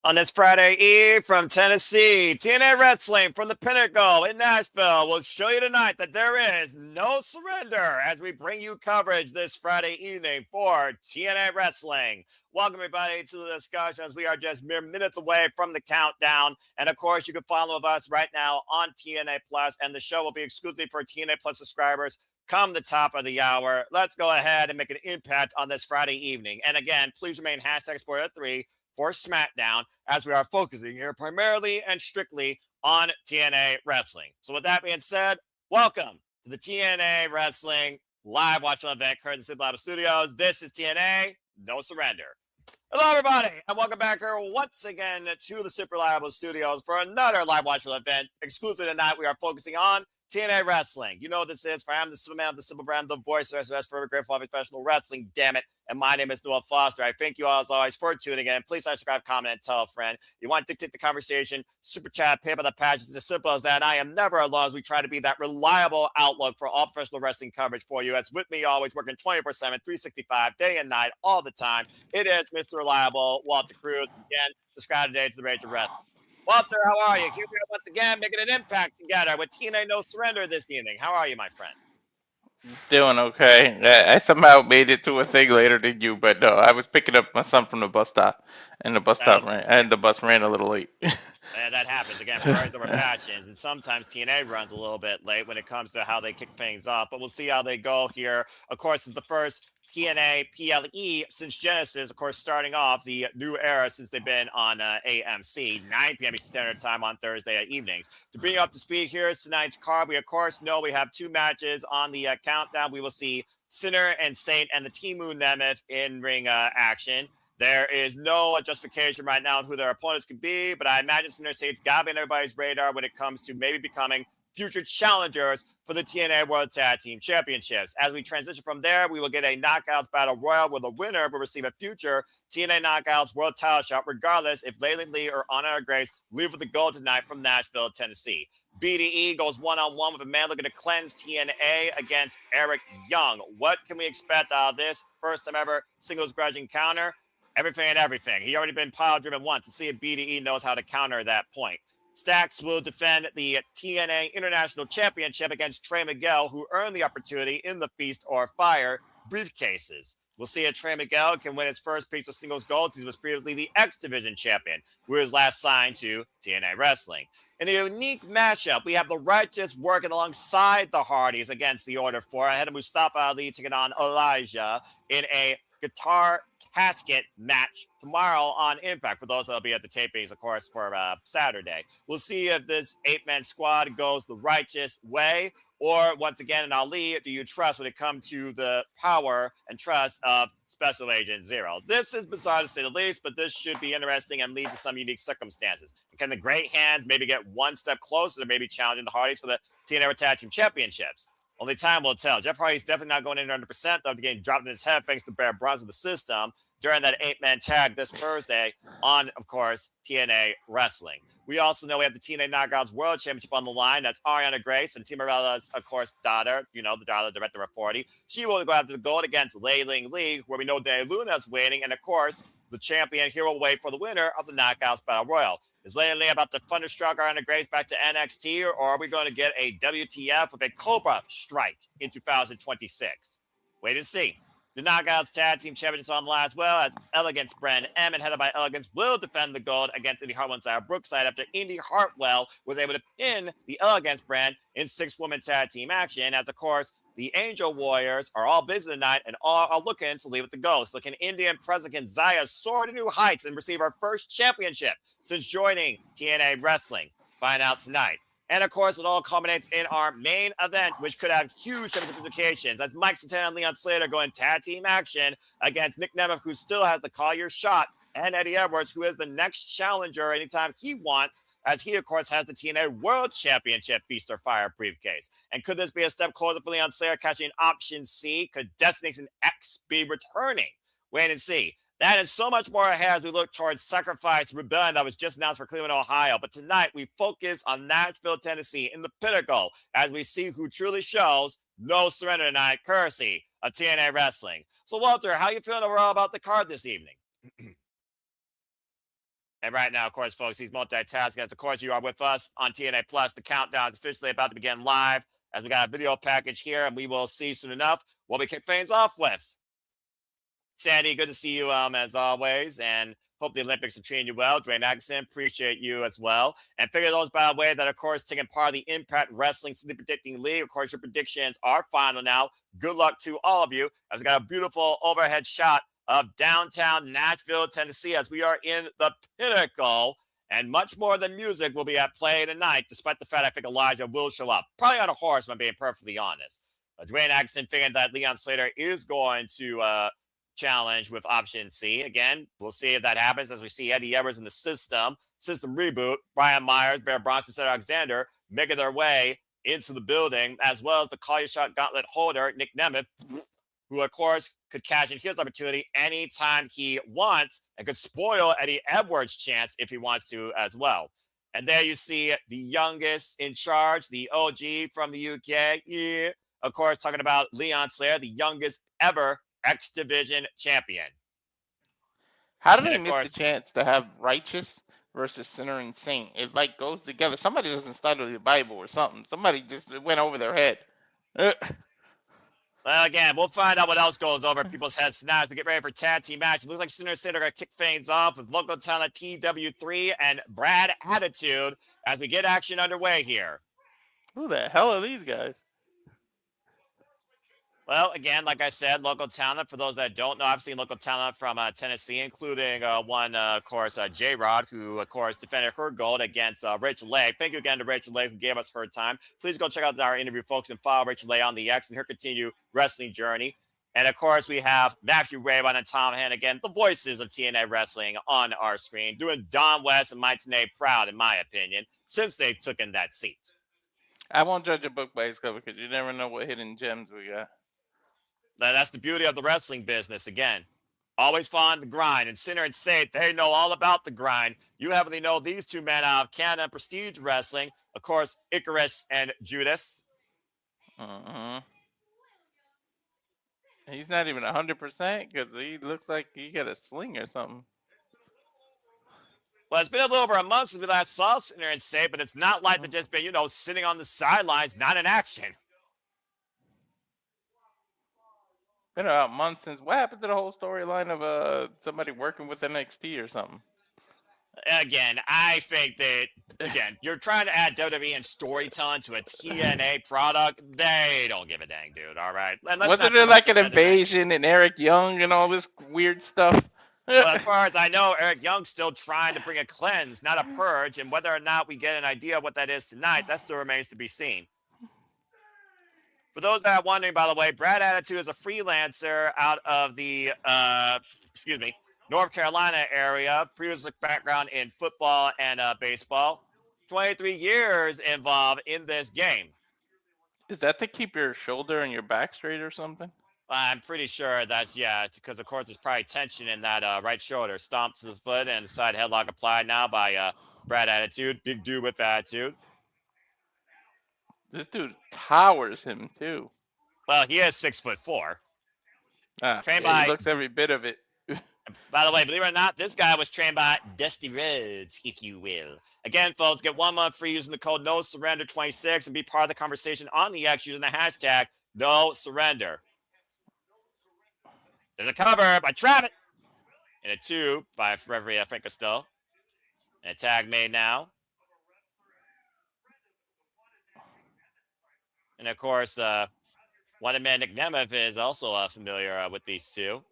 On this Friday Eve from Tennessee, TNA Wrestling from the Pinnacle in Nashville will show you tonight that there is no surrender as we bring you coverage this Friday evening for TNA Wrestling. Welcome, everybody, to the discussions. We are just mere minutes away from the countdown. And of course, you can follow us right now on TNA Plus, and the show will be exclusively for TNA Plus subscribers come the top of the hour. Let's go ahead and make an impact on this Friday evening. And again, please remain hashtag Spoiler3 for SmackDown as we are focusing here primarily and strictly on TNA Wrestling. So with that being said, welcome to the TNA Wrestling live watch event courtesy of Live Studios. This is TNA No Surrender. Hello, everybody, and welcome back here once again to the Super Reliable Studios for another live watch event. Exclusively tonight, we are focusing on TNA Wrestling. You know what this is. For I am the simple man of the simple brand, the voice of SOS Forever Grateful of Professional Wrestling. Damn it. And my name is Noah Foster. I thank you all as always for tuning in. Please subscribe, comment, and tell a friend. You want to dictate the conversation, super chat, pay by the patch. It's as simple as that. I am never alone as we try to be that reliable outlook for all professional wrestling coverage for you. As with me always working 24/7, 365, day and night, all the time. It is Mr. Reliable, Walter Cruz. Again, subscribe today to the Rage of Wrestling. Walter, how are you? Here we are once again making an impact together with TNA No Surrender this evening. How are you, my friend? Doing okay. I somehow made it to a thing later than you, but no, I was picking up my son from the bus stop, and the bus ran a little late. That happens again. Priorities over passions, and sometimes TNA runs a little bit late when it comes to how they kick things off. But we'll see how they go here. Of course, it's the first TNA PLE since Genesis. Of course, starting off the new era since they've been on AMC 9 p.m. Eastern Standard Time on Thursday evenings. To bring you up to speed, here is tonight's card. We of course know we have two matches on the countdown. We will see Sinner and Saint and the Timu Nemeth in ring action. There is no justification right now on who their opponents could be, but I imagine Sinner Saint's got to be on everybody's radar when it comes to maybe becoming future challengers for the TNA World Tag Team Championships. As we transition from there, we will get a Knockouts Battle Royal where the winner will receive a future TNA Knockouts World Title shot, regardless if Laylan Lee or Anna Grace leave with the gold tonight from Nashville, Tennessee. BDE goes one-on-one with a man looking to cleanse TNA against Eric Young. What can we expect out of this first time ever singles grudge encounter? Everything and everything. He already been pile driven once. Let's see if BDE knows how to counter that point. Stax will defend the TNA International Championship against Trey Miguel, who earned the opportunity in the Feast or Fire briefcases. We'll see if Trey Miguel can win his first piece of singles gold. He was previously the X Division champion, who was last signed to TNA Wrestling. In a unique matchup, we have the Righteous working alongside the Hardys against the Order 4. Ahead of Mustafa Ali taking on Elijah in a guitar casket match tomorrow on Impact for those that'll be at the tapings, of course, for Saturday. We'll see if this 8-man squad goes the righteous way, or once again in Ali, do you trust when it comes to the power and trust of Special Agent Zero? This is bizarre to say the least, but this should be interesting and lead to some unique circumstances. And can the Great Hands maybe get one step closer to maybe challenging the Hardys for the TNA Tag Team Championships? Only time will tell. Jeff Hardy's definitely not going in 100%, though, after getting dropped in his head thanks to Bear Bronze of the system during that 8-man tag this Thursday on, of course, TNA Wrestling. We also know we have the TNA Knockouts World Championship on the line. That's Ariana Grace and Team Morella's, of course, daughter, the daughter of the director of 40. She will go after the gold against Layling Lee, where we know Dana Luna's waiting. And, of course, the champion here will wait for the winner of the Knockouts Battle Royal. Is Layling Lee about to thunderstruck Ariana Grace back to NXT, or are we going to get a WTF with a Cobra strike in 2026? Wait and see. The Knockouts Tag Team Championships on the line as well as Elegance brand M and headed by Elegance will defend the gold against Indi Hartwell and Brookside after Indi Hartwell was able to pin the Elegance brand in 6-woman tag team action. As of course, the Angel Warriors are all busy tonight and all are looking to leave with the ghost. Looking Indian President Zaya soar to new heights and receive our first championship since joining TNA Wrestling. Find out tonight. And of course, it all culminates in our main event, which could have huge implications. As Mike Santana and Leon Slater go in tag team action against Nick Nemeth, who still has the Collier shot, and Eddie Edwards, who is the next challenger anytime he wants, as he, of course, has the TNA World Championship Feast or Fire briefcase. And could this be a step closer for Leon Slater catching option C? Could Destination X be returning? Wait and see. That and so much more ahead as we look towards Sacrifice Rebellion that was just announced for Cleveland, Ohio. But tonight we focus on Nashville, Tennessee in the Pinnacle as we see who truly shows no surrender tonight, courtesy of TNA Wrestling. So, Walter, how you feeling overall about the card this evening? And right now, of course, folks, he's multitasking. As of course, you are with us on TNA Plus. The countdown is officially about to begin live as we got a video package here, and we will see soon enough what we kick things off with. Sandy, good to see you as always, and hope the Olympics are treating you well. Dre Magnuson, appreciate you as well. And figure those, by the way, that of course taking part of the Impact Wrestling City Predicting League. Of course, your predictions are final now. Good luck to all of you. As we got a beautiful overhead shot of downtown Nashville, Tennessee, as we are in the pinnacle. And much more than music will be at play tonight, despite the fact I think Elijah will show up. Probably on a horse, if I'm being perfectly honest. Dwayne Atkinson figuring that Leon Slater is going to challenge with option C. Again, we'll see if that happens as we see Eddie Evers in the system reboot. Brian Myers, Bear Bronson, Cedric Alexander making their way into the building, as well as the Call Your Shot Gauntlet holder, Nick Nemeth, who, of course, could cash in his opportunity anytime he wants and could spoil Eddie Edwards' chance if he wants to as well. And there you see the youngest in charge, the OG from the UK. Yeah. Of course, talking about Leon Slater, the youngest ever X Division champion. How did And they of miss the course, chance to have righteous versus sinner and saint? It like goes together. Somebody doesn't study the Bible or something. Somebody just went over their head. well, again, we'll find out what else goes over people's heads tonight as we get ready for tag team match. It looks like Sinner City are going to kick things off with local talent TW3 and Brad Attitude as we get action underway here. Who the hell are these guys? Well, again, like I said, local talent. For those that don't know, I've seen local talent from Tennessee, including one, of course, J-Rod, who, of course, defended her gold against Rachel Lay. Thank you again to Rachel Lay, who gave us her time. Please go check out our interview, folks, and follow Rachel Lay on the X and her continued wrestling journey. And, of course, we have Matthew Raybon and Tom Hannigan, the voices of TNA Wrestling, on our screen, doing Don West and Mike Tenay proud, in my opinion, since they took in that seat. I won't judge a book by its cover because you never know what hidden gems we got. That's the beauty of the wrestling business. Again, always fun the grind. And Sinner and Saint, they know all about the grind. You happen to know these two men out of Canada and Prestige Wrestling. Of course, Icarus and Judas. He's not even 100% because he looks like he got a sling or something. Well, it's been a little over a month since we last saw Sinner and Saint, but it's not like they've just been, sitting on the sidelines, not in action. Been about months since. What happened to the whole storyline of somebody working with NXT or something? Again, I think that, you're trying to add WWE and storytelling to a TNA product. They don't give a dang, dude, all right? Wasn't there like an invasion and Eric Young and all this weird stuff? Well, as far as I know, Eric Young's still trying to bring a cleanse, not a purge. And whether or not we get an idea of what that is tonight, that still remains to be seen. For those that are wondering, by the way, Brad Attitude is a freelancer out of the, North Carolina area. Previous background in football and baseball. 23 years involved in this game. Is that to keep your shoulder and your back straight or something? I'm pretty sure that's, it's because, of course, there's probably tension in that right shoulder. Stomp to the foot and side headlock applied now by Brad Attitude. Big dude with attitude. This dude towers him, too. Well, he is 6'4". He looks every bit of it. By the way, believe it or not, this guy was trained by Dusty Rhodes, if you will. Again, folks, get 1 month free using the code NOSURRENDER26 and be part of the conversation on the X using the hashtag NOSURRENDER. There's a cover by Travis. And a 2 by Reverie Frank Costello. And a tag made now. And, of course, one man Nick Nemeth is also familiar with these two.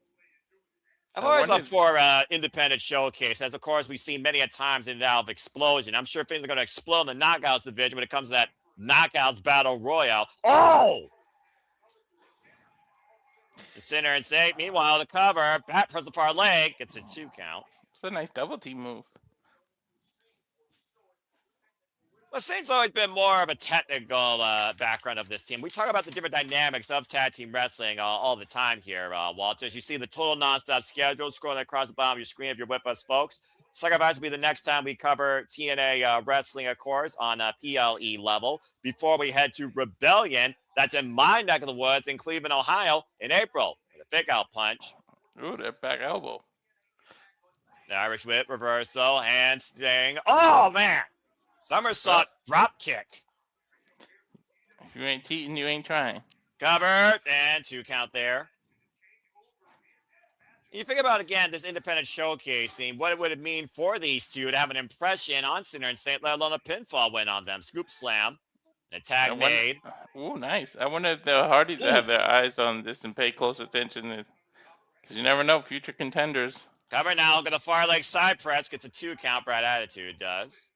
I've always up for independent showcase, as of course we've seen many a times in and out of Explosion. I'm sure things are going to explode in the Knockouts division when it comes to that Knockouts Battle Royale. Oh! The Sinner and Saint, meanwhile, the cover, bat press the far leg, gets a 2 count. It's a nice double team move. Well, Saint's always been more of a technical background of this team. We talk about the different dynamics of tag team wrestling all the time here, Walter. As you see the total nonstop schedule scrolling across the bottom of your screen if you're with us, folks. Sacrifice will be the next time we cover TNA wrestling, of course, on PLE level. Before we head to Rebellion, that's in my neck of the woods in Cleveland, Ohio, in April. With a fake out punch. Ooh, that back elbow. The Irish whip reversal, handspring. Oh, man. Somersault drop kick. If you ain't cheating, you ain't trying. Covered, and 2 count there. You think about, again, this independent showcasing, what would it mean for these two to have an impression on Sinner and Saint, let alone a pinfall win on them. Scoop slam. An attack made. Ooh, nice. I wonder if the Hardys Ooh. have their eyes on this and pay close attention. Because you never know, future contenders. Cover now, got the far leg side press, gets a 2 count, Brad Attitude does.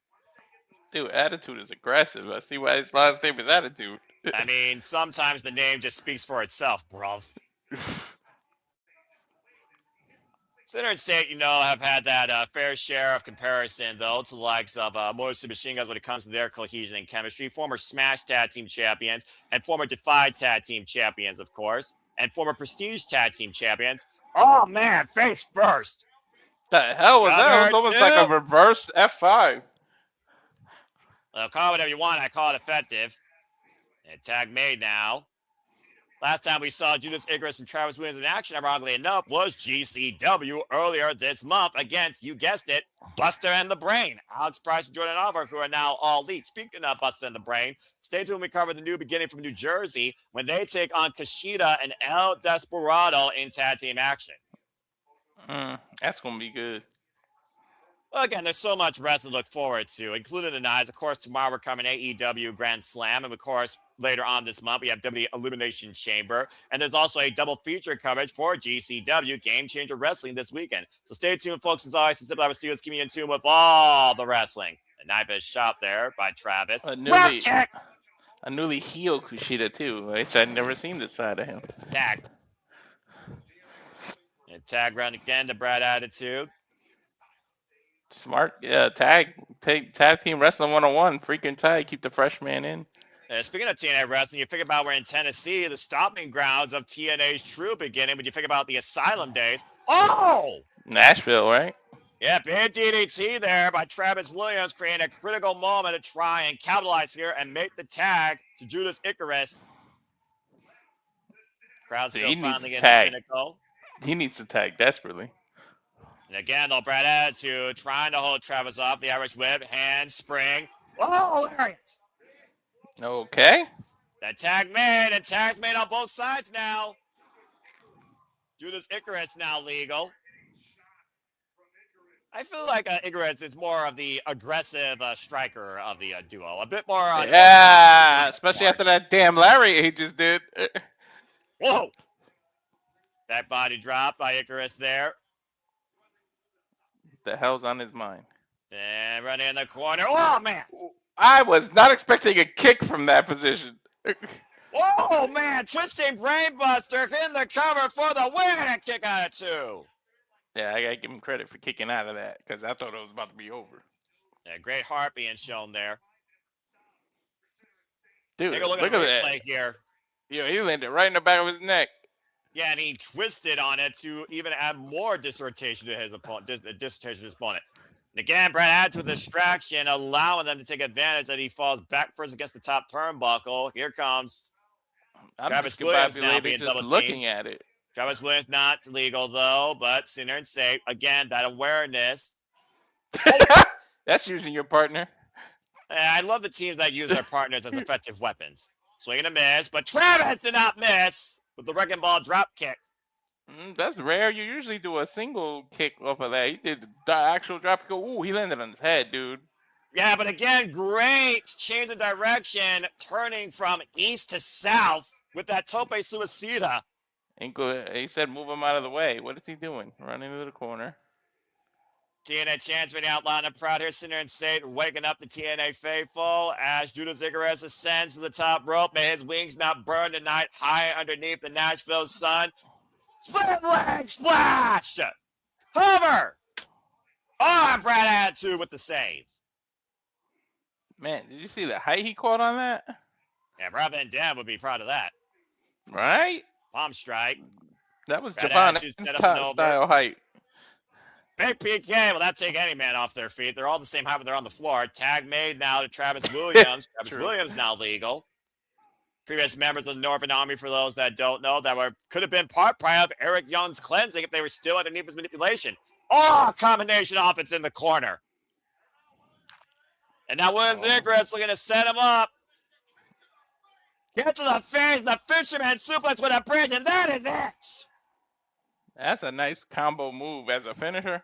Dude, Attitude is aggressive. I see why his last name is Attitude. I mean, sometimes the name just speaks for itself, bruv. Sinner and Saint, have had that fair share of comparison, though, to the likes of Motor Machine Guns when it comes to their cohesion and chemistry. Former Smash Tag Team Champions and former Defy Tag Team Champions, of course, and former Prestige Tag Team Champions. Oh, man, face first. The hell was that? It was almost like a reverse F5. Well, call it whatever you want. I call it effective. And tag made now. Last time we saw Judas Icarus and Travis Williams in action, ironically enough, was GCW earlier this month against, you guessed it, Buster and the Brain. Alex Price and Jordan Oliver, who are now all elite. Speaking of Buster and the Brain, stay tuned when we cover the new beginning from New Jersey when they take on Kushida and El Desperado in tag team action. That's going to be good. Well, again, there's so much wrestling to look forward to, including tonight. Of course, tomorrow we're covering AEW Grand Slam. And, of course, later on this month, we have WWE Elimination Chamber. And there's also a double feature coverage for GCW Game Changer Wrestling this weekend. So stay tuned, folks. As always, Simple Hour Studios, keeping you in tune with all the wrestling. A knife is shot there by Travis. A newly heel Kushida, too, which I'd never seen this side of him. Tag. And tag round again to Brad Attitude. Smart. Yeah, tag team wrestling 101. Freaking tag. Keep the fresh man in. Speaking of TNA wrestling, you think about we're in Tennessee, the stomping grounds of TNA's true beginning. When you think about the Asylum days, Nashville, right? Yeah, big DDT there by Travis Williams, creating a critical moment to try and capitalize here and make the tag to Judas Icarus. Crowd still finally getting pinnacle. He needs to tag desperately. And again, though, Brad Attitude trying to hold Travis off. The Irish whip, handspring. Oh, lariat. Okay. That tag made, and tags made on both sides now. Judas Icarus now legal. I feel like Icarus is more of the aggressive striker of the duo. A bit more on. Yeah, especially after that damn Larry he just did. Whoa. That body drop by Icarus there. The hell's on his mind? And running in the corner. Oh, man. I was not expecting a kick from that position. Oh, man. Twisting brainbuster in the cover for the win and kick out of 2. Yeah, I got to give him credit for kicking out of that because I thought it was about to be over. Yeah, great heart being shown there. Dude, take a look at the replay here. Yeah, he landed right in the back of his neck. Yeah, and he twisted on it to even add more disorientation to his opponent. And again, Brad adds to the distraction, allowing them to take advantage that he falls back first against the top turnbuckle. Here comes Travis Williams now being double looking at it. Travis Williams not legal though, but Sinner and Saint again that awareness. That's using your partner. I love the teams that use their partners as effective weapons. Swing and a miss, but Travis did not miss with the wrecking ball drop kick. That's rare. You usually do a single kick off of that. He did the actual drop kick. Ooh, he landed on his head, dude. Yeah, but again, great change of direction, turning from east to south with that tope suicida. He said move him out of the way. What is he doing? Running into the corner. TNA champion outline of proud here, Sinner and Saint waking up the TNA faithful as Judas Icarus ascends to the top rope. May his wings not burn tonight, high underneath the Nashville sun. Split leg splash! Hover! Oh, Brad Attitude with the save. Man, did you see the height he caught on that? Yeah, Rob Van Dam would be proud of that. Right? Palm strike. That was Javon's style height. Big PK. Well, that take any man off their feet. They're all the same height when they're on the floor. Tag made now to Travis Williams. Travis Williams now legal. Previous members of the Northern Army, for those that don't know, could have been part of Eric Young's cleansing if they were still underneath his manipulation. Oh, combination offense in the corner. And now Williams Nicholas looking to set him up. Get to the face, the fisherman suplex with a bridge, and that is it. That's a nice combo move as a finisher.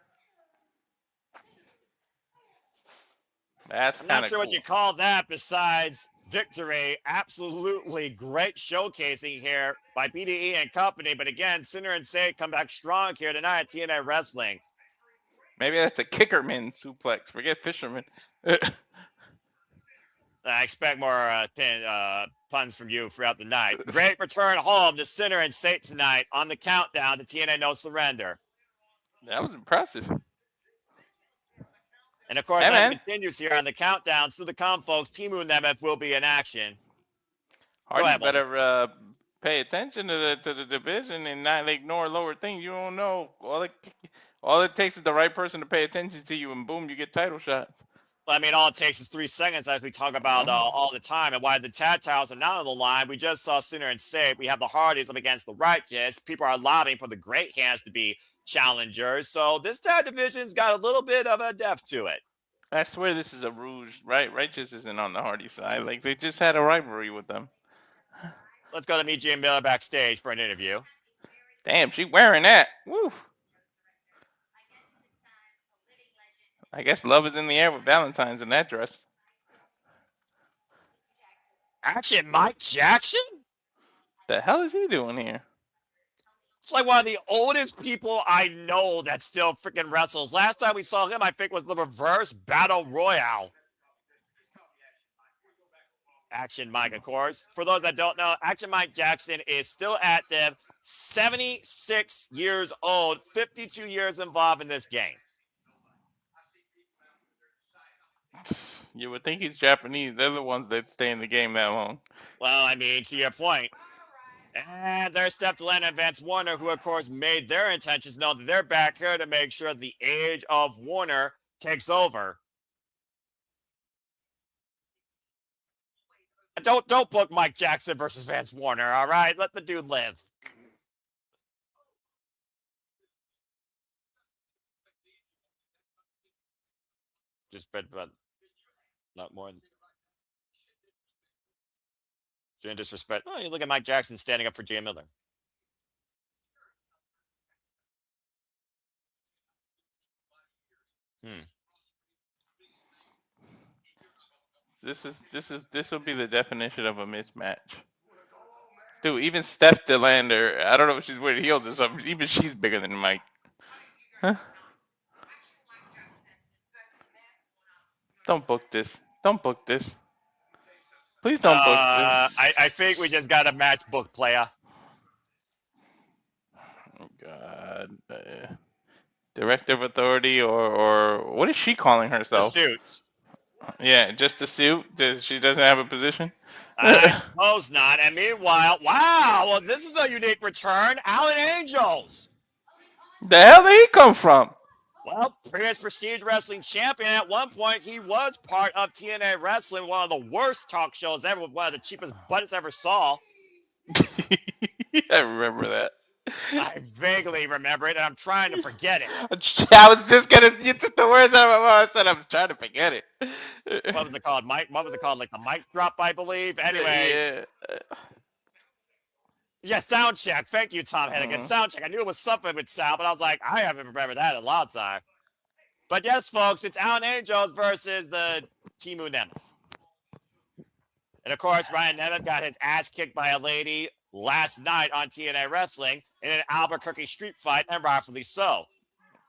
That's I'm kind not of sure cool. what you call that besides victory. Absolutely great showcasing here by BDE and company. But again, Sinner and Say come back strong here tonight at TNA Wrestling. Maybe that's a kickerman suplex. Forget fisherman. I expect more puns from you throughout the night. Great return home to Sinner and Sate tonight on the countdown to TNA No Surrender. That was impressive. And of course, Hey, as it man. continues here on the countdown, still to come, folks, Timu Nemeth will be in action. Hardy ahead, better pay attention to the division and not ignore lower things. You don't know. All it takes is the right person to pay attention to you, and boom, you get title shots. I mean, all it takes is 3 seconds, as we talk about all the time. And why the Tad Towers are not on the line, we just saw Sinner and Save. We have the Hardys up against the Righteous. People are lobbying for the Great Hands to be challengers. So this Tad division's got a little bit of a depth to it. I swear this is a ruse, right? Righteous isn't on the Hardy side. Like, they just had a rivalry with them. Let's go to meet Jim Miller backstage for an interview. Damn, she wearing that. Woo. I guess love is in the air with Valentine's in that dress. Action Mike Jackson? The hell is he doing here? It's like one of the oldest people I know that still freaking wrestles. Last time we saw him, I think, was the Reverse Battle Royale. Action Mike, of course. For those that don't know, Action Mike Jackson is still active, 76 years old, 52 years involved in this game. You would think he's Japanese. They're the ones that stay in the game that long. Well, I mean, to your point. And there's Steph Delaney and Vance Warner, who, of course, made their intentions known that they're back here to make sure the age of Warner takes over. Don't book Mike Jackson versus Vance Warner, all right? Let the dude live. Just but not more than disrespect. Oh, you look at Mike Jackson standing up for Jay Miller. This will be the definition of a mismatch. Dude, even Steph DeLander, I don't know if she's wearing heels or something. Even she's bigger than Mike. Huh? Don't book this. Don't book this. Please don't book this. I think we just got a match book, player. Oh, God. Director of Authority or what is she calling herself? The suits. Yeah, just a suit. She doesn't have a position. I suppose not. And meanwhile, wow, well, this is a unique return. Alan Angels. The hell did he come from? Well, previous Prestige Wrestling champion. At one point, he was part of TNA Wrestling, one of the worst talk shows ever, with one of the cheapest butts ever saw. I remember that. I vaguely remember it, and I'm trying to forget it. I was just gonna. You took the words out of my mouth. I said I was trying to forget it. What was it called? What was it called? Like the mic drop, I believe. Anyway. Yeah, sound check. Thank you, Tom Hennigan. Sound check. I knew it was something with sound, but I was like, I haven't remembered that in a long time. But yes, folks, it's Alan Angels versus the Timu Nemeth. And of course, Ryan Nemeth got his ass kicked by a lady last night on TNA Wrestling in an Albuquerque street fight, and rightfully so.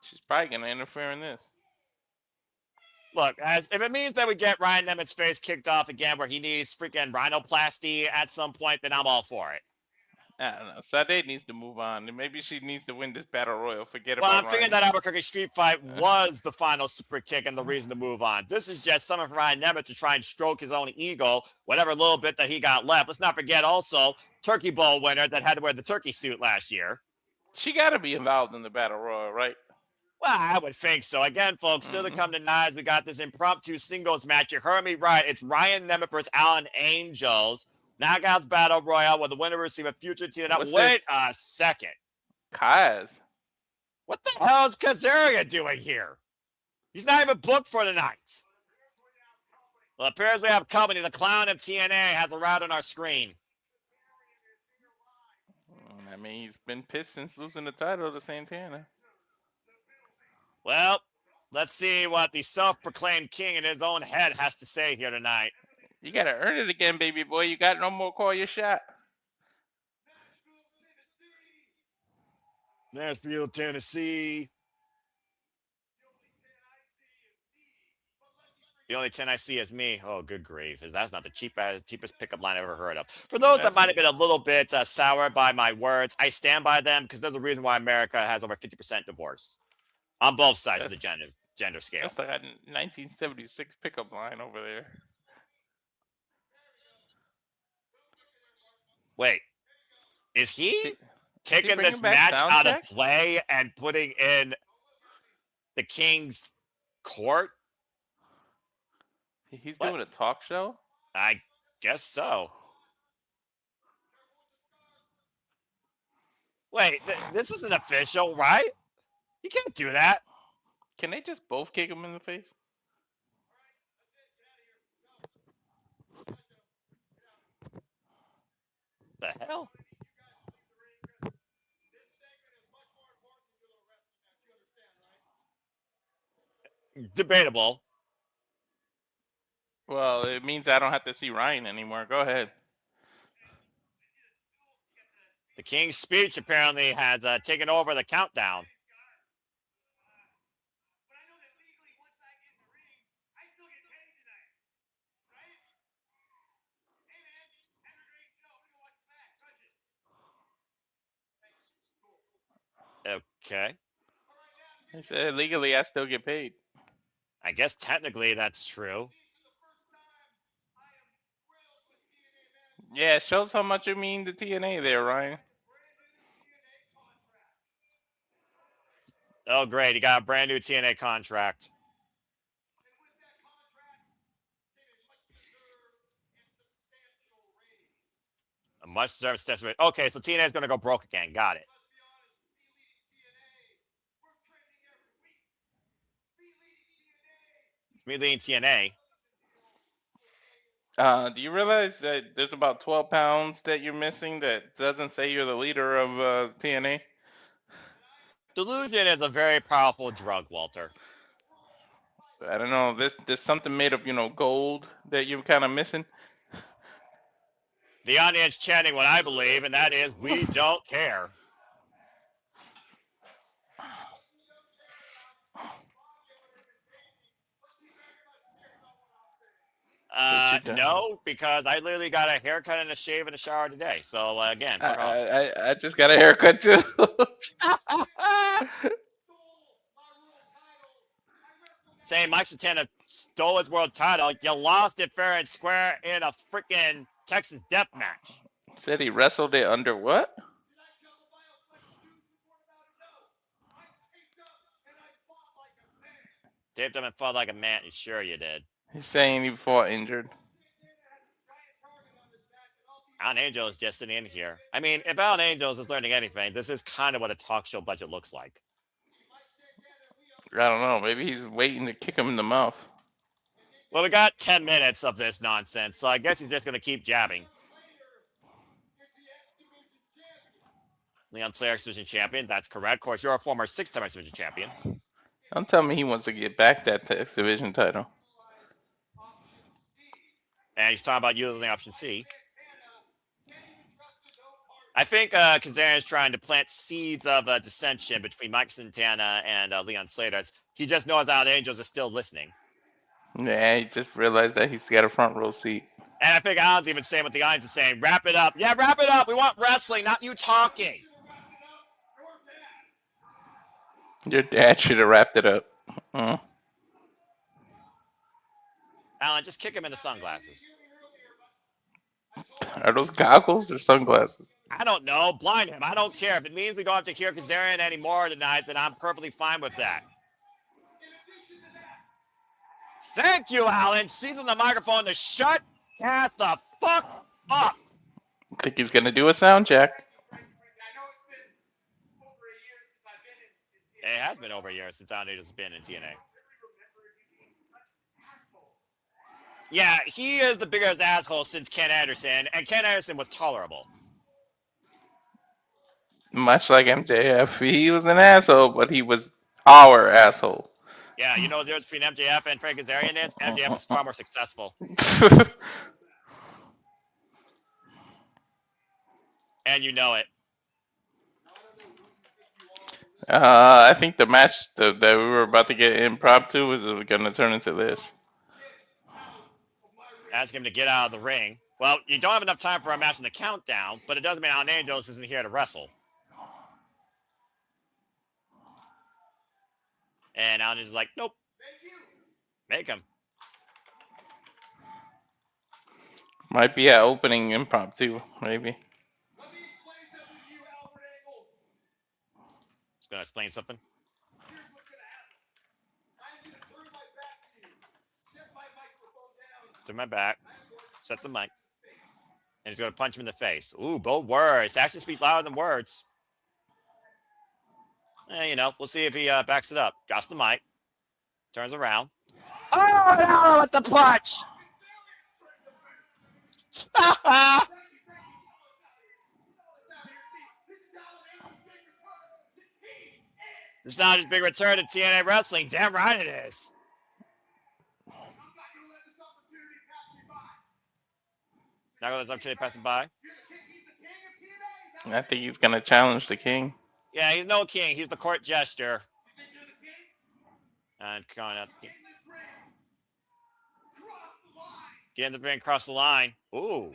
She's probably going to interfere in this. Look, if it means that we get Ryan Nemeth's face kicked off again where he needs freaking rhinoplasty at some point, then I'm all for it. I don't know. Sade needs to move on. Maybe she needs to win this battle royal. Forget about Well, I'm Ryan. thinking that Albuquerque street fight was the final super kick and the reason to move on. This is just something for Ryan Nemeth to try and stroke his own ego, whatever little bit that he got left. Let's not forget also Turkey Bowl winner that had to wear the turkey suit last year. She got to be involved in the battle royal, right? Well, I would think so. Again, folks, still to come tonight, we got this impromptu singles match. You heard me right. It's Ryan Nemeth versus Alan Angels. Knockouts Battle Royale, where the winner will receive a future TNA. Wait a second. Kaz. What the hell is Kazarian doing here? He's not even booked for tonight. Well, it appears we have company. The clown of TNA has arrived on our screen. I mean, he's been pissed since losing the title to Santana. Well, let's see what the self-proclaimed king in his own head has to say here tonight. You gotta earn it again, baby boy. You got no more call your shot. Nashville, Tennessee. The only 10 I see is me. Oh, good grief. That's not the cheapest pickup line I've ever heard of. For those that might have been a little bit sour by my words, I stand by them because there's a reason why America has over 50% divorce on both sides of the gender scale. That's like a 1976 pickup line over there. Wait, is he taking this match out of play and putting in the King's court? He's doing a talk show? I guess so. Wait, this isn't official, right? You can't do that. Can they just both kick him in the face? The hell? Debatable. Well, it means I don't have to see Ryan anymore. Go ahead. The King's speech apparently has taken over the countdown. Okay. He said legally I still get paid. I guess technically that's true. Yeah, it shows how much you mean to TNA there, Ryan. Oh, great. He got a brand new TNA contract. A much deserved step. Okay, so TNA is going to go broke again. Got it. It's me leading TNA. Do you realize that there's about 12 pounds that you're missing that doesn't say you're the leader of TNA? Delusion is a very powerful drug, Walter. I don't know. There's something made of, gold that you're kind of missing. The audience chanting what I believe, and that is, we don't care. No, because I literally got a haircut and a shave and a shower today. So again, fuck off. I just got a haircut too. Saying Mike Santana stole his world title. You lost it fair and square in a freaking Texas death match. Said he wrestled it under what? Taped him and fought like a man. Sure you did. He's saying he fought injured. Alan Angel is just sitting in here. I mean, if Alan Angels is learning anything, this is kind of what a talk show budget looks like. I don't know. Maybe he's waiting to kick him in the mouth. Well, we got 10 minutes of this nonsense, so I guess he's just going to keep jabbing. Leon Slater, Division Champion. That's correct. Of course, you're a former 6-time Division Champion. Don't tell me he wants to get back that X Division title. And he's talking about using option C. I think Kazarian is trying to plant seeds of dissension between Mike Santana and Leon Slater. He just knows Alan Angels is still listening. Yeah, he just realized that he's got a front row seat. And I think Alan's even saying what the audience is saying. Wrap it up. Yeah, wrap it up. We want wrestling, not you talking. Your dad should have wrapped it up. Alan, just kick him in the sunglasses. Are those goggles or sunglasses? I don't know. Blind him. I don't care. If it means we don't have to hear Kazarian anymore tonight, then I'm perfectly fine with that. Thank you, Alan. Seizing the microphone to shut Cass the fuck up. I think he's going to do a sound check. It has been over a year since Alan Angel's been in TNA. Yeah, he is the biggest asshole since Ken Anderson, and Ken Anderson was tolerable. Much like MJF, he was an asshole, but he was our asshole. Yeah, you know the difference between MJF and Frank Kazarian is? MJF was far more successful. And you know it. I think the match that we were about to get impromptu is going to turn into this. Ask him to get out of the ring. Well, you don't have enough time for a match in the countdown, but it doesn't mean Alan Angels isn't here to wrestle. And Alan is like, nope. Make him. Might be an opening impromptu, maybe. Just gonna explain something. To my back. Set the mic. And he's gonna punch him in the face. Ooh, bold words. Actions speak louder than words. You know, we'll see if he backs it up. Drops the mic. Turns around. Oh no, with the punch! It's not his big return to TNA wrestling. Damn right it is. Not gonna let this opportunity pass him by. I think he's going to challenge the king. Yeah, he's no king. He's the court jester. And going out the king. Get in the ring, cross the line. Ooh.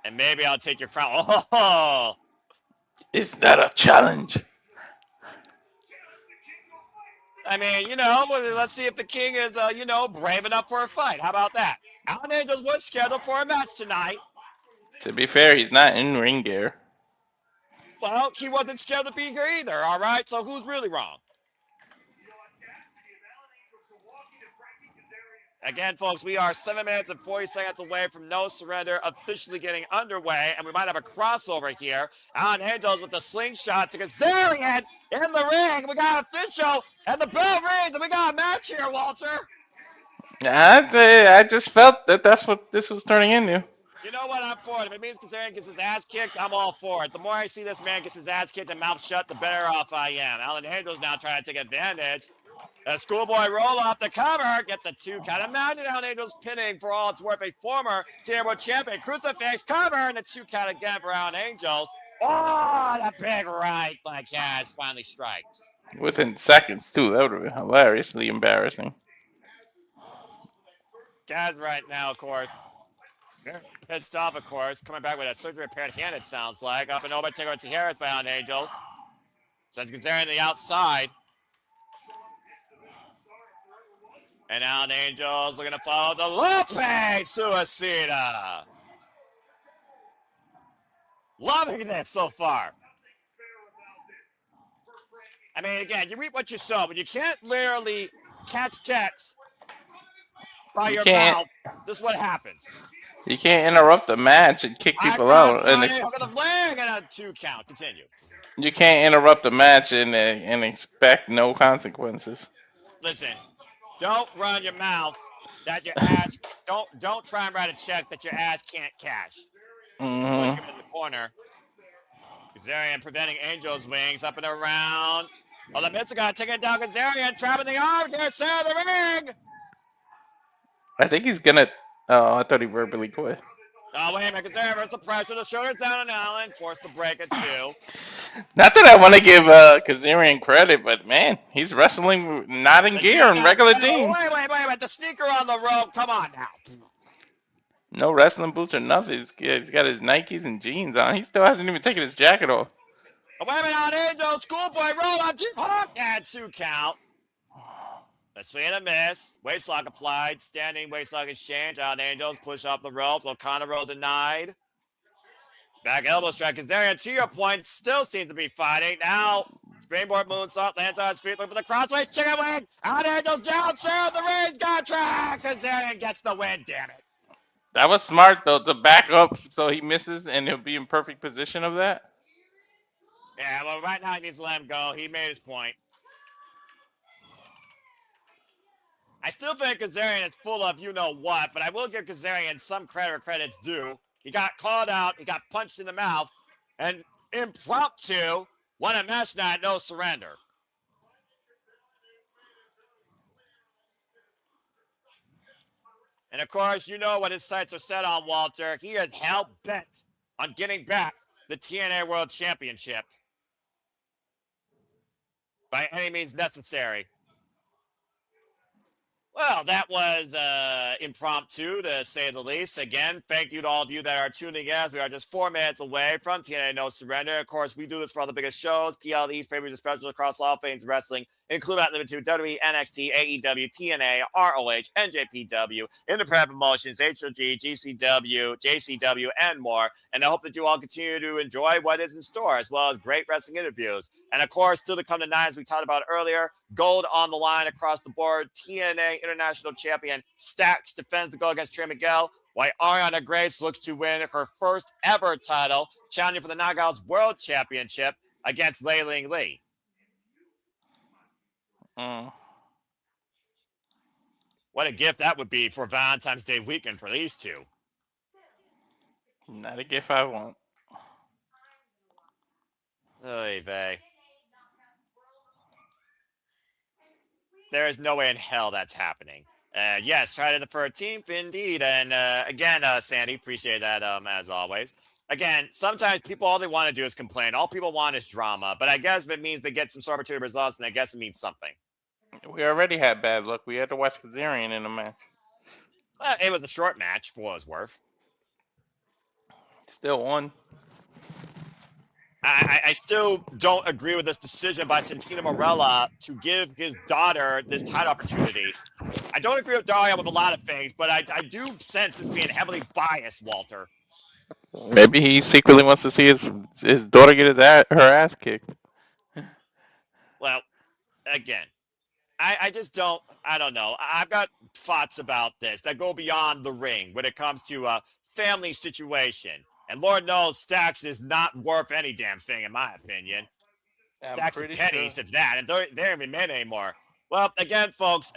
And maybe I'll take your crown. Oh! Is that a challenge? I mean, you know, let's see if the king is, you know, brave enough for a fight. How about that? Alan Angels was scheduled for a match tonight. To be fair, he's not in ring gear. Well, he wasn't scheduled to be here either, all right? So who's really wrong? Again, folks, we are 7 minutes and 40 seconds away from No Surrender officially getting underway, and we might have a crossover here. Alan Angels with the slingshot to Kazarian in the ring. We got official, and the bell rings, and we got a match here, Walter. I just felt that that's what this was turning into. You know what? I'm for it. If it means Kazarian gets his ass kicked, I'm all for it. The more I see this man gets his ass kicked and mouth shut, the better off I am. Alan Angels now trying to take advantage. A schoolboy roll off the cover, gets a 2 count. Imagine Alan Angels pinning for all it's worth a former TNA World Champion. Crucifix cover and a 2 count again for Alan Angels. Oh, the big right by Kaz finally strikes. Within seconds, too. That would have been hilariously embarrassing. Kaz right now, of course. Pissed off, of course. Coming back with a surgery repaired hand, it sounds like. Up and over, take over to Harris by Alan Angels. Sends Kazarian to the outside. And Alan Angels looking to follow the Lupe Suicida. Loving this so far. I mean, again, you reap what you sow, but you can't literally catch checks by your mouth. This is what happens. You can't interrupt the match and kick people out. And hook of the leg and a 2 count. Continue. You can't interrupt the match and expect no consequences. Listen, don't run your mouth that your ass. Don't try and write a check that your ass can't cash. Mm-hmm. Push him in the corner. Kazarian preventing Angel's wings up and around. Oh, the Mitsuga taking down Kazarian, trapping the arm here, center of the ring. I think he's gonna. Oh, I thought he verbally quit. Oh, wait a minute. Kazarian versus the pressure. The shoulders down on Allen. Forced the break at 2. Not that I want to give Kazarian credit, but man, he's wrestling not in gear and regular jeans. Wait. The sneaker on the rope. Come on now. No wrestling boots or nothing. He's got his Nikes and jeans on. He still hasn't even taken his jacket off. Oh, wait a minute on Angel. Schoolboy roll on Hawk and 2 count. A swing and a miss. Waistlock applied. Standing waistlock exchange. Out Angels push off the ropes. O'Connor roll denied. Back elbow strike. Kazarian, to your point, still seems to be fighting. Now, springboard moonsault. Lands on his feet. Looking for the crossways. Chicken wing. Out Angels down. Sarah the Ray's contract. Kazarian gets the win. Damn it. That was smart, though, to back up so he misses and he'll be in perfect position of that. Yeah, well, right now he needs to let him go. He made his point. I still think Kazarian is full of you know what, but I will give Kazarian some credit where credit's due. He got called out, he got punched in the mouth, and impromptu won a match night, no surrender. And of course, you know what his sights are set on, Walter. He is hell bent on getting back the TNA World Championship by any means necessary. Well, that was impromptu to say the least. Again, thank you to all of you that are tuning in as we are just 4 minutes away from TNA No Surrender. Of course, we do this for all the biggest shows, PLEs, pay-per-views, and specials across all things wrestling, including not limited to WWE, NXT, AEW, TNA, ROH, NJPW, Independent Promotions, HOG, GCW, JCW, and more. And I hope that you all continue to enjoy what is in store, as well as great wrestling interviews. And of course, still to come tonight, as we talked about earlier, gold on the line across the board. TNA International Champion Stax defends the gold against Trey Miguel, while Ariana Grace looks to win her first ever title, challenging for the Knockouts World Championship against Lei Ling Lee. Mm. What a gift that would be for Valentine's Day weekend for these two. Not a gift I want. Oy vey. There is no way in hell that's happening. Yes, Friday the 13th, indeed. And again, Sandy, appreciate that as always. Again, sometimes people, all they want to do is complain. All people want is drama. But I guess if it means they get some sort of opportunity results, then I guess it means something. We already had bad luck. We had to watch Kazarian in a match. It was a short match for what it was worth. Still won. I still don't agree with this decision by Santino Marella to give his daughter this title opportunity. I don't agree with Daria with a lot of things, but I do sense this being heavily biased, Walter. Maybe he secretly wants to see his daughter get her ass kicked. Well, again, I just don't, I don't know. I've got thoughts about this that go beyond the ring when it comes to a family situation. And Lord knows Stax is not worth any damn thing, in my opinion. I'm Stacks and pretty pennies, sure. if that, and they aren't even made anymore. Well, again, folks,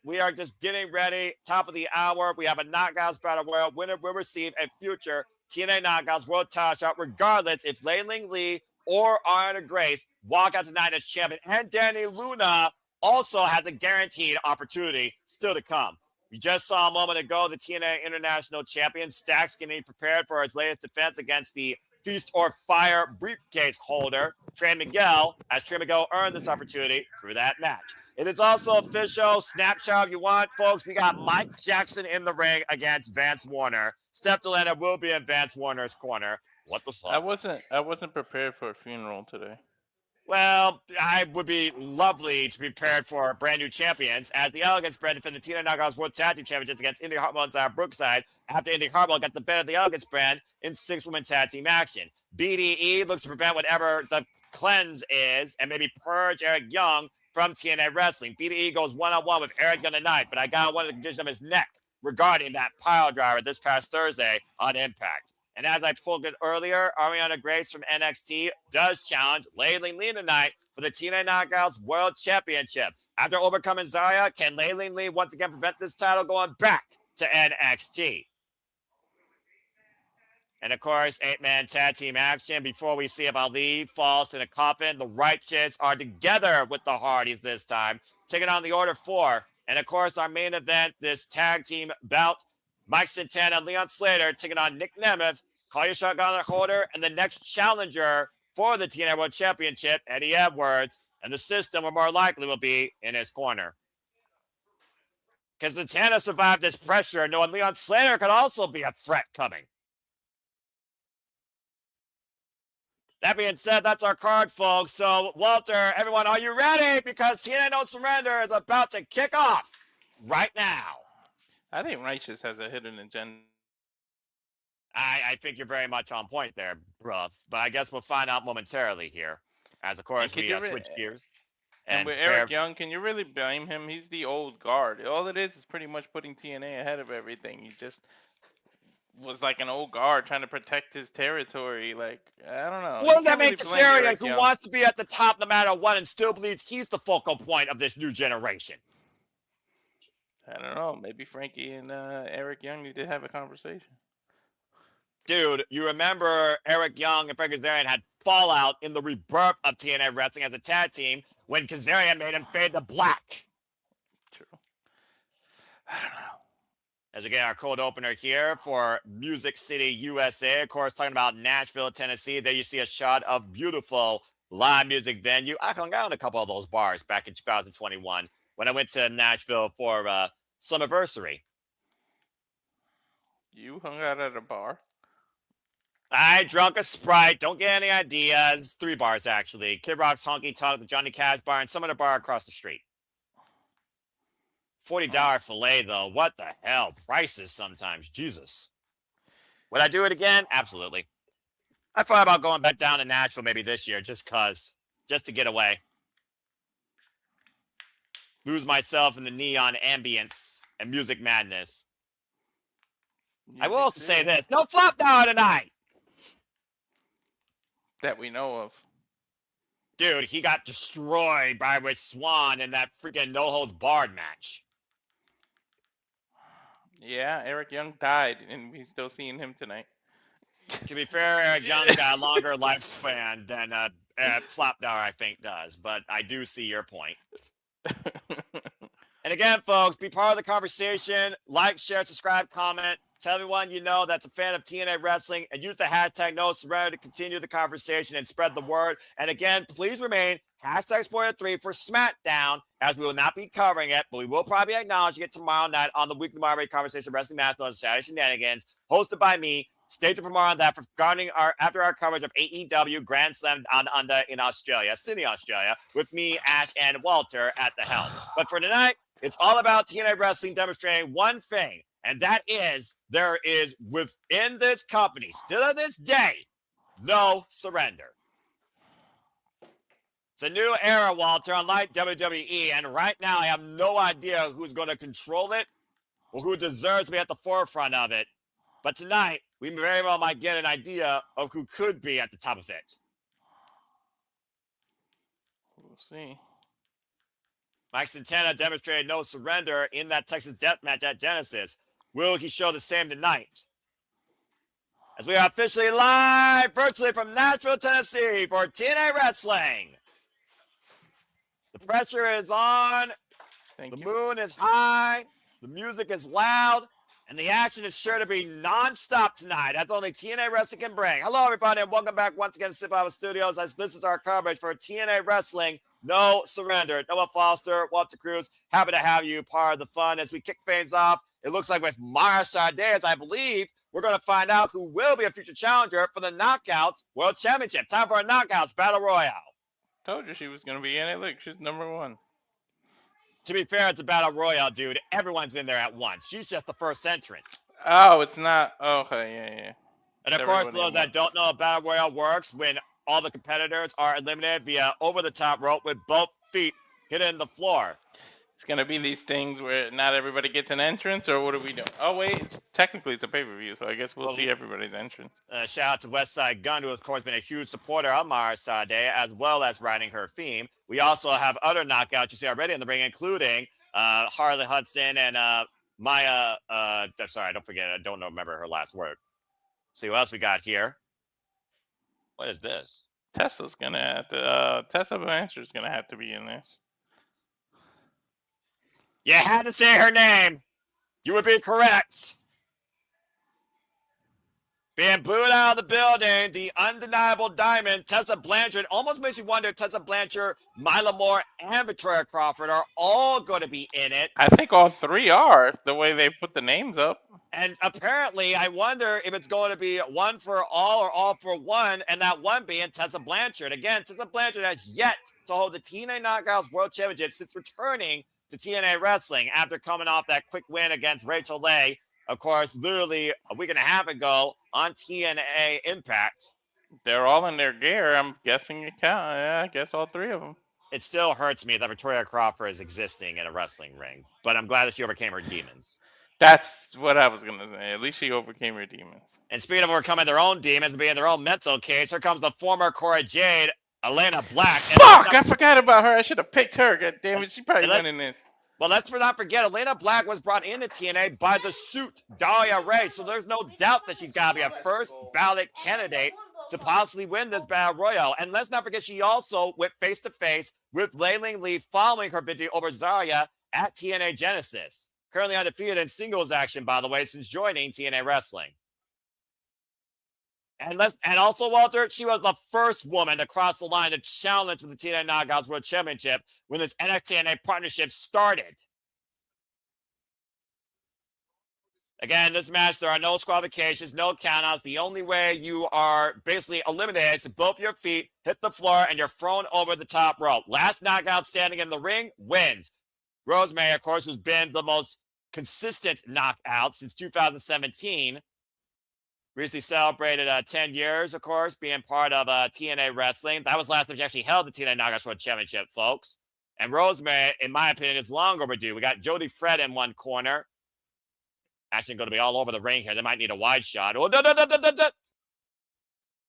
we are just getting ready. Top of the hour. We have a Knockouts Battle Royal. Winner will receive a future TNA Knockouts World Title shot, regardless if Lei Ling Lee or Ariana Grace walk out tonight as champion. And Danny Luna also has a guaranteed opportunity still to come. We just saw a moment ago the TNA International Champion Stacks getting prepared for his latest defense against the Feast or Fire briefcase holder, Trey Miguel, as Trey Miguel earned this opportunity through that match. It is also official. Snapshot if you want, folks. We got Mike Jackson in the ring against Vance Warner. Steph Delana will be in Vance Warner's corner. What the fuck? I wasn't prepared for a funeral today. Well, I would be lovely to be prepared for brand new champions as the Elegance brand defended the TNA Knockouts World Tag Team Championships against Indi Hartwell and Brookside after Indi Hartwell got the better of the Elegance brand in 6-woman tag team action. BDE looks to prevent whatever the cleanse is and maybe purge Eric Young from TNA Wrestling. BDE goes one-on-one with Eric Young tonight, but I got one of the condition of his neck regarding that pile driver this past Thursday on Impact. And as I told it earlier, Ariana Grace from NXT does challenge Lei Ling Lee tonight for the TNA Knockouts World Championship. After overcoming Zaya, can Lei Ling Lee once again prevent this title going back to NXT? And of course, 8-man tag team action. Before we see if Ali falls in a coffin, the Righteous are together with the Hardys this time, taking on the Order 4. And of course, our main event, this tag team bout, Mike Santana and Leon Slater taking on Nick Nemeth, Call Your Shotgun holder, and the next challenger for the TNA World Championship, Eddie Edwards. And the system, or more likely, will be in his corner. Because Santana survived this pressure, knowing Leon Slater could also be a threat coming. That being said, that's our card, folks. So, Walter, everyone, are you ready? Because TNA No Surrender is about to kick off right now. I think Righteous has a hidden agenda. I think you're very much on point there, bruv. But I guess we'll find out momentarily here. As, of course, we switch gears. And with Eric Young, can you really blame him? He's the old guard. All it is pretty much putting TNA ahead of everything. You just was like an old guard trying to protect his territory. Like, I don't know. What You does that can't really make blame Kazarian, Eric who Young. wants to be at the top no matter what and still believes he's the focal point of this new generation? I don't know. Maybe Frankie and Eric Young need to have a conversation. Dude, you remember Eric Young and Frank Kazarian had fallout in the rebirth of TNA Wrestling as a tag team when Kazarian made him fade to black. True. I don't know. As we get our cold opener here for Music City, USA. Of course, talking about Nashville, Tennessee. There you see a shot of beautiful live music venue. I hung out in a couple of those bars back in 2021 when I went to Nashville for Summiversary. You hung out at a bar? I drunk a Sprite. Don't get any ideas. 3 bars, actually. Kid Rock's Honky Tonk, the Johnny Cash bar, and some other bar across the street. $40 filet, though. What the hell? Prices sometimes. Jesus. Would I do it again? Absolutely. I thought about going back down to Nashville maybe this year just to get away. Lose myself in the neon ambience and music madness. I will also say this. No flop down tonight. That we know of. Dude, he got destroyed by Rich Swann in that freaking no-holds-barred match. Yeah, Eric Young died, and we're still seeing him tonight. To be fair, Eric Young's got a longer lifespan than Flapdower, I think, does. But I do see your point. And again, folks, be part of the conversation. Like, share, subscribe, comment. Tell everyone you know that's a fan of TNA Wrestling, and use the hashtag #NoSurrender to continue the conversation and spread the word. And again, please remain #Spoiler3 for SmackDown, as we will not be covering it, but we will probably be acknowledging it tomorrow night on the weekly Marbury Conversation Wrestling Match known as Saturday Shenanigans, hosted by me. Stay tuned for more on that regarding after our coverage of AEW Grand Slam Down Under in Australia, Sydney, Australia, with me, Ash, and Walter at the helm. But for tonight, it's all about TNA Wrestling demonstrating one thing, and that is there is within this company, still to this day, no surrender. It's a new era, Walter, unlike WWE, and right now I have no idea who's going to control it or who deserves to be at the forefront of it. But tonight, we very well might get an idea of who could be at the top of it. We'll see. Mike Santana demonstrated no surrender in that Texas Death Match at Genesis. Will he show the same tonight? As we are officially live virtually from Nashville, Tennessee for TNA Wrestling. The pressure is on. The moon is high. The music is loud. And the action is sure to be non-stop tonight, as only TNA Wrestling can bring. Hello, everybody, and welcome back once again to Sip Out Studios, as this is our coverage for TNA Wrestling No Surrender. Noah Foster, Walter Cruz, happy to have you part of the fun as we kick things off. It looks like with Mara Sardez, I believe, we're going to find out who will be a future challenger for the Knockouts World Championship. Time for a Knockouts Battle Royale. Told you she was going to be in it. Look, she's #1. To be fair, it's a battle royale, dude. Everyone's in there at once. She's just the first entrant. Oh, it's not. Okay, yeah. And of course, for those that don't know, a battle royale works when all the competitors are eliminated via over-the-top rope with both feet hitting the floor. It's going to be these things where not everybody gets an entrance, or what are we doing? Oh, wait, technically it's a pay-per-view, so I guess we'll see everybody's entrance. Shout out to Westside Gun, who, of course, been a huge supporter of Mara Sade, as well as writing her theme. We also have other knockouts you see already in the ring, including Harley Hudson and Maya. Sorry, I don't remember her last word. See what else we got here. What is this? Tessa's going to have to, Tessa Blanchard's going to have to be in this. You had to say her name. You would be correct. Being booed out of the building, the undeniable diamond, Tessa Blanchard. Almost makes you wonder, Tessa Blanchard, Mila Moore, and Victoria Crawford are all going to be in it. I think all three are, the way they put the names up. And apparently, I wonder if it's going to be one for all or all for one, and that one being Tessa Blanchard. Again, Tessa Blanchard has yet to hold the TNA Knockouts World Championship since returning to TNA Wrestling after coming off that quick win against Rachel Leigh, of course, literally a week and a half ago on TNA Impact. They're all in their gear. I'm guessing you count. Yeah, I guess all three of them. It still hurts me that Victoria Crawford is existing in a wrestling ring, but I'm glad that she overcame her demons. That's what I was gonna say. At least she overcame her demons. And speaking of overcoming their own demons and being their own mental case, here comes the former Cora Jade, Elena Black. Fuck! I forgot about her. I should have picked her. God damn it! She probably let, winning this. well, let's not forget, Elena Black was brought into TNA by the suit, Dahlia Ray. So there's no doubt that she's got to be a first ballot candidate to possibly win this Battle Royal. And let's not forget, she also went face to face with Leiling Lee following her victory over Zarya at TNA Genesis. Currently undefeated in singles action, by the way, since joining TNA Wrestling. And also, Walter, she was the first woman to cross the line to challenge for the TNA Knockouts World Championship when this NXT-TNA partnership started. Again, this match, there are no disqualifications, no countouts. The only way you are basically eliminated is to both your feet hit the floor and you're thrown over the top rope. Last knockout standing in the ring wins. Rosemary, of course, has been the most consistent knockout since 2017. Recently celebrated 10 years, of course, being part of TNA Wrestling. That was last time she actually held the TNA Knockouts World Championship, folks. And Rosemary, in my opinion, is long overdue. We got Jody Fred in one corner. Actually going to be all over the ring here. They might need a wide shot. Oh,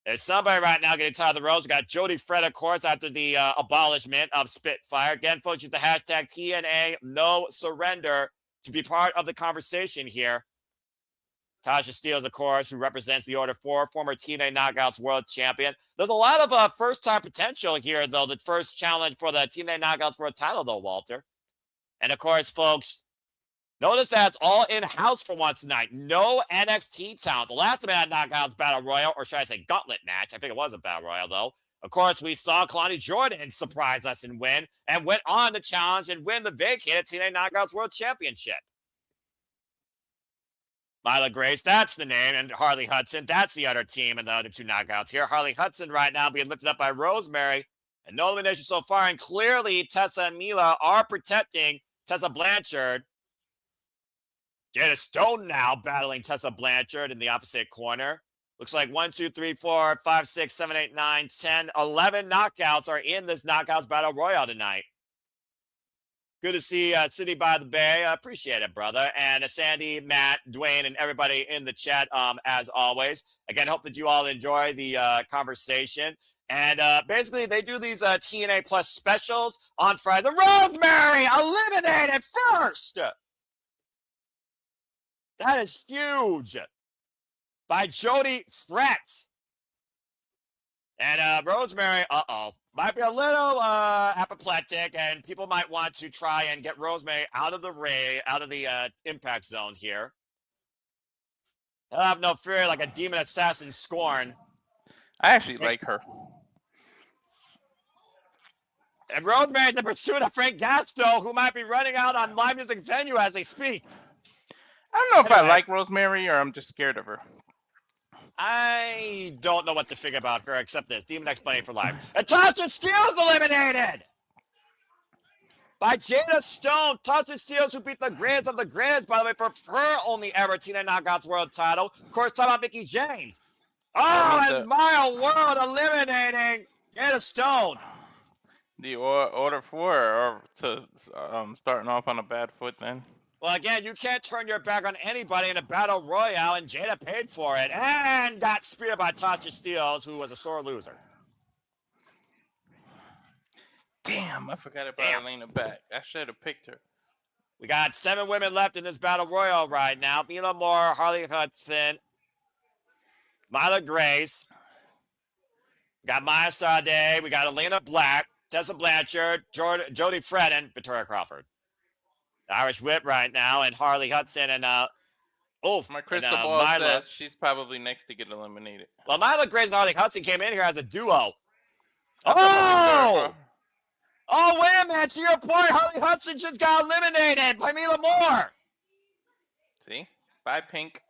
There's somebody right now getting tired of the ropes. We got Jody Fred, of course, after the abolishment of Spitfire. Again, folks, use the hashtag TNA No Surrender to be part of the conversation here. Tasha Steelz, of course, who represents the Order 4, former TNA Knockouts World Champion. There's a lot of first-time potential here, though, the first challenge for the TNA Knockouts World title, though, Walter. And, of course, folks, notice that it's all in-house for once tonight. No NXT talent. The last time I had Knockouts Battle Royal, or should I say Gauntlet match, I think it was a Battle Royal, though. Of course, we saw Kalani Jordan surprise us and win, and went on to challenge and win the vacated TNA Knockouts World Championship. Myla Grace, that's the name, and Harley Hudson, that's the other team and the other two knockouts here. Harley Hudson right now being lifted up by Rosemary, and no elimination so far, and clearly Tessa and Mila are protecting Tessa Blanchard. Jada Stone now battling Tessa Blanchard in the opposite corner. Looks like 1, 2, 3, 4, 5, 6, 7, 8, 9, 10, 11 knockouts are in this Knockouts Battle Royal tonight. Good to see City by the Bay. Appreciate it, brother. And Sandy, Matt, Dwayne, and everybody in the chat, as always. Again, hope that you all enjoy the conversation. And basically, they do these TNA Plus specials on Friday. Rosemary eliminated first! That is huge. By Jody Fret. And Rosemary, might be a little apoplectic, and people might want to try and get Rosemary out of the impact zone here. They'll have no fear like a demon assassin Scorn. I actually like her. And Rosemary's in pursuit of Frank Gasto, who might be running out on Live Music Venue as they speak. I don't know if I like Rosemary or I'm just scared of her. I don't know what to figure about her except this. Demon X Plenty for life. And Tasha Steelz eliminated by Jada Stone. Tasha Steelz, who beat the Grands of the Grands, by the way, for her only ever TNA Knockouts World title. Of course, talking about Mickie James. Oh, and Mile World eliminating Jada Stone. The Order 4 are starting off on a bad foot then. Well, again, you can't turn your back on anybody in a battle royale, and Jada paid for it and got speared by Tasha Steelz, who was a sore loser. Damn, I forgot about Elena Black. I should have picked her. We got 7 women left in this battle royal right now. Mila Moore, Harley Hudson, Myla Grace. We got Maya Sade. We got Elena Black, Tessa Blanchard, Jody Fred, and Victoria Crawford. Irish Whip right now, and Harley Hudson, and my crystal ball says she's probably next to get eliminated. Well, Myla Grace and Harley Hudson came in here as a duo. Oh, wait a minute. To your point, Harley Hudson just got eliminated by Mila Moore. See? Bye, Pink.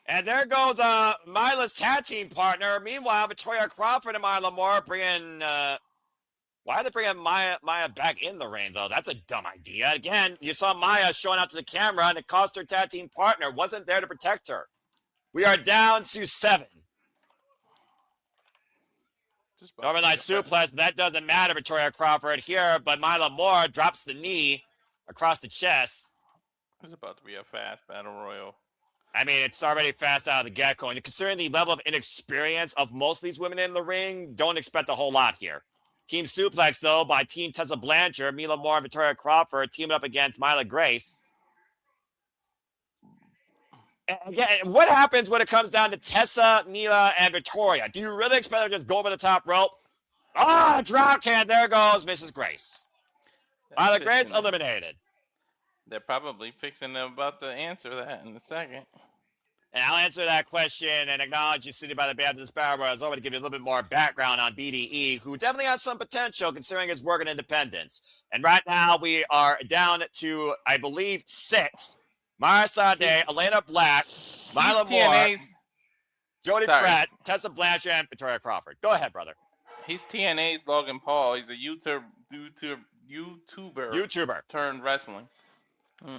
And there goes Myla's tag team partner. Meanwhile, Victoria Crawford and Mila Moore bringing... why are they bringing Maya back in the ring, though? That's a dumb idea. Again, you saw Maya showing out to the camera, and it cost her tag team partner. Wasn't there to protect her. We are down to 7. Northern Light suplex, that doesn't matter, Victoria Crawford here, but Mila Moore drops the knee across the chest. It's about to be a fast battle royal. I mean, it's already fast out of the get-go, and considering the level of inexperience of most of these women in the ring, don't expect a whole lot here. Team Suplex, though, by Team Tessa Blanchard, Mila Moore, and Victoria Crawford teaming up against Myla Grace. And again, what happens when it comes down to Tessa, Mila, and Victoria? Do you really expect them to just go over the top rope? Drop can. There goes Mrs. Grace. Myla Grace eliminated. They're probably fixing them about to answer that in a second. And I'll answer that question and acknowledge you sitting by the band of this battle royal. I was going to give you a little bit more background on BDE, who definitely has some potential considering his work in independence. And right now we are down to, I believe, 6. Mara Sade, Elena Black, Mila Moore, Jody Pratt, Tessa Blanchard, and Victoria Crawford. Go ahead, brother. He's TNA's Logan Paul. He's a YouTuber turned wrestling.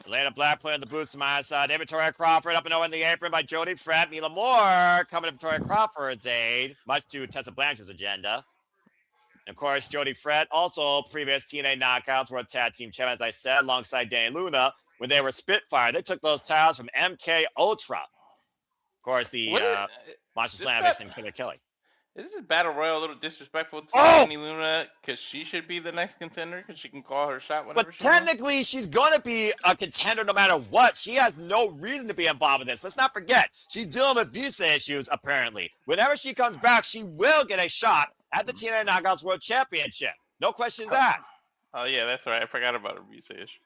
Elena Black playing the boots to my side. Victoria Crawford up and over in the apron by Jody Pratt. Mila Moore coming to Victoria Crawford's aid, much to Tessa Blanchard's agenda. And of course, Jody Pratt, also previous TNA Knockouts World Tag Team Champion, as I said, alongside Dani Luna when they were Spitfire. They took those titles from MK Ultra. Of course, the Monster Slam and Killer Kelly. Is this battle royal a little disrespectful to Dani Luna because she should be the next contender because she can call her shot whenever she wants? Technically, she's going to be a contender no matter what. She has no reason to be involved in this. Let's not forget, she's dealing with visa issues, apparently. Whenever she comes back, she will get a shot at the TNA Knockouts World Championship. No questions asked. Oh, yeah, that's right. I forgot about her visa issue.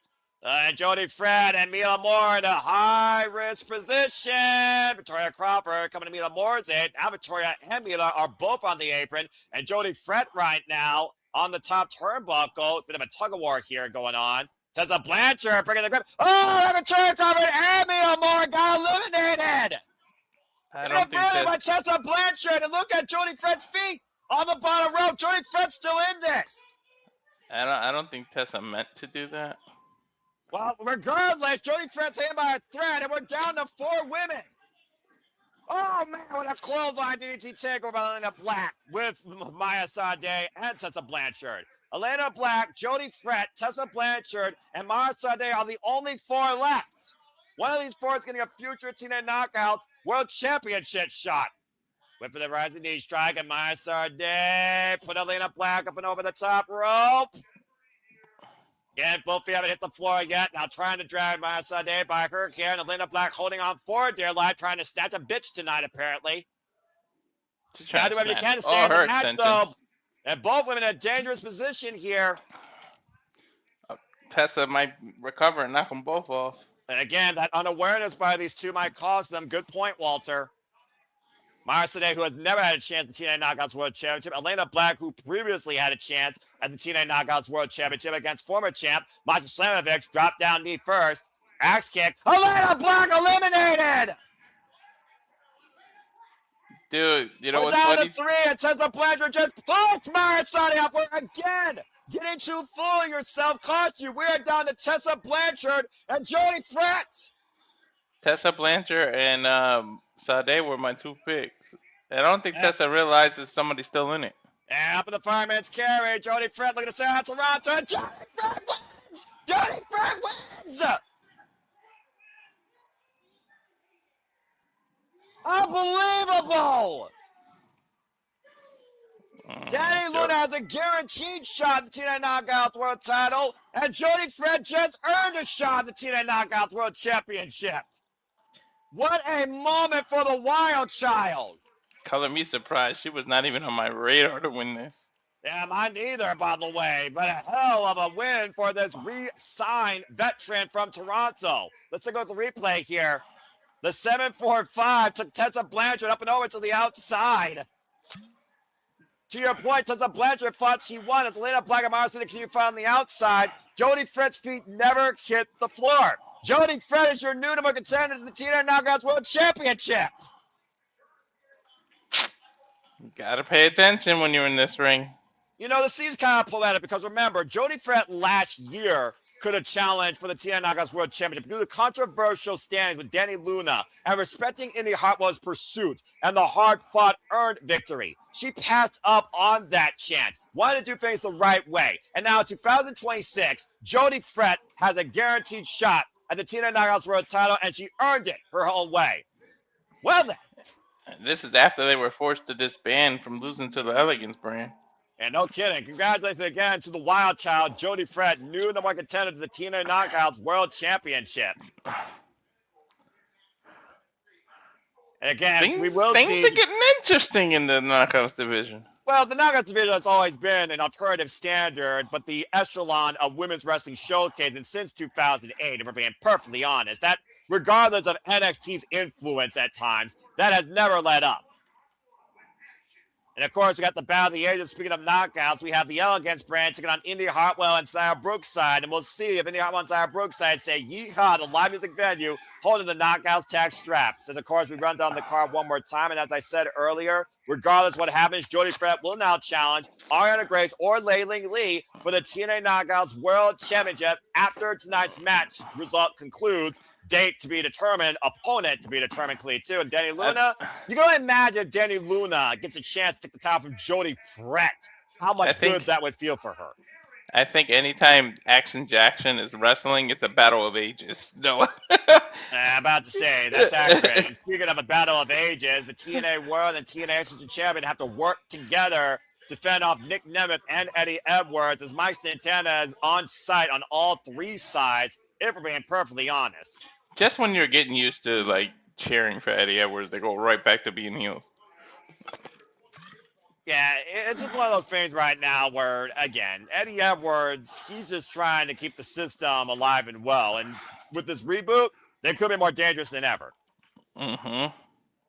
Jody Pratt and Mila Moore in a high-risk position. Victoria Crawford coming to Mila Moore's aid. Now Victoria and Mila are both on the apron. And Jody Pratt right now on the top turnbuckle. Bit of a tug-of-war here going on. Tessa Blanchard bringing the grip. Victoria Crawford and Mila Moore got eliminated. I don't think by Tessa Blanchard. And look at Jody Pratt's feet on the bottom rope. Jody Pratt's still in this. I don't think Tessa meant to do that. Well, regardless, Jody Pratt's hanging by a thread, and we're down to 4 women. Oh, man, what a clothesline DDT takeover by Elena Black with Maya Sade and Tessa Blanchard. Elena Black, Jody Pratt, Tessa Blanchard, and Maya Sade are the only 4 left. One of these 4 is getting a future TNA Knockouts World Championship shot. Went for the rising knee strike, and Maya Sade put Elena Black up and over the top rope. Again, both feet haven't hit the floor yet. Now trying to drag Maya Sade by her here. And Elena Black holding on for dear life, trying to snatch a bitch tonight, apparently. Gotta do everything you can to stay in the match, though. And both women in a dangerous position here. Tessa might recover and knock them both off. And again, that unawareness by these 2 might cost them. Good point, Walter. Maya Sade, who has never had a chance at the TNA Knockouts World Championship. Elena Black, who previously had a chance at the TNA Knockouts World Championship against former champ Masha Slamovich. Dropped down knee first. Axe kick. Elena Black eliminated! Dude, you know what's down funny? To 3, and Tessa Blanchard just puts Maya Sade up. We're again getting too full of yourself. Cost you. We're down to Tessa Blanchard and Jody Pratt. Tessa Blanchard and Sade were my 2 picks. And I don't think Tessa realizes somebody's still in it. And up in the fireman's carry, Jody Pratt looking to stay out Toronto. And Jody Pratt wins! Jody Pratt wins! Unbelievable! Dani Luna has a guaranteed shot at the TNA Knockouts World title, and Jody Pratt just earned a shot at the TNA Knockouts World Championship. What a moment for the Wild Child. Color me surprised. She was not even on my radar to win this. Yeah, mine neither, by the way. But a hell of a win for this re-signed veteran from Toronto. Let's take a look at the replay here. The 745 took Tessa Blanchard up and over to the outside. To your point, Tessa Blanchard thought she won. As Elena Black and Mara Sade continue to fight on the outside. Jody Pratt's feet never hit the floor. Jody Pratt is your new number contender to the TNA Knockouts World Championship. You gotta pay attention when you're in this ring. You know, this seems kind of poetic because remember, Jody Pratt last year could have challenged for the TNA Knockouts World Championship due to controversial standings with Dani Luna and respecting Indi Hartwell's pursuit and the hard-fought earned victory. She passed up on that chance, wanted to do things the right way. And now in 2026, Jody Pratt has a guaranteed shot at the TNA Knockouts World title, and she earned it her own way. Well then, This is after they were forced to disband from losing to the Elegance brand. and no kidding, congratulations again to the Wild Child, Jody Fred, new number one contender to the TNA Knockouts World Championship. And again, we will things see. are getting interesting in the Knockouts division. Well, the Knockouts division has always been an alternative standard, but the echelon of women's wrestling showcase, and since 2008, if we're being perfectly honest, that regardless of NXT's influence at times, that has never let up. And of course, we got the Battle of the Ages. Speaking of knockouts, we have the Elegance brand taking on Indi, Hartwell, and Sarah Brookside. And we'll see if Indi, Hartwell, and Sarah Brookside say yeehaw to live music venue holding the knockouts tag straps. And of course, we run down the card one more time. And as I said earlier, regardless what happens, Jody Fred will now challenge Ariana Grace or Lei Ling Lee for the TNA Knockouts World Championship after tonight's match result concludes. Date to be determined, opponent to be determined, clearly too. And Danny Luna, you gotta imagine Danny Luna gets a chance to take the title from Jody Fred. How much good that would feel for her. I think anytime Action Jackson is wrestling, it's a battle of ages. No. I'm about to say, that's accurate. And speaking of a battle of ages, the TNA World and TNA Exhibition Champion have to work together to fend off Nick Nemeth and Eddie Edwards as Mike Santana is on site on all three sides, if we're being perfectly honest. Just when you're getting used to like cheering for Eddie Edwards, they go right back to being heels. Yeah, it's just one of those things right now where, again, Eddie Edwards, he's just trying to keep the system alive and well. And with this reboot, they could be more dangerous than ever. Mm-hmm.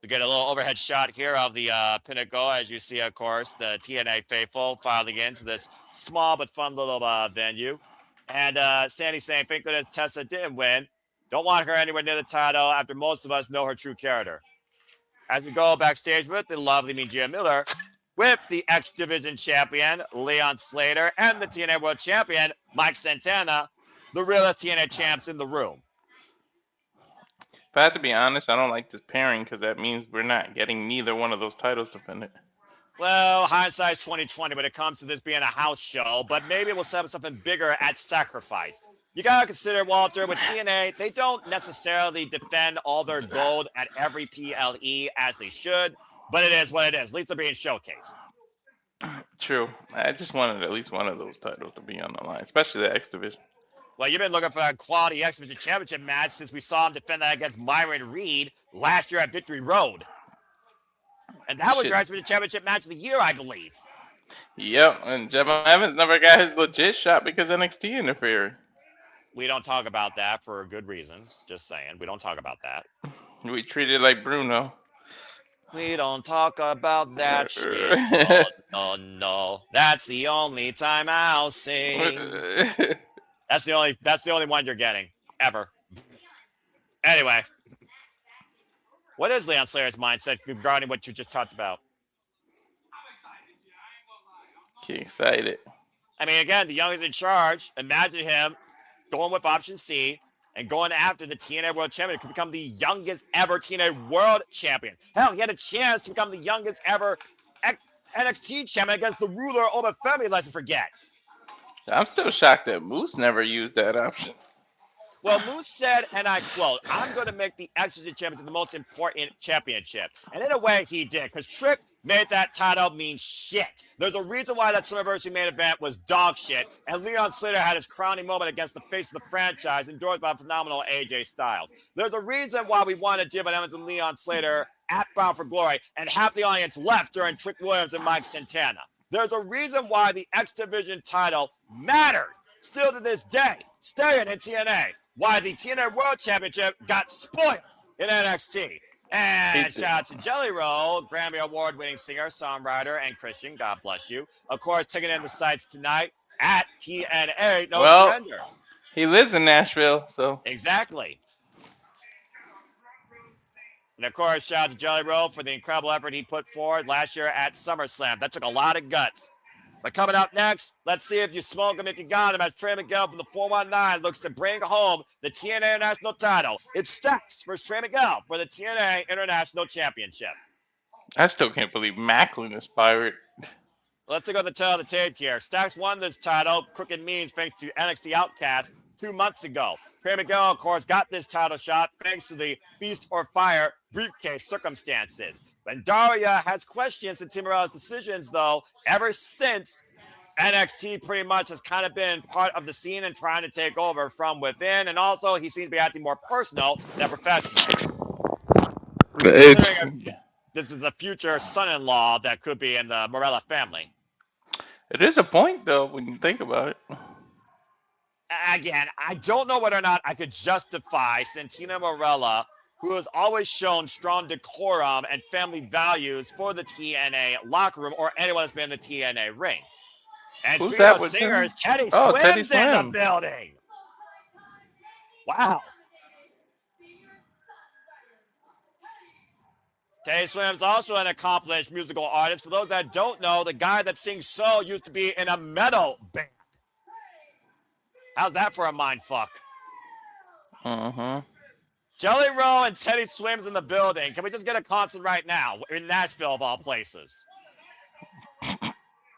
We get a little overhead shot here of the Pinnacle, as you see, of course, the TNA faithful filing into this small but fun little venue. And Sandy saying, thank goodness Tessa didn't win. Don't want her anywhere near the title after most of us know her true character. As we go backstage with the lovely Miguel Miller, with the X Division champion, Leon Slater, and the TNA World Champion, Mike Santana, the real TNA champs in the room. If I have to be honest, I don't like this pairing because that means we're not getting neither one of those titles defended. Well, hindsight's 2020 when it comes to this being a house show, but maybe we'll set up something bigger at Sacrifice. You gotta consider, Walter, with TNA, they don't necessarily defend all their gold at every PLE as they should, but it is what it is. At least they're being showcased. True. I just wanted at least one of those titles to be on the line, especially the X Division. Well, you've been looking for a quality X Division Championship match since we saw him defend that against Myron Reed last year at Victory Road. And that was your X Division Championship match of the year, I believe. Yep, and Gemma Evans never got his legit shot because NXT interfered. We don't talk about that for good reasons. Just saying. We don't talk about that. We treat it like Bruno. We don't talk about that shit. Oh, no. That's the only time I'll sing. That's the only one you're getting. Ever. Anyway. What is Leon Slater's mindset regarding what you just talked about? Get excited. I mean, again, the youngest in charge. Imagine him going with option C and going after the TNA World Champion to become the youngest ever TNA World Champion. Hell, he had a chance to become the youngest ever NXT Champion against the ruler over Femi, let's forget. I'm still shocked that Moose never used that option. Well, Moose said, and I quote, I'm going to make the X Division Championship the most important championship. And in a way, he did, because Trick made that title mean shit. There's a reason why that Summerversary main event was dog shit, and Leon Slater had his crowning moment against the face of the franchise, endorsed by phenomenal AJ Styles. There's a reason why we wanted Jim Evans and Leon Slater at Bound for Glory, and half the audience left during Trick Williams and Mike Santana. There's a reason why the X Division title mattered, still to this day, staying in TNA. Why the TNA World Championship got spoiled in NXT. And shout out to Jelly Roll, Grammy Award-winning singer, songwriter, and Christian. God bless you. Of course, taking in the sights tonight at TNA. No surrender. He lives in Nashville, so. Exactly. And of course, shout out to Jelly Roll for the incredible effort he put forward last year at SummerSlam. That took a lot of guts. But coming up next, let's see if you smoke him if you got him, as Trey Miguel from the 419 looks to bring home the TNA International title. It's Stacks versus Trey Miguel for the TNA International Championship. I still can't believe Macklin is fired. Let's take on the tail of the tape here. Stacks won this title, crooked means, thanks to NXT Outcast 2 months ago. Trey Miguel, of course, got this title shot thanks to the Feast or Fire briefcase circumstances. But Daria has questions to Team Morella's decisions, though, ever since NXT pretty much has kind of been part of the scene and trying to take over from within. And also, he seems to be acting more personal than professional. It's This is the future son-in-law that could be in the Morella family. it is a point though when you think about it. Again, I don't know whether or not I could justify Santana Morella, who has always shown strong decorum and family values for the TNA locker room or anyone that's been in the TNA ring. And Who's speaking that of with singers, him? Teddy Oh, Swim's Teddy in Swim. the building. Wow. Teddy Swim's also an accomplished musical artist. For those that don't know, the guy that sings So used to be in a metal band. How's that for a mind fuck? Mm-hmm. Jelly Roll and Teddy Swim's in the building. Can we just get a concert right now in Nashville of all places?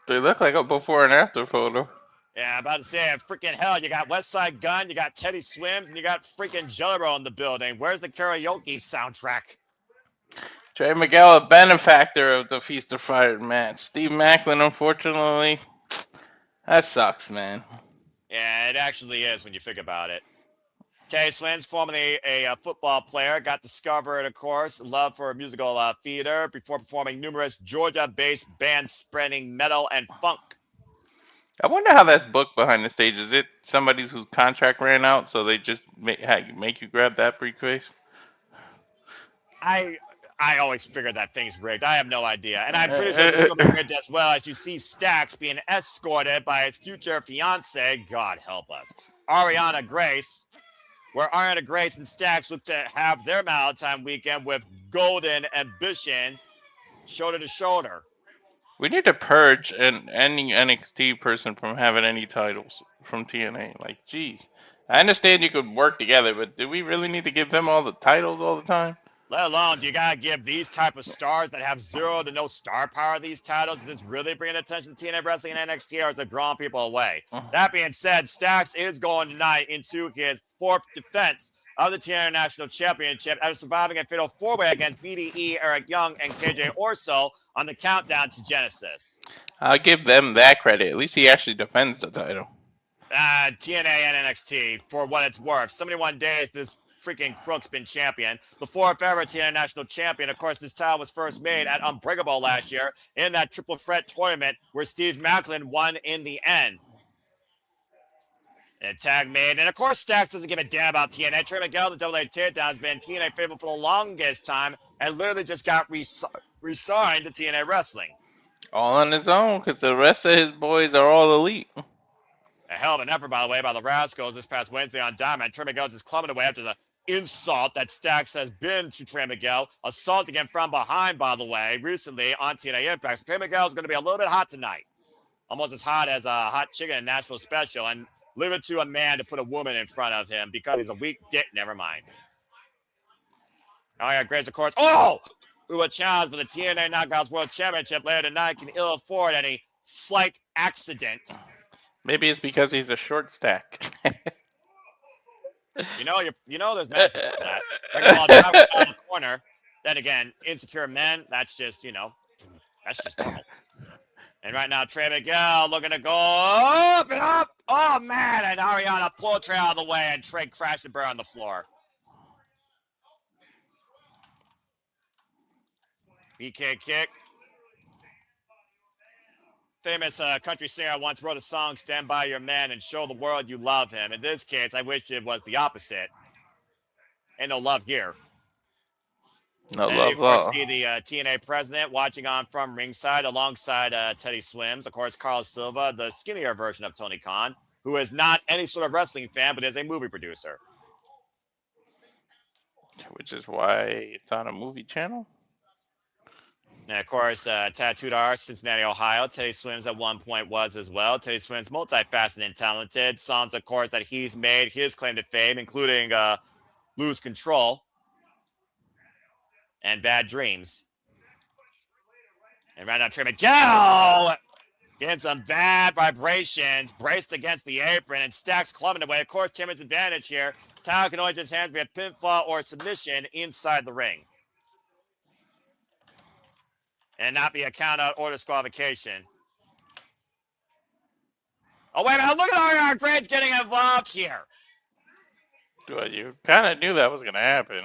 They look like a before and after photo. Yeah, I'm about to say, freaking hell, you got West Side Gun, you got Teddy Swims, and you got freaking Jelly Roll in the building. Where's the karaoke soundtrack? Trey Miguel, a benefactor of the Feast of Fire match. Steve Macklin, unfortunately, that sucks, man. Yeah, it actually is when you think about it. Teddy Swims, formerly a football player, got discovered, of course, love for musical theater before performing numerous Georgia-based bands spreading metal and funk. I wonder how that's booked behind the stage. Is it somebody's whose contract ran out, so they just make you grab that briefcase? I always figured that thing's rigged. I have no idea. And I'm pretty sure this is going to be rigged as well, as you see Stax being escorted by his future fiance, God help us, Ariana Grace, where Ariana Grace and Stax look to have their Valentine weekend with golden ambitions, shoulder to shoulder. We need to purge any NXT person from having any titles from TNA. Like, geez. I understand you could work together, but do we really need to give them all the titles all the time? Let alone, do you gotta give these type of stars that have zero to no star power these titles? Is this really bringing attention to TNA Wrestling and NXT, or is it drawing people away? That being said, Stax is going tonight into his fourth defense of the TNA National Championship after surviving a fatal four-way against BDE, Eric Young, and KJ Orso on the countdown to Genesis. I'll give them that credit. At least he actually defends the title. TNA and NXT, for what it's worth. 71 days this freaking crook's been champion. The fourth ever TNA National Champion. Of course, this title was first made at Unbreakable last year in that triple threat tournament where Steve Macklin won in the end. And tag made. And of course, Stax doesn't give a damn about TNA. Trey Miguel, the double A takedown, has been TNA favorite for the longest time and literally just got re-signed to TNA Wrestling. All on his own, because the rest of his boys are all elite. A hell of an effort, by the way, by the Rascals this past Wednesday on Diamond. Trey Miguel just clumbing away after the insult that Stax has been to Trey Miguel, assaulting him from behind, by the way, recently on TNA Impact. So Trey Miguel is going to be a little bit hot tonight. Almost as hot as a hot chicken in Nashville special. And leave it to a man to put a woman in front of him because he's a weak dick. Never mind. Oh, yeah, Grace, of course. Oh! Who a challenge for the TNA Knockouts World Championship later tonight can ill afford any slight accident. Maybe it's because he's a short stack. You know, there's men for that. Bring all down the corner. Then again, insecure men, that's just normal. And right now, Trey Miguel looking to go up and up. Oh, man. And Ariana pulled Trey out of the way, and Trey crashed and burned on the floor. BK kick. Famous country singer once wrote a song, Stand By Your Man and Show the World You Love Him. In this case, I wish it was the opposite. Ain't no love here. No and love of course, law. see the TNA president watching on from ringside alongside Teddy Swims. Of course, Carlos Silva, the skinnier version of Tony Khan, who is not any sort of wrestling fan, but is a movie producer. Which is why it's on a movie channel. And of course, tattooed artist, Cincinnati, Ohio. Teddy Swims at one point was as well. Teddy Swims, multifaceted and talented. Songs, of course, that he's made his claim to fame, including Lose Control and Bad Dreams. And right now, Trey Miguel Getting some bad vibrations, braced against the apron, and Stacks clubbing away. Of course, Champion's advantage here. Tyler can only just hands via pinfall or submission inside the ring. And not be a count out or disqualification. Oh, wait a minute. Look at our Graves getting involved here. Good, you kind of knew that was going to happen.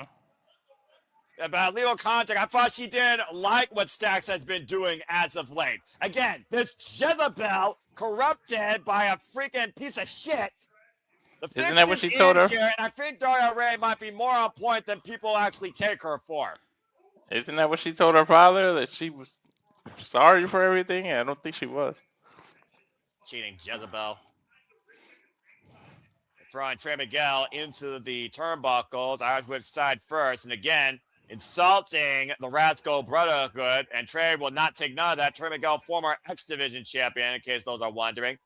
About legal contact, I thought she didn't like what Stacks has been doing as of late. Again, this Jezebel corrupted by a freaking piece of shit. The fix Isn't that what is she told her? here, and I think Daria Ray might be more on point than people actually take her for. Isn't that what she told her father? That she was sorry for everything? I don't think she was. Cheating Jezebel. Throwing Trey Miguel into the turnbuckles. Irish whip side first. And again, insulting the Rascal Brotherhood. And Trey will not take none of that. Trey Miguel, former X Division champion, in case those are wondering.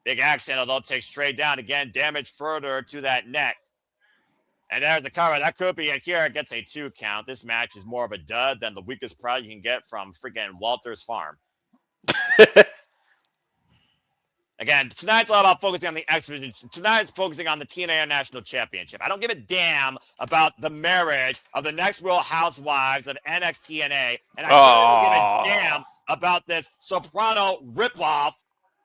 Big accent, although takes Trey down. Again, damage further to that neck. And there's the cover. That could be it here. It gets a 2 count. This match is more of a dud than the weakest product you can get from freaking Walter's Farm. Again, tonight's all about focusing on the X Division. Tonight's focusing on the TNA International Championship. I don't give a damn about the marriage of the next Real Housewives of NXTNA, and I certainly don't give a damn about this soprano ripoff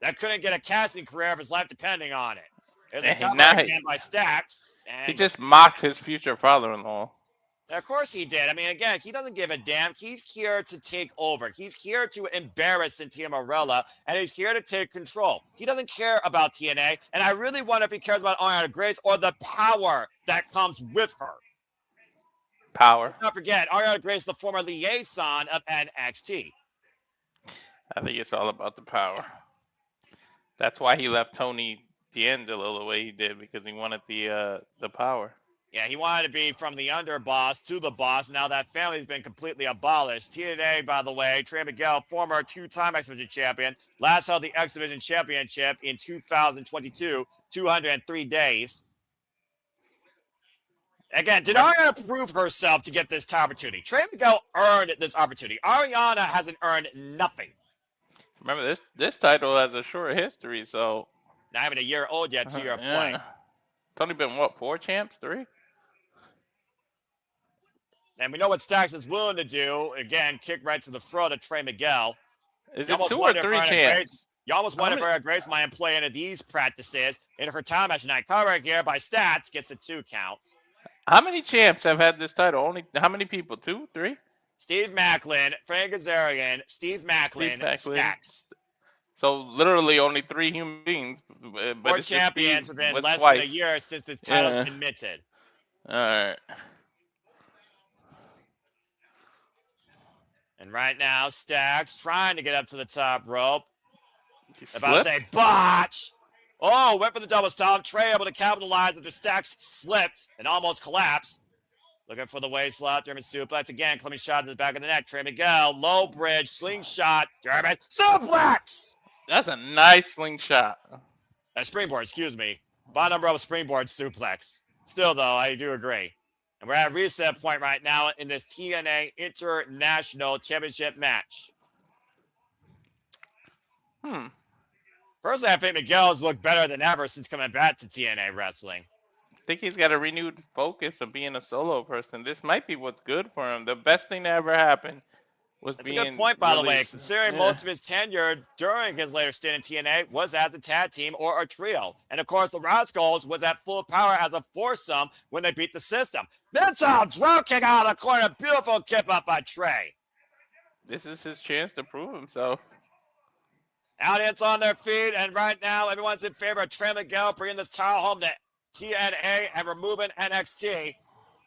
that couldn't get a casting career if his life depending on it. There's a cover again by Stacks. He just mocked his future father-in-law. Of course he did. I mean, again, he doesn't give a damn. He's here to take over. He's here to embarrass Cynthia Morella, and he's here to take control. He doesn't care about TNA, and I really wonder if he cares about Ariana Grace or the power that comes with her. Power. Let's not forget, Ariana Grace, the former liaison of NXT. I think it's all about the power. That's why he left Tony D'Angelo the way he did, because he wanted the power. Yeah, he wanted to be from the underboss to the boss. Now that family's been completely abolished. TNA, by the way, Trey Miguel, former 2-time X Division champion, last held the X Division championship in 2022, 203 days. Again, did Ariana prove herself to get this opportunity? Trey Miguel earned this opportunity. Ariana hasn't earned nothing. Remember, this title has a short history, so... Not even a year old yet, to your point. It's only been, what, 4 champs? 3? And we know what Stacks is willing to do. Again, kick right to the throat of Trey Miguel. Is it 2 or 3 champs? You almost wonder if Ariana Grace might employ any of these practices in her time match tonight. Cover here by Stats gets a 2 count. How many champs have had this title? Only how many people? 2, 3? Steve Macklin, Frank Kazarian, Steve Macklin, Stacks. So literally only 3 human beings. But 4 champions within less than a year since this title's been minted. All right. And right now, Stacks trying to get up to the top rope. About to say botch. Oh, went for the double stomp. Trey able to capitalize after Stacks slipped and almost collapsed. Looking for the waist slap. German suplex again. Climbing shot to the back of the neck. Trey Miguel, low bridge, slingshot. German suplex. That's a nice slingshot. A springboard, excuse me. Bottom row springboard suplex. Still, though, I do agree. And we're at a reset point right now in this TNA International Championship match. Personally, I think Miguel's looked better than ever since coming back to TNA Wrestling. I think he's got a renewed focus of being a solo person. This might be what's good for him. The best thing that ever happened was That's being a good point, by the way, released. considering most of his tenure during his later stint in TNA was as a tag team or a trio. And, of course, the Rascals was at full power as a foursome when they beat the system. Mental drop kick out of the corner. Beautiful kip up by Trey. This is his chance to prove himself. Audience on their feet, and right now everyone's in favor of Trey Miguel bringing this title home to TNA and removing NXT.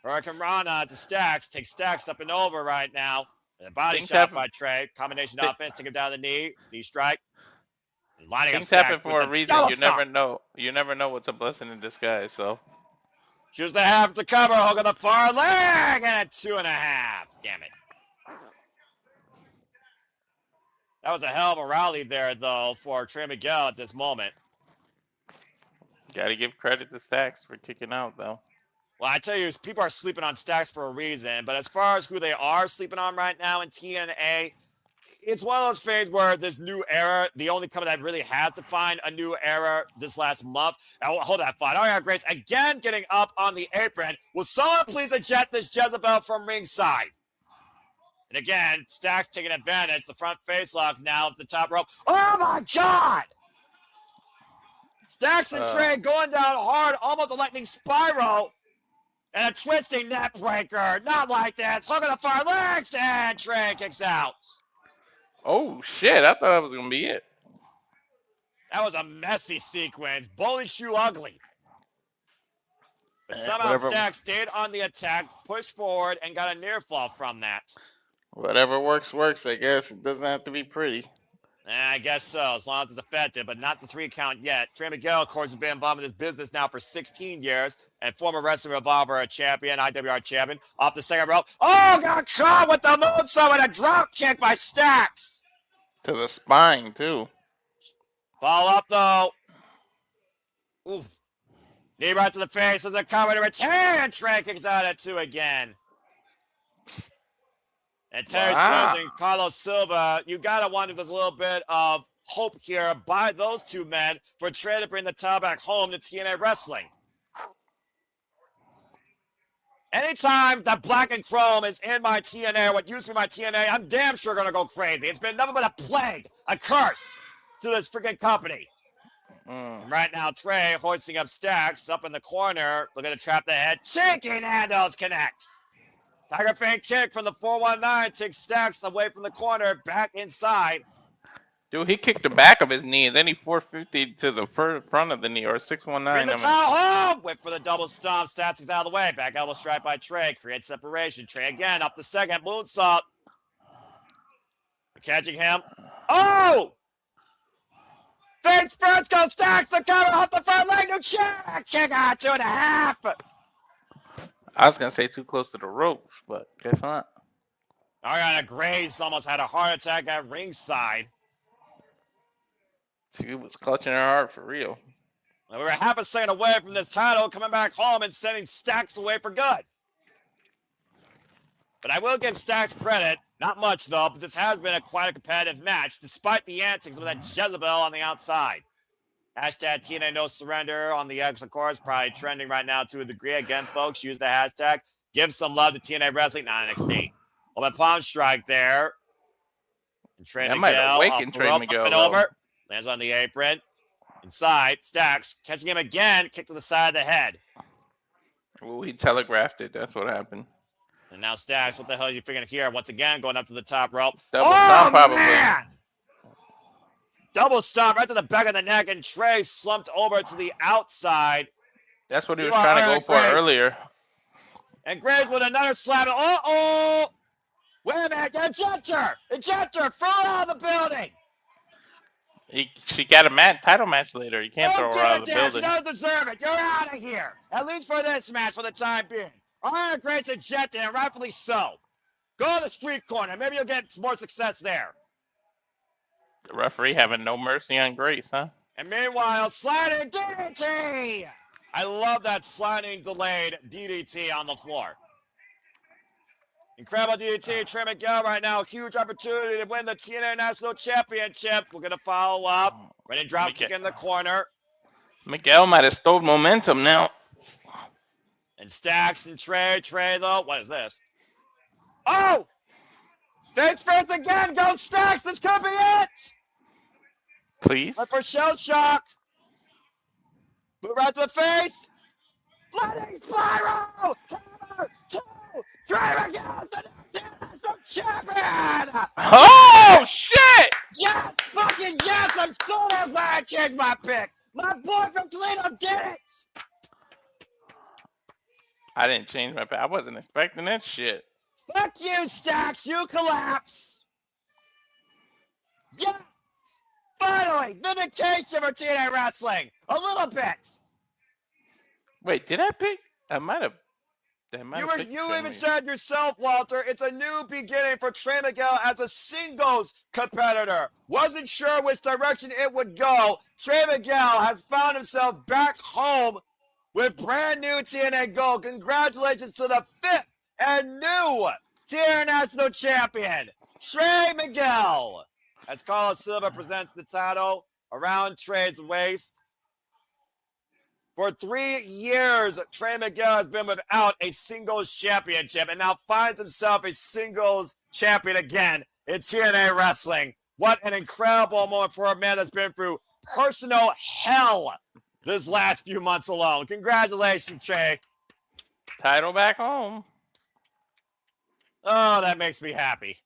Hurricane Rana to Stacks. Takes Stacks up and over right now. And a body shot by Trey. Combination offense. Take him down the knee. Knee strike. And lining Things up happen for a reason. You never know. You never know what's a blessing in disguise. So choose to have to cover. Hook on the far leg. And a 2.5. Damn it. That was a hell of a rally there, though, for Trey Miguel at this moment. Got to give credit to Stacks for kicking out, though. Well, I tell you, people are sleeping on Stacks for a reason. But as far as who they are sleeping on right now in TNA, it's one of those things where this new era, the only company that really has to find a new era this last month. Oh, hold that thought. Ariana Grace again getting up on the apron. Will someone please eject this Jezebel from ringside? And again, Stacks taking advantage. The front face lock now at the top rope. Oh my God! Stacks and Trey going down hard, almost a lightning spiral. And a twisting neck breaker. Not like that. Hook on the far legs. And Trey kicks out. Oh, shit. I thought that was going to be it. That was a messy sequence. Bowling shoe ugly. But somehow Stacks stayed on the attack, pushed forward, and got a near fall from that. Whatever works, I guess. It doesn't have to be pretty. I guess so, as long as it's effective, but not the 3 count yet. Trey Miguel, of course, has been involved in this business now for 16 years, and former Wrestling Revolver champion, IWR champion, off the second rope. Oh, got caught with the moonsault and a drop kick by Stacks. To the spine, too. Follow up, though. Oof. Knee right to the face of the cover to retain. Trey kicks out at 2 again. And Terry Swims and Carlos Silva, you got to wonder if there's a little bit of hope here by those 2 men for Trey to bring the title back home to TNA Wrestling. Anytime that black and chrome is in my TNA, what used to be my TNA, I'm damn sure going to go crazy. It's been nothing but a plague, a curse to this freaking company. And right now, Trey hoisting up Stacks up in the corner, looking to trap the head. Shaking handles connects. Tiger Fan kick from the 419 takes Stacks away from the corner, back inside. Dude, he kicked the back of his knee, and then he 450 to the front of the knee, or 619. Bring the towel home! Wait for the double stomp. Stacks is out of the way. Back elbow strike by Trey. Creates separation. Trey again up the second. Moonsault. Catching him. Oh! Face first goes Stacks. The cover off the front leg. New chair. Kick out 2.5. I was going to say too close to the ropes, but guess not. Ariana Grace almost had a heart attack at ringside. She was clutching her heart for real. We were half a second away from this title, coming back home and sending Stacks away for good. But I will give Stacks credit. Not much, though, but this has been quite a competitive match, despite the antics of that Jezebel on the outside. Hashtag TNA No Surrender on the X, of course, probably trending right now to a degree. Again, folks, use the hashtag. Give some love to TNA Wrestling, not NXT. Well, palm strike there. And Trey Miguel might awaken Trey Miguel. Over. Lands on the apron. Inside. Stacks catching him again. Kick to the side of the head. Well, he telegraphed it. That's what happened. And now Stacks, what the hell are you figuring here? Once again, going up to the top rope. Double stomp, probably. Man! Double stomp right to the back of the neck, and Trey slumped over to the outside. That's what he was trying to go for earlier. And Graves with another slap. Uh-oh! Wait a minute, ejector! Ejector! Throw her out of the building! She got a title match later. You can't throw her out of the building. She doesn't deserve it. You're out of here. At least for this match for the time being. Ariana Grace ejected, and rightfully so. Go to the street corner. Maybe you'll get more success there. The referee having no mercy on Grace, huh? And meanwhile, sliding DDT! I love that sliding delayed DDT on the floor. Incredible DDT. Trey Miguel right now. Huge opportunity to win the TNA National Championship. We're going to follow up. Ready to drop kick in the corner. Miguel might have stole momentum now. And Stacks and Trey. Trey, though. What is this? Oh! Face first again. Go Stacks. This could be it. Please. But for shell shock. Move right to the face. Lightning spiral. Cover. 2. Trey Miguel is the national champion. Oh, shit. Yes. Fucking yes. I'm so glad I changed my pick. My boy from Toledo did it. I didn't change my pick. I wasn't expecting that shit. Fuck you, Stacks. You collapse. Yes. Finally, vindication for TNA Wrestling. A little bit. Wait, did I pick? I might have. You even said yourself, Walter, it's a new beginning for Trey Miguel as a singles competitor. Wasn't sure which direction it would go. Trey Miguel has found himself back home with brand new TNA gold. Congratulations to the 5th and new TNA National Champion. Trey Miguel. As Carlos Silva presents the title around Trey's waist. For 3 years, Trey Miguel has been without a singles championship and now finds himself a singles champion again in TNA wrestling. What an incredible moment for a man that's been through personal hell this last few months alone. Congratulations, Trey. Title back home. Oh, that makes me happy.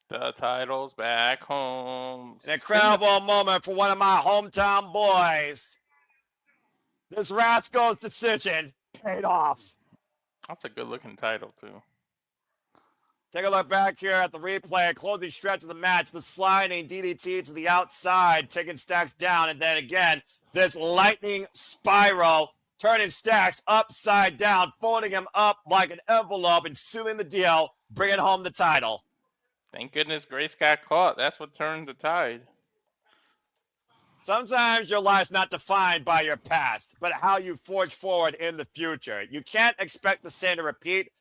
The title's back home. An incredible moment for one of my hometown boys. This Rascal's decision paid off. That's a good looking title, too. Take a look back here at the replay. Closing stretch of the match. The sliding DDT to the outside, taking Stacks down. And then again, this lightning spiral, turning Stacks upside down, folding him up like an envelope and sealing the deal, bringing home the title. Thank goodness Grace got caught. That's what turned the tide. Sometimes your life's not defined by your past, but how you forge forward in the future. You can't expect the same to repeat,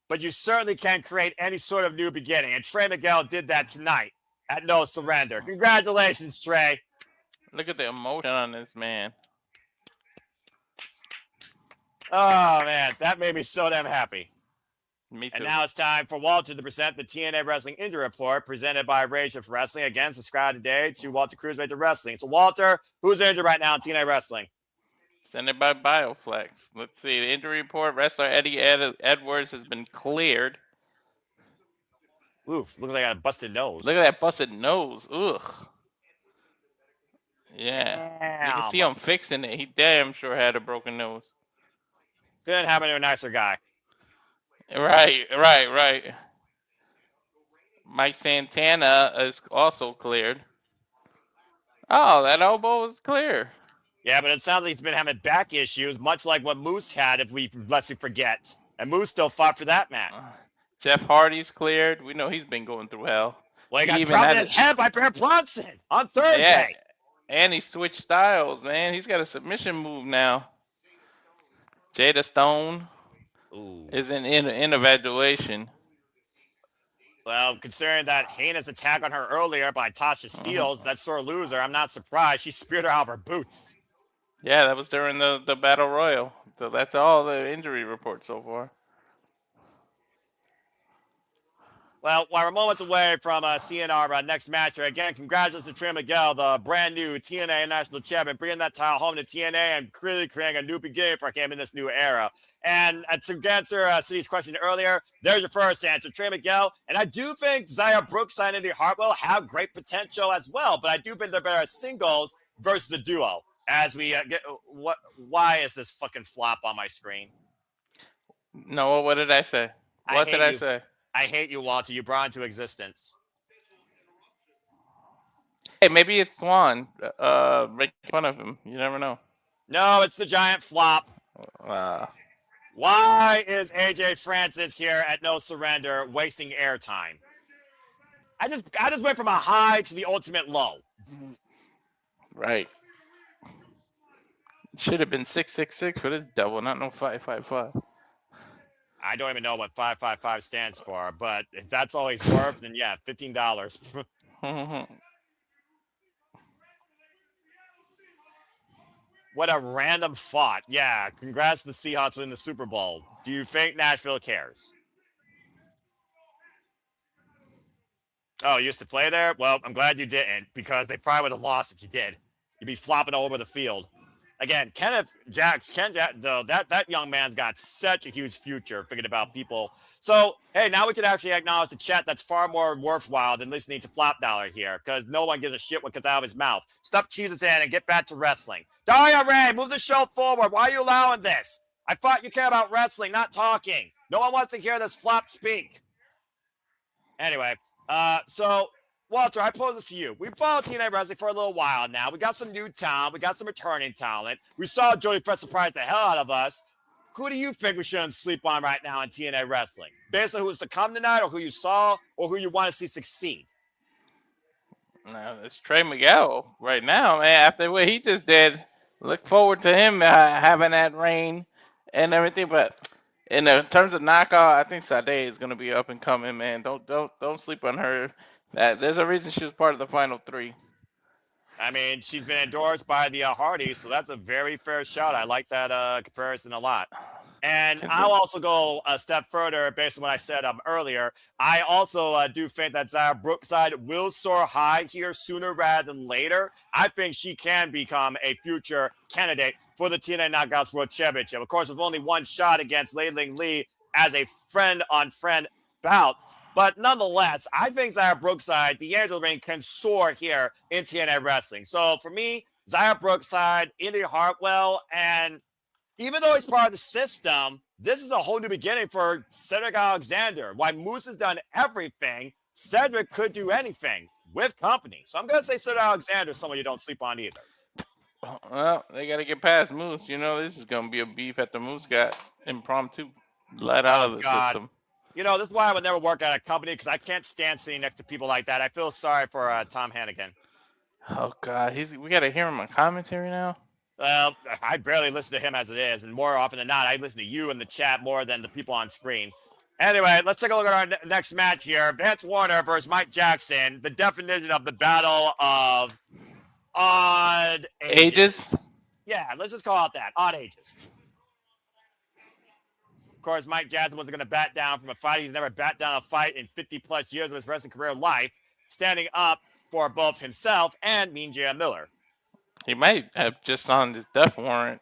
but you certainly can create any sort of new beginning. And Trey Miguel did that tonight at No Surrender. Congratulations, Trey. Look at the emotion on this man. Oh, man, that made me so damn happy. Me too. And now it's time for Walter to present the TNA Wrestling Injury Report presented by Rage Shift Wrestling. Again, subscribe today to Walter Cruz Rage of Wrestling. So, Walter, who's injured right now in TNA Wrestling? Presented by Bioflex. Let's see. The injury report, wrestler Eddie Edwards has been cleared. Oof, looks like I got a busted nose. Look at that busted nose. Ugh. Yeah. Damn. You can see him fixing it. He damn sure had a broken nose. Couldn't happen to a nicer guy. Right. Mike Santana is also cleared. Oh, that elbow is clear. Yeah, but it sounds like he's been having back issues, much like what Moose had, lest we forget. And Moose still fought for that match. Jeff Hardy's cleared. We know he's been going through hell. Well, he got dropped in his head by Bear Bronson on Thursday. Yeah, and he switched styles, man. He's got a submission move now. Jada Stone is in evaluation. Well, considering that heinous attack on her earlier by Tasha Steeles, that sore loser, I'm not surprised. She speared her out of her boots. Yeah, that was during the Battle Royal. So that's all the injury reports so far. Well, while we're moments away from seeing our next match here, again, congratulations to Trey Miguel, the brand new TNA National Champion, bringing that title home to TNA and really creating a new beginning for him in this new era. And to answer City's question earlier, there's your first answer, Trey Miguel. And I do think Zaya Brookside and Indi Hartwell have great potential as well, but I do think they're better as singles versus a duo. As we get, why is this fucking flop on my screen? No, what did I say? What did I say? I hate you, Walter. You brought into existence. Hey, maybe it's Swan. Make fun of him. You never know. No, it's the giant flop. Why is AJ Francis here at No Surrender wasting airtime? I just went from a high to the ultimate low. Right. Should have been 666 for this double, not no 555. I don't even know what 555 stands for, but if that's all he's worth, then yeah, $15. What a random thought. Yeah, congrats to the Seahawks winning the Super Bowl. Do you think Nashville cares? Oh, you used to play there? Well, I'm glad you didn't, because they probably would have lost if you did. You'd be flopping all over the field. Again, that young man's got such a huge future thinking about people. So, hey, now we can actually acknowledge the chat that's far more worthwhile than listening to Flop Dollar here, because no one gives a shit what comes out of his mouth. Stuff cheeses in and get back to wrestling. Daria Ray, move the show forward. Why are you allowing this? I thought you care about wrestling, not talking. No one wants to hear this flop speak. Anyway, so Walter, I pose this to you. We've followed TNA Wrestling for a little while now. We got some new talent. We got some returning talent. We saw Jody Fred surprise the hell out of us. Who do you think we shouldn't sleep on right now in TNA Wrestling? Basically, who's to come tonight, or who you saw, or who you want to see succeed? No, it's Trey Miguel right now, man. After what he just did, look forward to him having that reign and everything. But In terms of knockout, I think Sade is gonna be up and coming, man. Don't sleep on her. That there's a reason she was part of the final three. I mean, she's been endorsed by the Hardys, so that's a very fair shout. I like that comparison a lot. And I'll also go a step further based on what I said earlier. I also do think that Zara Brookside will soar high here sooner rather than later. I think she can become a future candidate for the TNA Knockouts World Championship. Of course, with only one shot against Lei Ling Lee as a friend-on-friend bout. But nonetheless, I think Zara Brookside, the Angel Ring, can soar here in TNA Wrestling. So for me, Zara Brookside, Indi Hartwell, and even though he's part of the system, this is a whole new beginning for Cedric Alexander. Why Moose has done everything, Cedric could do anything with company. So I'm going to say Cedric Alexander is someone you don't sleep on either. Well, they got to get past Moose. You know, this is gonna be a beef at the Moose got impromptu let out Oh, of the God. system. You know, this is why I would never work at a company because I can't stand sitting next to people like that. I feel sorry for Tom Hannigan. Oh God, we got to hear him on commentary now. Well, I barely listen to him as it is, and more often than not, I listen to you in the chat more than the people on screen. Anyway, let's take a look at our next match here. Vance Warner versus Mike Jackson. The definition of the battle of odd ages. Yeah, let's just call it that. Odd ages. Of course, Mike Jackson wasn't going to bat down from a fight. He's never bat down a fight in 50-plus years of his wrestling career life, standing up for both himself and Mean J. Miller. He might have just signed his death warrant.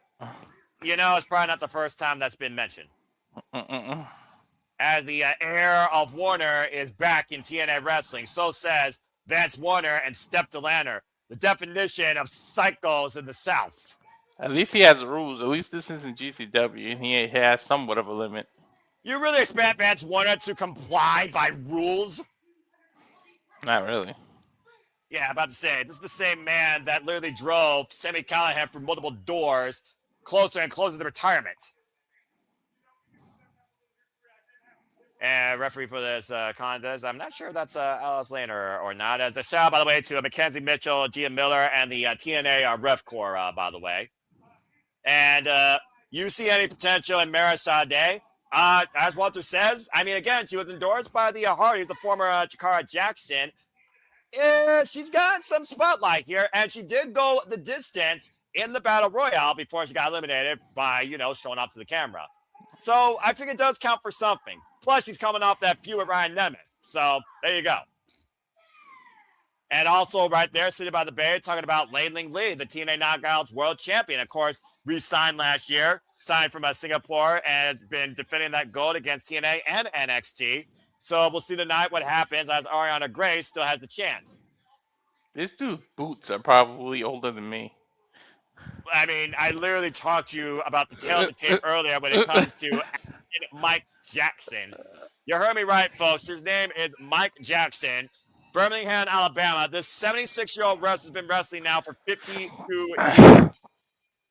You know, it's probably not the first time that's been mentioned. As the heir of Warner is back in TNA Wrestling, so says Vance Warner and Steph Delaner, the definition of psychos in the South. At least he has rules. At least this isn't GCW, and he has somewhat of a limit. You really expect Vance Warner to comply by rules? Not really. Yeah, I'm about to say, this is the same man that literally drove Sami Callihan through multiple doors closer and closer to retirement. And referee for this contest, I'm not sure if that's Alice Lane or not. As a shout out, by the way, to Mackenzie Mitchell, Gia Miller, and the TNA Ref Corps, by the way. And you see any potential in Mara Sade? As Walter says, I mean, again, she was endorsed by the Hardys, the former Chikara Jackson. She's gotten some spotlight here, and she did go the distance in the Battle Royale before she got eliminated by, you know, showing off to the camera. So I think it does count for something. Plus, she's coming off that feud with Ryan Nemeth. So there you go. And also right there, sitting by the bay, talking about Lei Ling Lee, the TNA Knockouts World Champion. Of course, re-signed last year, signed from Singapore, and has been defending that gold against TNA and NXT. So we'll see tonight what happens as Ariana Grace still has the chance. This dude's boots are probably older than me. I mean, I literally talked to you about the tail of the tape earlier when it comes to Mike Jackson. You heard me right, folks. His name is Mike Jackson, Birmingham, Alabama. This 76-year-old wrestler has been wrestling now for 52 years.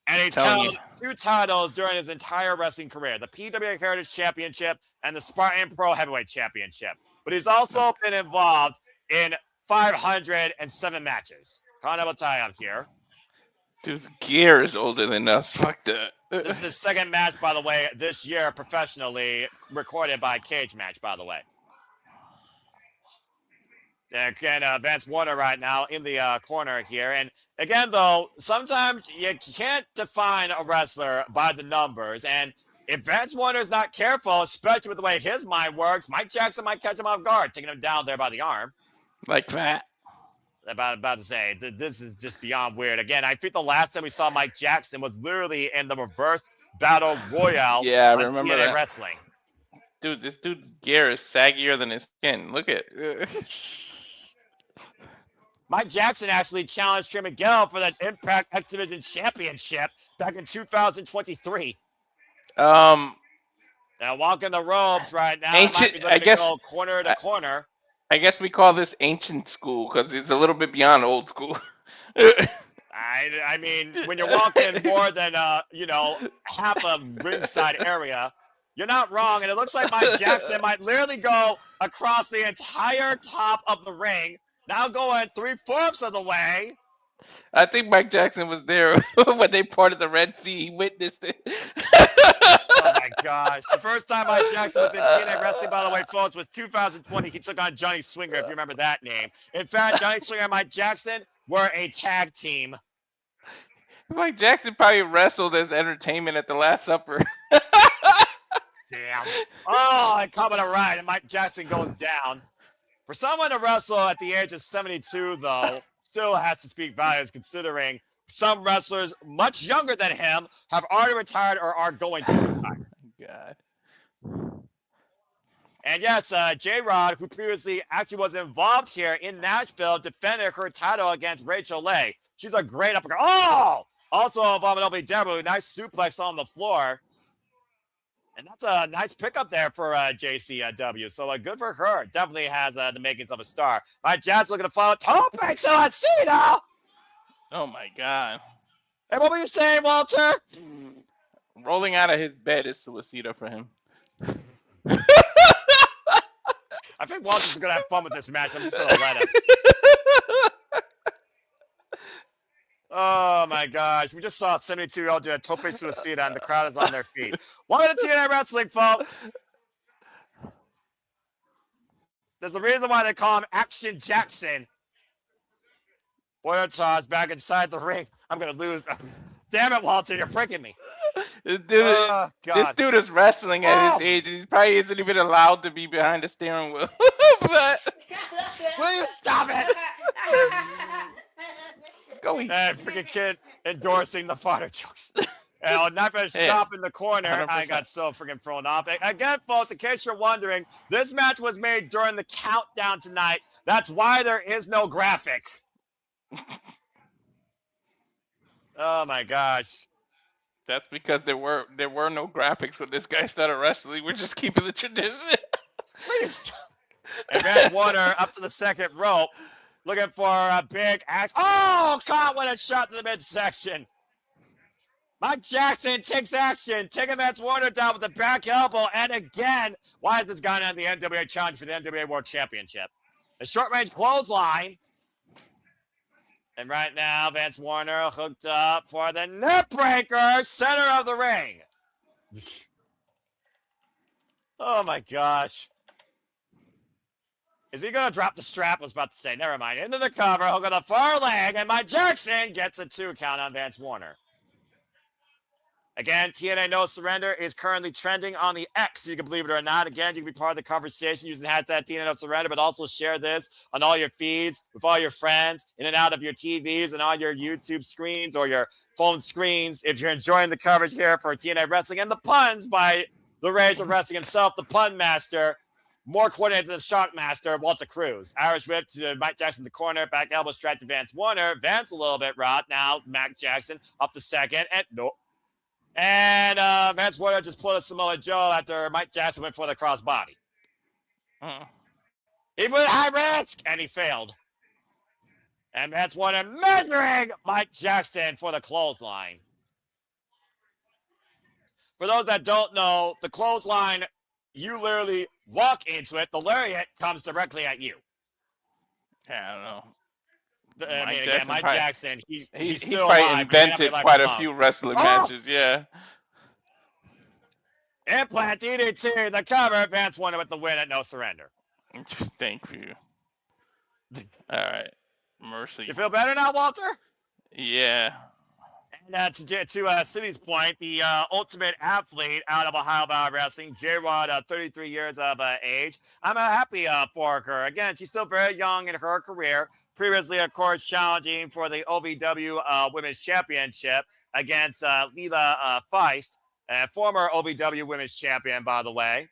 And he's held 2 titles during his entire wrestling career, the PWA Heritage Championship and the Spartan Pro Heavyweight Championship. But he's also been involved in 507 matches. Carnival tie-up here. Dude's gear is older than us. Fuck that. This is his second match, by the way, this year professionally, recorded by Cage Match, by the way. Again, Vance Warner right now in the corner here. And again, though, sometimes you can't define a wrestler by the numbers. And if Vance Warner is not careful, especially with the way his mind works, Mike Jackson might catch him off guard, taking him down there by the arm. Like that. About to say, this is just beyond weird. Again, I think the last time we saw Mike Jackson was literally in the reverse battle royale I on remember TNA that. Wrestling. Dude, this dude's gear is saggier than his skin. Look at Mike Jackson actually challenged Trey Miguel for that Impact X Division Championship back in 2023. Now walking the ropes right now. Ancient, I guess. Go corner to corner. I guess we call this ancient school because it's a little bit beyond old school. I mean, when you're walking more than half a ringside area, you're not wrong. And it looks like Mike Jackson might literally go across the entire top of the ring. Now going 3/4 of the way. I think Mike Jackson was there when they parted the Red Sea. He witnessed it. Oh my gosh. The first time Mike Jackson was in TNA Wrestling, by the way, folks, was 2020. He took on Johnny Swinger, if you remember that name. In fact, Johnny Swinger and Mike Jackson were a tag team. Mike Jackson probably wrestled as entertainment at the Last Supper. Damn. Oh, and coming around, and Mike Jackson goes down. For someone to wrestle at the age of 72, though, still has to speak volumes considering some wrestlers much younger than him have already retired or are going to retire. God. And yes, J-Rod, who previously actually was involved here in Nashville, defended her title against Rachel Leigh. She's a great uppercut. Oh! Also involved in OVW. Nice suplex on the floor. And that's a nice pickup there for JCW. So good for her. Definitely has the makings of a star. Mike Jackson looking to follow. Tope Suicida! Oh my God. Hey, what were you saying, Walter? Rolling out of his bed is Suicida for him. I think Walter's going to have fun with this match. I'm just going to let him. Oh, my gosh. We just saw a 72-year-old do a Tope Suicida, and the crowd is on their feet. Welcome to TNA Wrestling, folks. There's a reason why they call him Action Jackson. Boy, toss back inside the ring. I'm going to lose. Damn it, Walter. You're pricking me. This dude is wrestling at his age, and he probably isn't even allowed to be behind the steering wheel. But will you stop it? Go eat. Freaking kid endorsing the fodder jokes. Not been shop in the corner. 100%. I got so freaking thrown off. Again, folks, in case you're wondering, this match was made during the countdown tonight. That's why there is no graphic. Oh my gosh. That's because there were no graphics when this guy started wrestling. We're just keeping the tradition. Please. And Vance Warner up to the second rope, looking for a big axe. Oh, caught with a shot to the midsection. Mike Jackson takes action, taking Vance Warner down with a back elbow. And again, why has this guy on the NWA challenge for the NWA World Championship? A short-range clothesline. And right now, Vance Warner hooked up for the neck breaker, center of the ring. Oh, my gosh. Is he going to drop the strap? I was about to say, never mind. Into the cover, hook on the far leg, and Mike Jackson gets a 2 count on Vance Warner. Again, TNA No Surrender is currently trending on the X. You can believe it or not. Again, you can be part of the conversation using hashtag TNA No Surrender, but also share this on all your feeds with all your friends, in and out of your TVs and on your YouTube screens or your phone screens. If you're enjoying the coverage here for TNA Wrestling and the puns by the Rage of Wrestling himself, the pun master, more coordinated than the Shock Master, Walter Cruz. Irish whip to Mike Jackson in the corner, back elbow straight to Vance Warner. Vance a little bit rot. Now Mike Jackson up the second, and nope. And Vance Warner just pulled a Samoa Joe after Mike Jackson went for the crossbody. He went high risk, and he failed. And Vance Warner measuring Mike Jackson for the clothesline. For those that don't know, the clothesline, you literally walk into it. The lariat comes directly at you. Yeah, I don't know. Mike Jackson, he's still probably alive, invented quite a few wrestling matches, yeah. Implant DDT, the cover, Vance Warner with the win at No Surrender. Thank you. All right, Mercy. You feel better now, Walter? Yeah. And to City's point, the ultimate athlete out of Ohio Valley Wrestling, J-Rod, 33 years of age. I'm happy for her. Again, she's still very young in her career. Previously, of course, challenging for the OVW Women's Championship against Leela Feist, former OVW Women's Champion, by the way.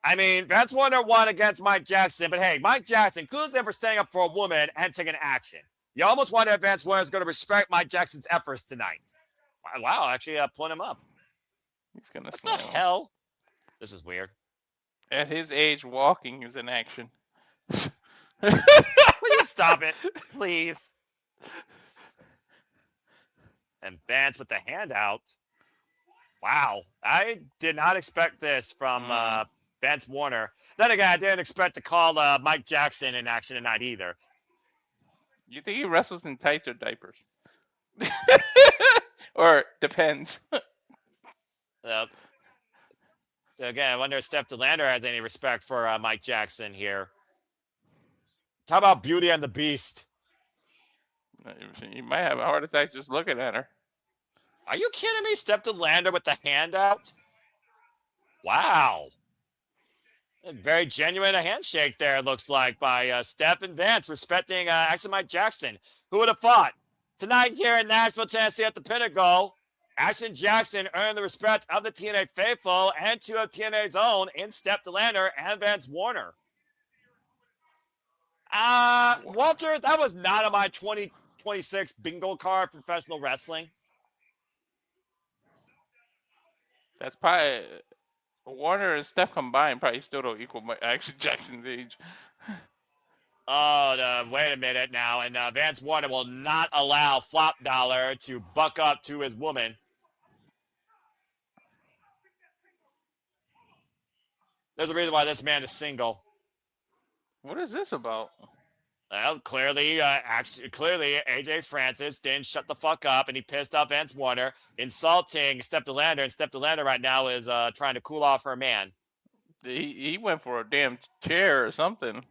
I mean, Vance Warner won against Mike Jackson, but hey, Mike Jackson, kudos to him for standing up for a woman and taking action. You almost wonder if Vance Warner is going to respect Mike Jackson's efforts tonight. Wow, actually pulling him up. He's going to slow him. What the hell? This is weird. At his age, walking is an action. Will you stop it, please? And Vance with the handout. Wow, I did not expect this from Vance Warner. Then again, I didn't expect to call Mike Jackson in action tonight either. You think he wrestles in tights or diapers? Or depends. Again, I wonder if Steph DeLander has any respect for Mike Jackson here. Talk about Beauty and the Beast. You might have a heart attack just looking at her. Are you kidding me? Steph DeLander with the handout? Wow. A very genuine handshake there, looks like, by Steph and Vance, respecting actually Mike Jackson. Who would have thought? Tonight here in Nashville, Tennessee at the Pinnacle, Action Jackson earned the respect of the TNA faithful and two of TNA's own in Steph DeLander and Vance Warner. Walter, that was not on my 2026 bingo card for professional wrestling. That's probably Warner and Steph combined probably still don't equal Action Jackson's age. Oh, wait a minute now. And Vance Warner will not allow Flop Dollar to buck up to his woman. There's a reason why this man is single. What is this about? Well, clearly, clearly, AJ Francis didn't shut the fuck up, and he pissed off Vance Warner, insulting Steph DeLander, and Steph DeLander right now is trying to cool off her man. He went for a damn chair or something.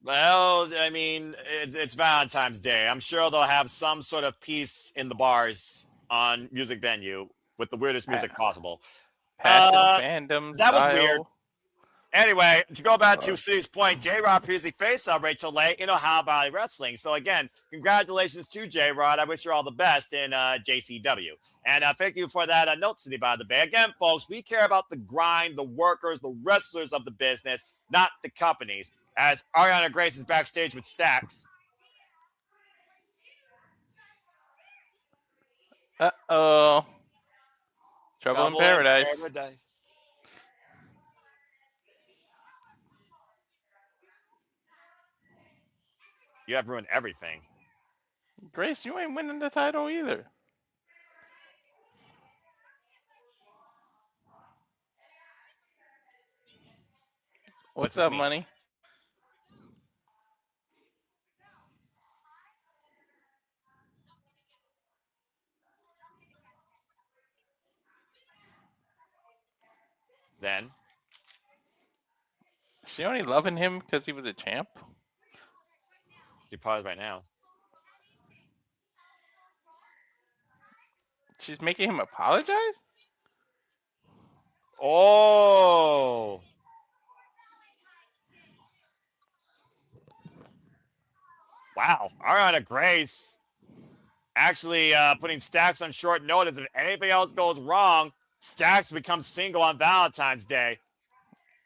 Well, I mean, it's Valentine's Day. I'm sure they'll have some sort of piece in the bars on Music Venue with the weirdest music possible. Passion, fandom, that was style. weird. Anyway, to go back to City's point, J-Rod previously faced Rachel Leigh in Ohio Valley Wrestling. So again, congratulations to J-Rod. I wish you all the best in JCW. And thank you for that note, City, by the way. Again, folks, we care about the grind, the workers, the wrestlers of the business, not the companies. As Ariana Grace is backstage with Stax. Uh-oh. Trouble in Paradise. You have ruined everything. Grace, you ain't winning the title either. What's up, money? Then? Is she only loving him because he was a champ? You pause right now. She's making him apologize? Oh. Wow. Ariana Grace actually putting Stax on short notice. If anything else goes wrong, Stax becomes single on Valentine's Day.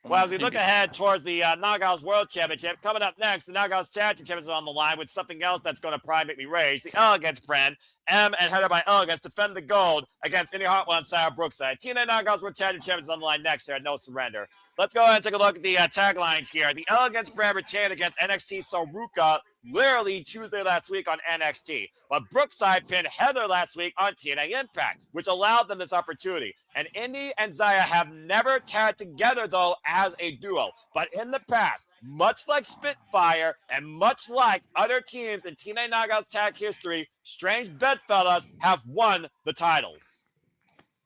Well, as we look ahead towards the Knockouts World Championship, coming up next, the Knockouts Tag Team Championship is on the line with something else that's going to probably make me rage. The Elegance brand, M and headed by Elegance, defend the gold against Indi, Hartwell, and Sarah Brookside. TNA Knockouts World Tag Team Champions is on the line next here at No Surrender. Let's go ahead and take a look at the taglines here. The Elegance brand retained against NXT Saruka literally Tuesday last week on NXT. But Brookside pinned Heather last week on TNA Impact, which allowed them this opportunity. And Indi and Zaya have never tagged together, though, as a duo. But in the past, much like Spitfire and much like other teams in TNA Knockouts tag history, Strange Bedfellas have won the titles.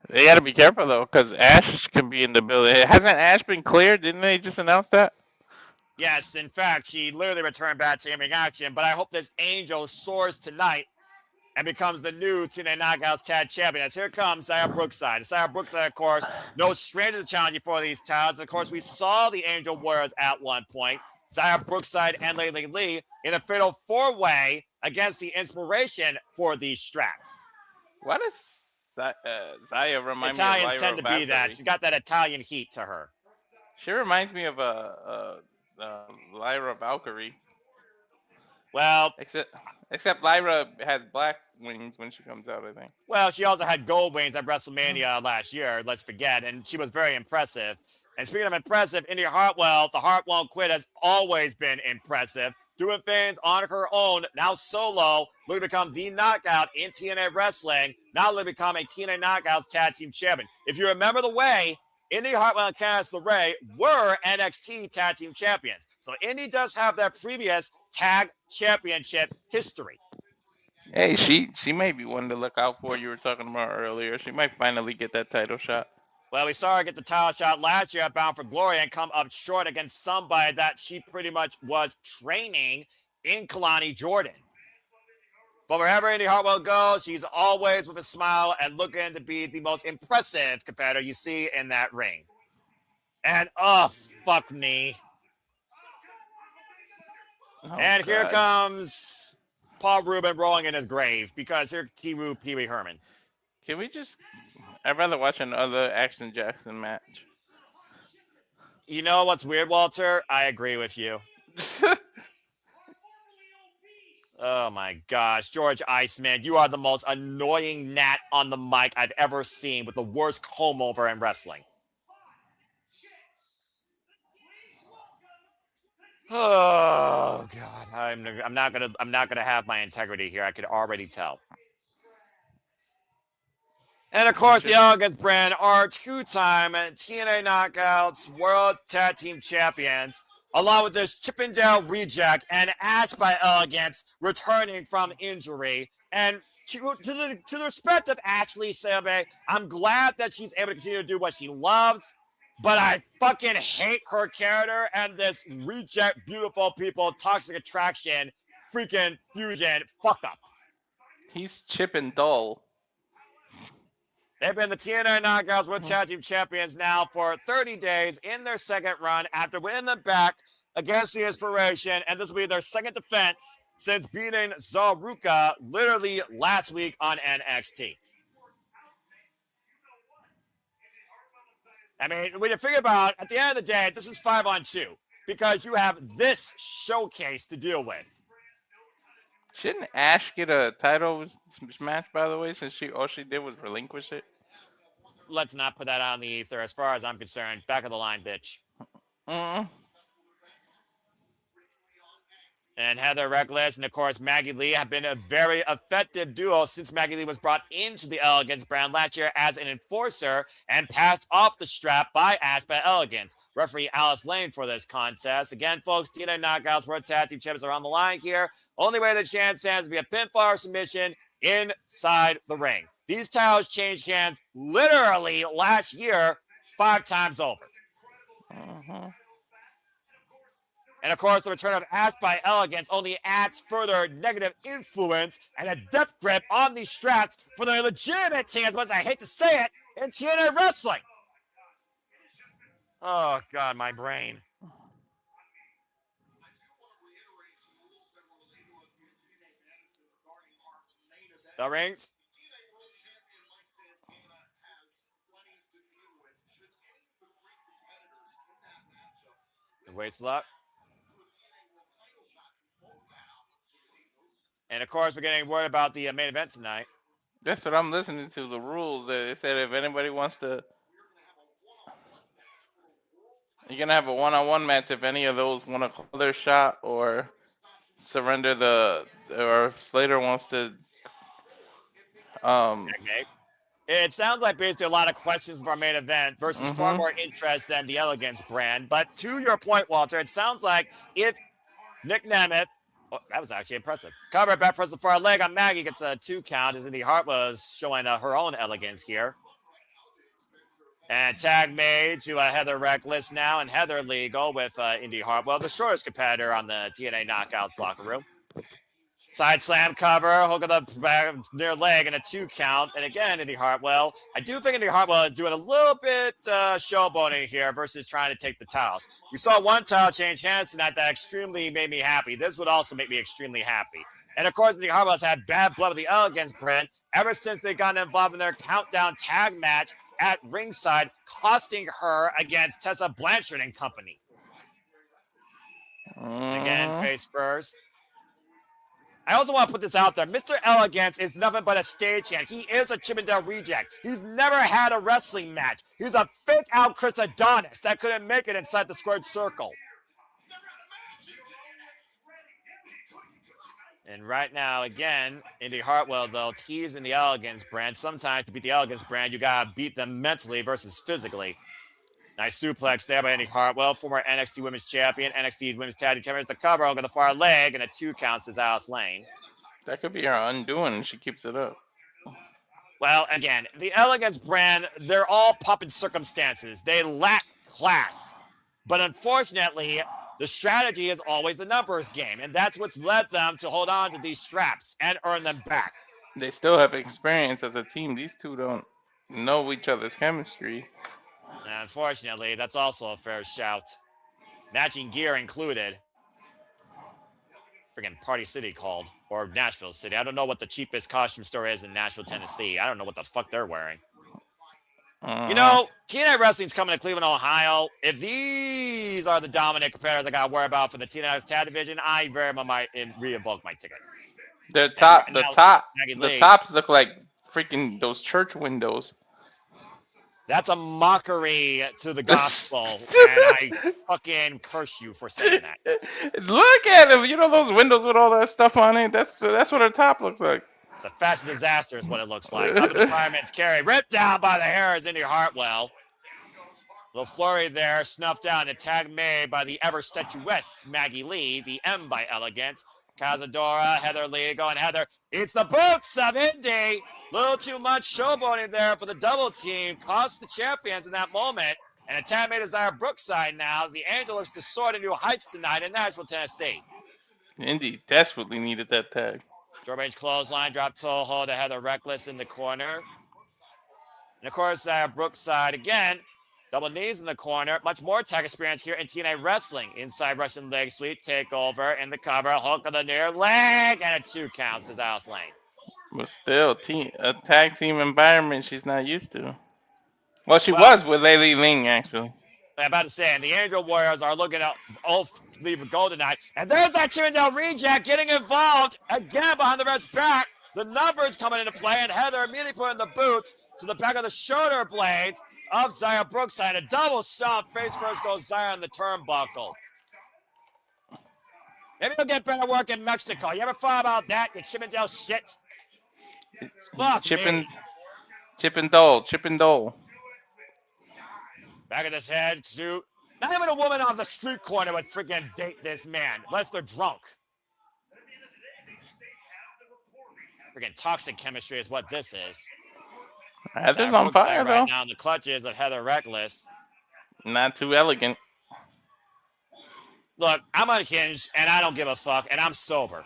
They got to be careful, though, because Ash can be in the building. Hasn't Ash been cleared? Didn't they just announce that? Yes, in fact, she literally returned back to in-ring action, but I hope this Angel soars tonight and becomes the new TNA Knockouts Tag Champion. As here comes Zaya Brookside. Zaya Brookside, of course, no stranger to challenging for these titles. Of course, we saw the Angel Warriors at one point. Zaya Brookside and Lei Lee in a fatal four-way against the Inspiration for these straps. Why does Zaya remind Italians me of Lyra tend to Valkyrie? be that. She's got that Italian heat to her. She reminds me of Lyra Valkyrie. Well, except Lyra has black wings when she comes out, I think. Well, she also had gold wings at WrestleMania last year, let's forget, and she was very impressive. And speaking of impressive, Indi Hartwell, the Hartwell Quid, has always been impressive, doing things on her own, now solo, looking to become the knockout in TNA Wrestling, now looking to become a TNA Knockouts Tag Team Champion. If you remember the way, Indi Hartwell and Candice LeRae were NXT Tag Team Champions. So Indi does have their previous Tag Championship history. Hey, she may be one to look out for. You were talking about earlier. She might finally get that title shot. Well, we saw her get the title shot last year at Bound for Glory and come up short against somebody that she pretty much was training in Kalani Jordan. But wherever Indi Hartwell goes, she's always with a smile and looking to be the most impressive competitor you see in that ring. And oh, fuck me. Oh, And here God. comes Paul Rubin rolling in his grave because here T-Roo Pee Wee Herman. Can we just? I'd rather watch another Action Jackson match. You know what's weird, Walter? I agree with you. Oh my gosh, George Iceman, you are the most annoying gnat on the mic I've ever seen with the worst comb over in wrestling. Oh god, I'm not gonna have my integrity here. I could already tell. And of course, the Elegance brand are two-time TNA Knockouts World Tag Team Champions, along with this Chippendale reject and Ash by Elegance returning from injury. And to the respect of Ashley Selby, I'm glad that she's able to continue to do what she loves, but I fucking hate her character and this reject beautiful people toxic attraction freaking fusion fuck up. He's Chip and Dull. They've been the TNA Knockouts World Tag Team Champions now for 30 days in their second run after winning them back against the Inspiration, and this will be their second defense since beating Zaruka literally last week on NXT. I mean, when you figure about it, at the end of the day, this is 5-on-2 because you have this showcase to deal with. Shouldn't Ash get a title match, by the way, since all she did was relinquish it? Let's not put that out in the ether. As far as I'm concerned, back of the line, bitch. And Heather Reckless and, of course, Maggie Lee have been a very effective duo since Maggie Lee was brought into the Elegance brand last year as an enforcer and passed off the strap by Ash by Elegance. Referee Alice Lane for this contest. Again, folks, TNA Knockouts World Tag Team Champions are on the line here. Only way the chance stands to be a pinfall or submission inside the ring. These titles changed hands literally last year 5 times over. And of course, the return of Ash by Elegance only adds further negative influence and a death grip on these straps for the legitimate team, as much as I hate to say it, in TNA wrestling. Oh, God, my brain. The rings. Waits luck. And of course, we're getting word about the main event tonight. That's what I'm listening to. The rules. They said if anybody wants to, you're gonna have a one-on-one match if any of those want to call their shot or surrender or if Slater wants to. Okay. It sounds like basically a lot of questions for our main event versus far more interest than the Elegance brand. But to your point, Walter, it sounds like if Nick Nemeth, that was actually impressive. Cover back press the far leg on Maggie gets a 2 count as Indi Hartwell is showing her own elegance here. And tag made to Heather Reckless now and Heather Legal with Indi Hartwell, the shortest competitor on the TNA Knockouts locker room. Side slam cover, hook of the back near leg and a 2 count. And again, Indi Hartwell. I do think Indi Hartwell is doing a little bit showboating here versus trying to take the titles. We saw one title change hands tonight that extremely made me happy. This would also make me extremely happy. And of course, Indi Hartwell has had bad blood with the Elegance brand ever since they got involved in their countdown tag match at ringside, costing her against Tessa Blanchard and company. Again, face first. I also want to put this out there. Mr. Elegance is nothing but a stagehand. He is a Chippendale reject. He's never had a wrestling match. He's a fake out Chris Adonis that couldn't make it inside the squared circle. And right now, again, Indi Hartwell, though, teasing the Elegance brand. Sometimes to beat the Elegance brand, you got to beat them mentally versus physically. Nice suplex there by Indi Hartwell, former NXT Women's Champion, NXT Women's Tag Team Champions. The cover over the far leg, and a 2 count says Alice Lane. That could be her undoing. She keeps it up. Well, again, the Elegance brand, they're all puppet circumstances. They lack class. But unfortunately, the strategy is always the numbers game, and that's what's led them to hold on to these straps and earn them back. They still have experience as a team. These two don't know each other's chemistry. And unfortunately, that's also a fair shout. Matching gear included. Friggin' Party City called, or Nashville City. I don't know what the cheapest costume store is in Nashville, Tennessee. I don't know what the fuck they're wearing. You Uh, know, TNA Wrestling's coming to Cleveland, Ohio. If these are the dominant competitors I got to worry about for the TNA Tag Division, I very much might re-invoke my ticket. the And right top, the now, top, Maggie the Lee, tops look like freaking those church windows. that's a mockery to the gospel, and I fucking curse you for saying that. Look at them. You know those windows with all that stuff on it. That's what our top looks like. It's a fashion disaster is what it looks like. Up in the fireman's carry, ripped down by the hair is Indi Hartwell. Little flurry there, snuffed out, and a tag made by the ever statuesque Maggie Lee, the M by Elegance. Cazadora, Heather Lee going Heather. It's the boots of Indi. Little too much showboating there for the double team. Cost the champions in that moment. And a tag made Desire Brookside now. The Angel looks to soar to new heights tonight in Nashville, Tennessee. Indy desperately needed that tag. Short range clothesline, drop toe hold to Heather Reckless in the corner. And of course, Brookside again. Double knees in the corner. Much more tag experience here in TNA Wrestling. Inside Russian leg sweep, takeover in the cover. Hook of the near leg. And a 2 count, says Alice Lane. But still, a tag team environment she's not used to. Well, she was with Lei Ling, actually. I'm about to say, and the Angel Warriors are looking at leave gold tonight. And there's that Chippendale reject getting involved again behind the ref's back. The numbers coming into play, and Heather immediately putting the boots to the back of the shoulder blades of Zaya Brookside. A double stomp. Face first goes Zaya on the turnbuckle. Maybe you'll get better work in Mexico. You ever thought about that, you Chippendale shit? Fuck Chip and Dole. Back of this head to not even a woman off the street corner would freaking date this man, unless they're drunk. Freaking toxic chemistry is what this is. Heather's on fire, though. Right now in the clutches of Heather Reckless. Not too elegant. Look, I'm unhinged, and I don't give a fuck, and I'm sober.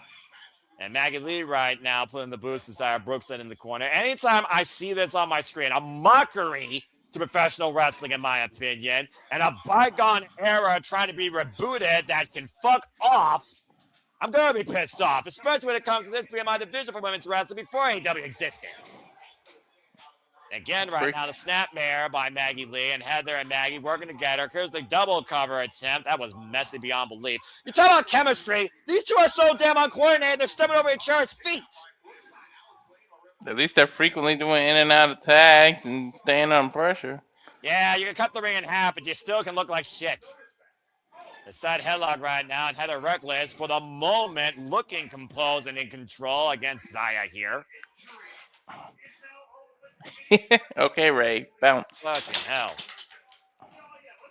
And Maggie Lee right now putting the boost to Zaya Brookside in the corner. Anytime I see this on my screen, a mockery to professional wrestling, in my opinion, and a bygone era trying to be rebooted that can fuck off, I'm going to be pissed off, especially when it comes to this being my division for women's wrestling before AEW existed. Again, right now, the snapmare by Maggie Lee, and Heather and Maggie working together. Here's the double cover attempt. That was messy beyond belief. You talk about chemistry. These two are so damn uncoordinated, they're stepping over each other's feet. At least they're frequently doing in and out of tags and staying on pressure. Yeah, you can cut the ring in half, but you still can look like shit. The side headlock right now, and Heather Reckless, for the moment, looking composed and in control against Zaya here. Okay, Ray, bounce. Fucking hell.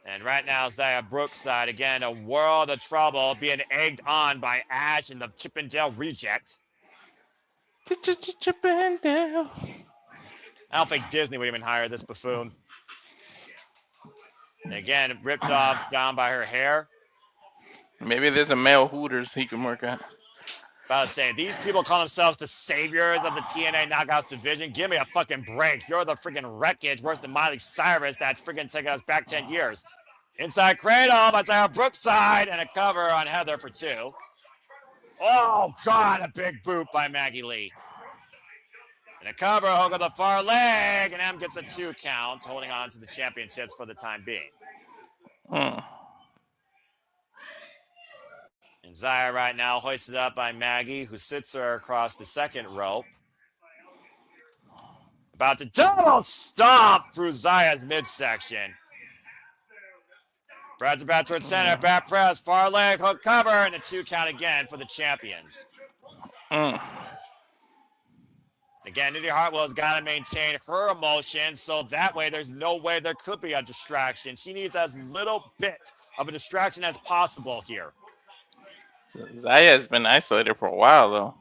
And right now, Zaya Brookside, again, a world of trouble, being egged on by Ash and the Chippendale reject. Chippendale. I don't think Disney would even hire this buffoon. And again, ripped off down by her hair. Maybe there's a male Hooters he can work at. About to say, these people call themselves the saviors of the TNA Knockouts division. Give me a fucking break. You're the freaking wreckage worse than Miley Cyrus that's freaking taking us back 10 years. Inside cradle by Zaya Brookside and a cover on Heather for 2. Oh, God, a big boot by Maggie Lee. And a cover, hook on the far leg, and M gets a 2 count, holding on to the championships for the time being. And Zaya right now hoisted up by Maggie, who sits her across the second rope. About to double stomp through Zaya's midsection. Brad's about towards center, back press, far leg, hook cover, and a 2 count again for the champions. Again, Indi Hartwell's got to maintain her emotions, so that way there's no way there could be a distraction. She needs as little bit of a distraction as possible here. Zaya has been isolated for a while, though.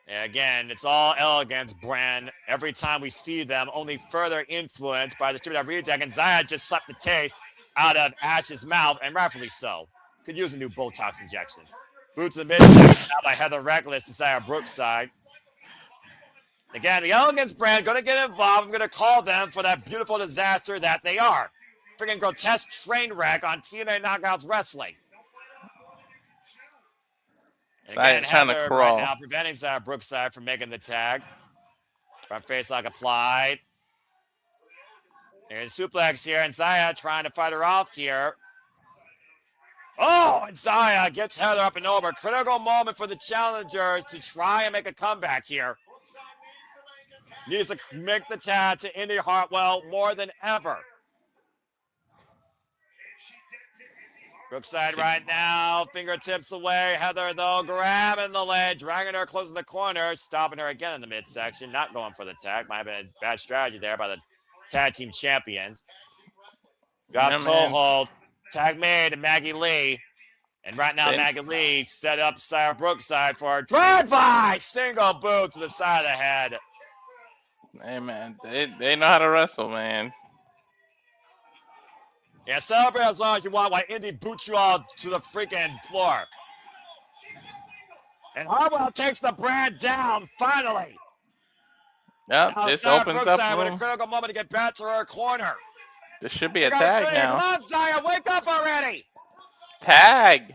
And again, it's all Elegance brand. Every time we see them, only further influenced by the distributor redeck. And Zaya just sucked the taste out of Ash's mouth, and rightfully so. Could use a new Botox injection. Boot to the midsection now by Heather Reckless to Zaya Brookside. Again, the Elegance brand going to get involved. I'm going to call them for that beautiful disaster that they are. Freaking grotesque train wreck on TNA Knockouts Wrestling. And again, Trying to Heather right crawl. now preventing Zaya Brookside from making the tag. Front face lock applied. There's suplex here, and Zaya trying to fight her off here. Oh, and Zaya gets Heather up and over. Critical moment for the challengers to try and make a comeback here. Needs to make the tag to Indi Hartwell more than ever. Brookside right now, fingertips away. Heather, though, grabbing the leg, dragging her close to the corner, stopping her again in the midsection, not going for the tag. Might have been a bad strategy there by the tag team champions. Got toe hold, tag made to Maggie Lee. And right now, Maggie Lee set up Zaya Brookside for a drive-by single boot to the side of the head. Hey, man, they know how to wrestle, man. Yeah, celebrate as long as you want while Indi boots you all to the freaking floor. And Hartwell takes the brand down, finally. Yep, now this Zaya opens Brookside up with a critical moment to get back to her corner. This should be a tag now. Come on, Zaya, wake up already. Tag.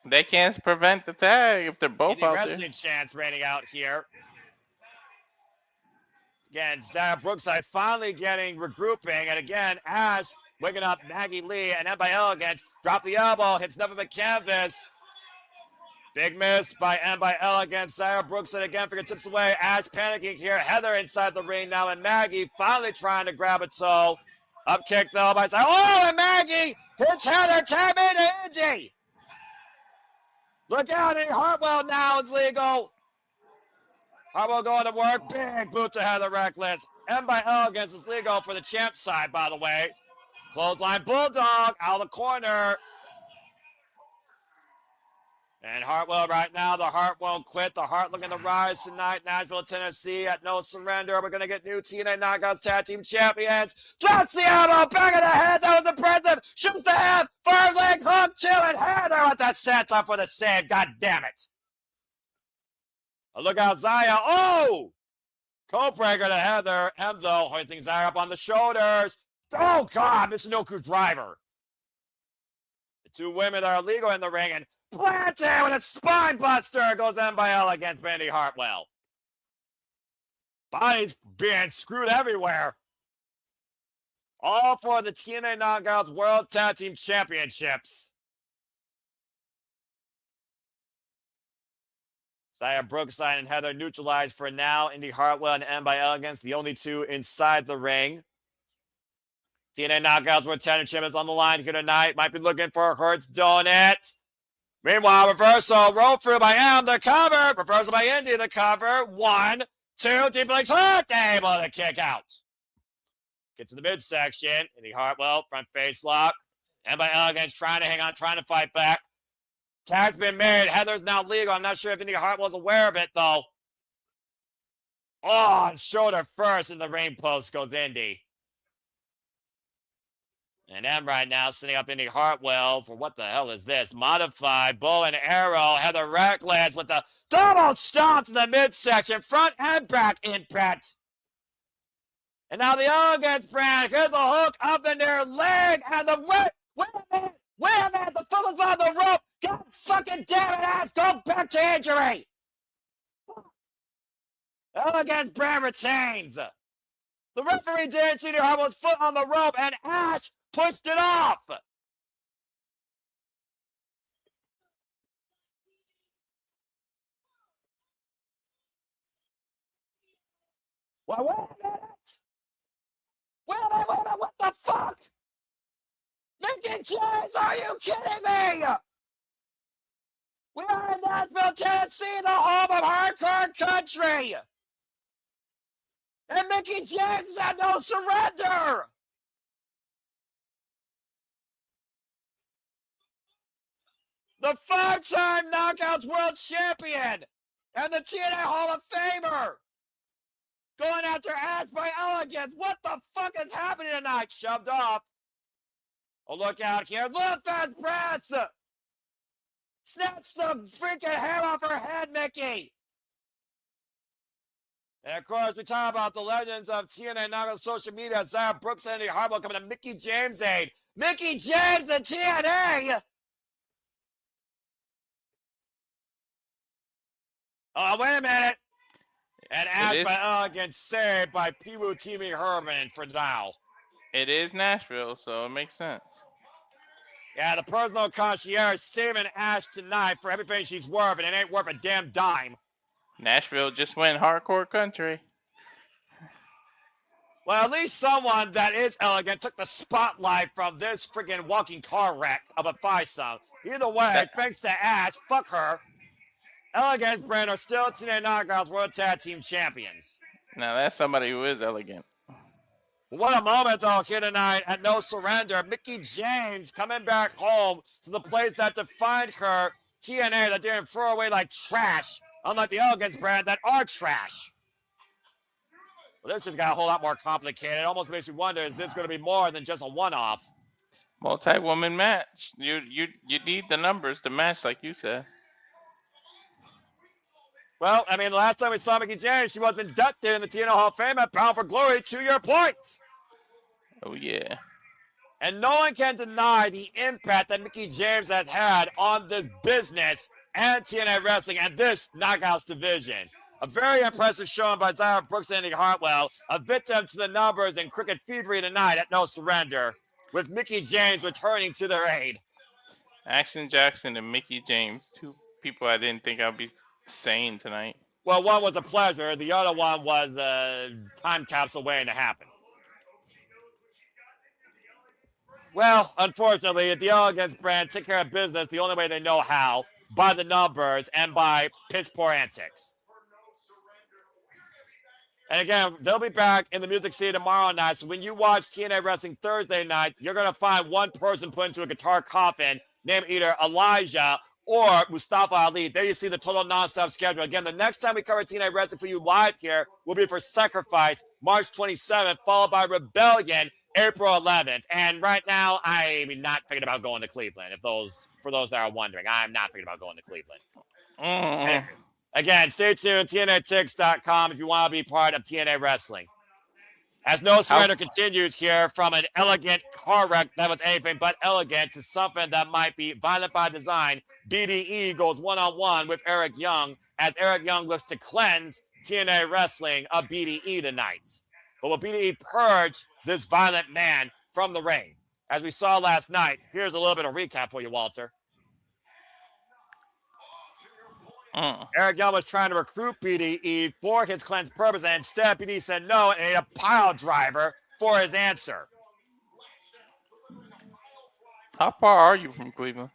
They can't prevent the tag if they're both out wrestling there. chance raining out here. Again, Zaya Brookside finally getting regrouping. And again, Ash waking up Maggie Lee and then by Elegance. Drop the elbow, hits nothing but canvas. Big miss by M by Elegance. Zaya Brookside again figure tips away. Ash panicking here. Heather inside the ring now. And Maggie finally trying to grab a toe. Up kick though by Zaya. Oh, and Maggie hits Heather. Tag into Indi. Look out, Hartwell now is legal. Hartwell going to work. Big boot to Heather Reckless. M by Elegance is legal for the champ side, by the way. Clothesline Bulldog out of the corner. And Hartwell right now, the Heart won't quit. The Heart looking to rise tonight. Nashville, Tennessee at No Surrender. We're going to get new TNA Knockouts Tag Team Champions. Drops the elbow, back of the head. That was impressive. Shoots the half. Far leg hook to it. Heather with that senton for the save. God damn it. Look out, Zaya. Oh! Coat breaker to Heather. Emzo hoisting Zaya up on the shoulders. Oh, God. Michinoku driver. The two women are illegal in the ring. And planted with a spine buster goes in by Elegance Indi Hartwell. Bodies being screwed everywhere. All for the TNA Knockouts World Tag Team Championships. Zaya Brookside and Heather neutralized for now. Indi Hartwell and M by Elegance, the only two inside the ring. TNA Knockouts World Tag Team Champions on the line here tonight. Might be looking for a Hurts Donut. Meanwhile, reversal, roll through by M, the cover. Reversal by Indi, the cover. 1, 2, deep legs hook, able to kick out. Get to the midsection. Indi Hartwell, front face lock. M by Elegance trying to hang on, trying to fight back. Tag's been made. Heather's now legal. I'm not sure if Indi Hartwell's aware of it, though. Oh, shoulder first in the ring post goes Indi. And M right now setting up Indi Hartwell for what the hell is this? Modified bow and arrow. Heather Reckless with the double stomp to the midsection. Front and back impact. And now the Elegance brand. Here's the hook up in their leg. And the wait a minute. The foot was on the rope. God fucking damn it, Ash. Go back to injury. Elegance brand retains. The referee didn't see Hartwell's foot on the rope. And Ash pushed it off. Well, wait a minute. Wait a minute. What the fuck? Mickey James, are you kidding me? We are in Nashville, Tennessee, the home of hardcore country. And Mickey James had No Surrender. the 5-time Knockouts World Champion and the TNA Hall of Famer, going after Ash by Elegance. What the fuck is happening tonight? Shoved off. Oh, look out here. Look at Brass! Snatch the freaking hair off her head, Mickey! And of course, we talk about the legends of TNA Knockout social media. Brookside and Hartwell coming to Mickey James' aid. Mickey James and TNA! Oh, wait a minute. And Ash by Elegance saved by Pee-woo Teamy Herman for now. It is Nashville, so it makes sense. Yeah, the personal concierge saving Ash tonight for everything she's worth, and it ain't worth a damn dime. Nashville just went hardcore country. Well, at least someone that is elegant took the spotlight from this freaking walking car wreck of a threesome. Either way, thanks to Ash, fuck her, Elegance brand are still TNA Knockouts World Tag Team Champions. Now that's somebody who is elegant. What a moment, though, here tonight at No Surrender. Mickey James coming back home to the place that defined her, TNA, that didn't throw away like trash, unlike the Elegance brand that are trash. Well, this just got a whole lot more complicated. It almost makes you wonder, is this going to be more than just a one-off? Multi-woman match. You need the numbers to match, like you said. Well, I mean, the last time we saw Mickey James, she was inducted in the TNA Hall of Fame at Bound for Glory, to your point. Oh, yeah. And no one can deny the impact that Mickey James has had on this business and TNA Wrestling and this Knockouts division. A very impressive showing by Brookside and Hartwell, a victim to the numbers and crooked thievery tonight at No Surrender, with Mickey James returning to their aid. Action Jackson and Mickey James, two people I didn't think I'd be saying tonight. Well, one was a pleasure. The other one was a time capsule waiting to happen. Well, unfortunately, the Elegance brand took care of business the only way they know how, by the numbers and by piss poor antics. And again, they'll be back in the Music City tomorrow night. So when you watch TNA Wrestling Thursday night, you're going to find one person put into a guitar coffin named either Elijah or Mustafa Ali. There you see the total nonstop schedule. Again, the next time we cover TNA Wrestling for you live here will be for Sacrifice, March 27th, followed by Rebellion, April 11th. And right now, I'm not thinking about going to Cleveland. For those that are wondering, I'm not thinking about going to Cleveland. And again, stay tuned, TNATix.com if you want to be part of TNA Wrestling. As No Surrender continues here from an elegant car wreck that was anything but elegant to something that might be violent by design, BDE goes one-on-one with Eric Young as Eric Young looks to cleanse TNA Wrestling of BDE tonight. But will BDE purge this violent man from the ring? As we saw last night, here's a little bit of recap for you, Walter. Eric Young was trying to recruit BDE for his cleanse purpose, and instead BDE said no and ate a pile driver for his answer. How far are you from Cleveland?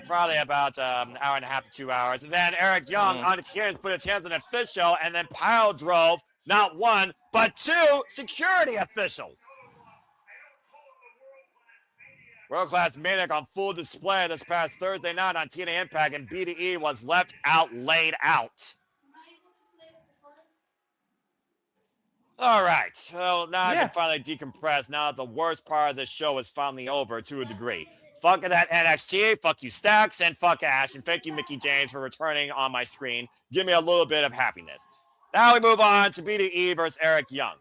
Probably about an hour and a half to 2 hours. And then Eric Young on the clearance put his hands on an official and then pile drove not one, but two security officials. World-class Maniac on full display this past Thursday night on TNA Impact, and BDE was left out, laid out. All right. Well, now I can finally decompress now that the worst part of this show is finally over to a degree. Fuck that NXT, fuck you Stacks, and fuck Ash, and thank you Mickey James for returning on my screen. Give me a little bit of happiness. Now we move on to BDE versus Eric Young.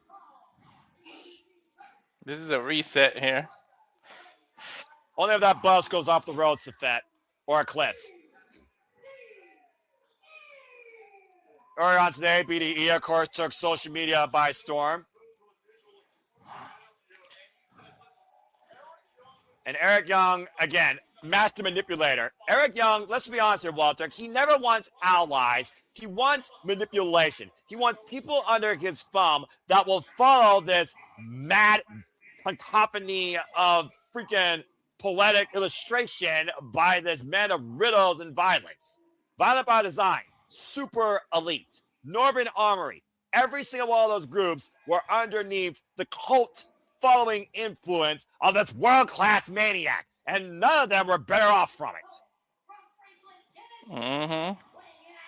This is a reset here. Only if that bus goes off the road, Safet, or a cliff. Earlier on today, BDE, of course, took social media by storm. And Eric Young, again, master manipulator. Eric Young, let's be honest here, Walter, he never wants allies. He wants manipulation. He wants people under his thumb that will follow this mad cacophony of freaking poetic illustration by this man of riddles and violence. Violent by design, super elite, Northern Armory. Every single one of those groups were underneath the cult following influence of this world-class maniac, and none of them were better off from it. Mm-hmm. And